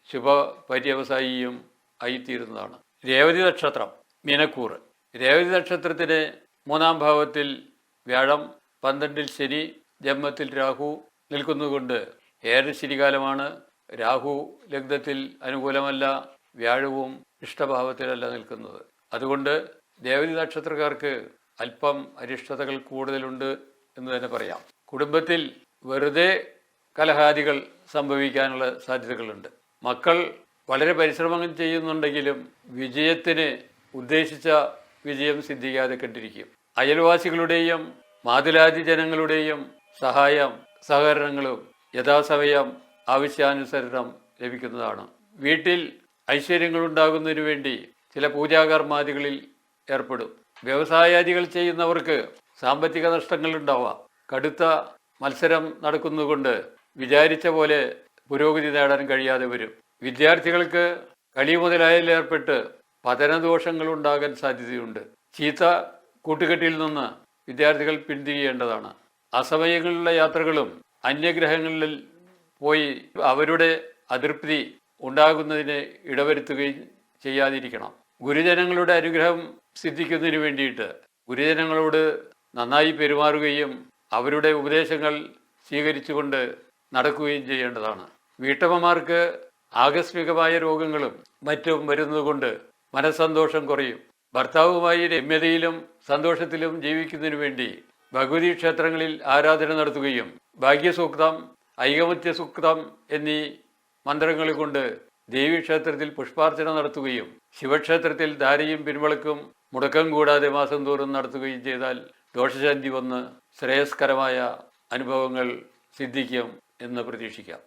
ശുഭപര്യവസായിയും ആയിത്തീരുന്നതാണ്. രേവതി നക്ഷത്രം, മീനക്കൂറ്. രേവതി നക്ഷത്രത്തിന് 3-ാം ഭാവത്തിൽ വ്യാഴം, 12-ൽ ശനി, ജന്മത്തിൽ രാഹു നിൽക്കുന്നതുകൊണ്ട് ഏറെ ശനികാലമാണ്. രാഹു ലഗ്നത്തിൽ അനുകൂലമല്ല, വ്യാഴവും ഇഷ്ടഭാവത്തിലല്ല നിൽക്കുന്നത്. അതുകൊണ്ട് രേവതി നക്ഷത്രക്കാർക്ക് അല്പം അരിഷ്ടതകൾ കൂടുതലുണ്ട് എന്ന് തന്നെ പറയാം. കുടുംബത്തിൽ വെറുതെ കലഹാദികൾ സംഭവിക്കാനുള്ള സാധ്യതകളുണ്ട്. മക്കൾ വളരെ പരിശ്രമം ചെയ്യുന്നുണ്ടെങ്കിലും വിജയത്തിന് ഉദ്ദേശിച്ച വിജയം സിദ്ധിക്കാതെ കണ്ടിരിക്കും. അയൽവാസികളുടെയും മാതുലാദി ജനങ്ങളുടെയും സഹകരണങ്ങളും യഥാസമയം ആവശ്യാനുസരണം ലഭിക്കുന്നതാണ്. വീട്ടിൽ ഐശ്വര്യങ്ങളുണ്ടാകുന്നതിനു വേണ്ടി ചില പൂജാകർമാദികളിൽ ഏർപ്പെടും. വ്യവസായാദികൾ ചെയ്യുന്നവർക്ക് സാമ്പത്തിക നഷ്ടങ്ങൾ ഉണ്ടാവാം. കടുത്ത മത്സരം നടക്കുന്നതുകൊണ്ട് വിചാരിച്ച പോലെ പുരോഗതി നേടാൻ കഴിയാതെ വരും. വിദ്യാർത്ഥികൾക്ക് കളി മുതലായതിൽ ഏർപ്പെട്ട് പതനദോഷങ്ങൾ ഉണ്ടാകാൻ സാധ്യതയുണ്ട്. ചീത്ത കൂട്ടുകെട്ടിൽ നിന്ന് വിദ്യാർത്ഥികൾ പിന്തിരിയേണ്ടതാണ്. അസമയങ്ങളിലുള്ള യാത്രകളും അന്യഗ്രഹങ്ങളിൽ പോയി അവരുടെ അതൃപ്തി ഉണ്ടാകുന്നതിന് ഇടവരുത്തുകയും ചെയ്യാതിരിക്കണം. ഗുരുജനങ്ങളുടെ അനുഗ്രഹം സിദ്ധിക്കുന്നതിന് വേണ്ടിയിട്ട് ഗുരുജനങ്ങളോട് നന്നായി പെരുമാറുകയും അവരുടെ ഉപദേശങ്ങൾ സ്വീകരിച്ചുകൊണ്ട് നടക്കുകയും ചെയ്യേണ്ടതാണ്. വീട്ടമ്മമാർക്ക് ആകസ്മികമായ രോഗങ്ങളും മറ്റും വരുന്നതുകൊണ്ട് മനസ്സന്തോഷം കുറയും. ഭർത്താവുമായി രമ്യതയിലും സന്തോഷത്തിലും ജീവിക്കുന്നതിന് വേണ്ടി ഭഗവതി ക്ഷേത്രങ്ങളിൽ ആരാധന നടത്തുകയും ഭാഗ്യസൂക്തം, ഐകമത്യ സൂക്തം എന്നീ മന്ത്രങ്ങൾ കൊണ്ട് ദേവീക്ഷേത്രത്തിൽ പുഷ്പാർച്ചന നടത്തുകയും ശിവക്ഷേത്രത്തിൽ ധാരയും പിൻവളക്കും മുടക്കം കൂടാതെ മാസം തോറും നടത്തുകയും ചെയ്താൽ ദോഷശാന്തി വന്ന് ശ്രേയസ്കരമായ അനുഭവങ്ങൾ സിദ്ധിക്കും എന്ന് പ്രതീക്ഷിക്കാം.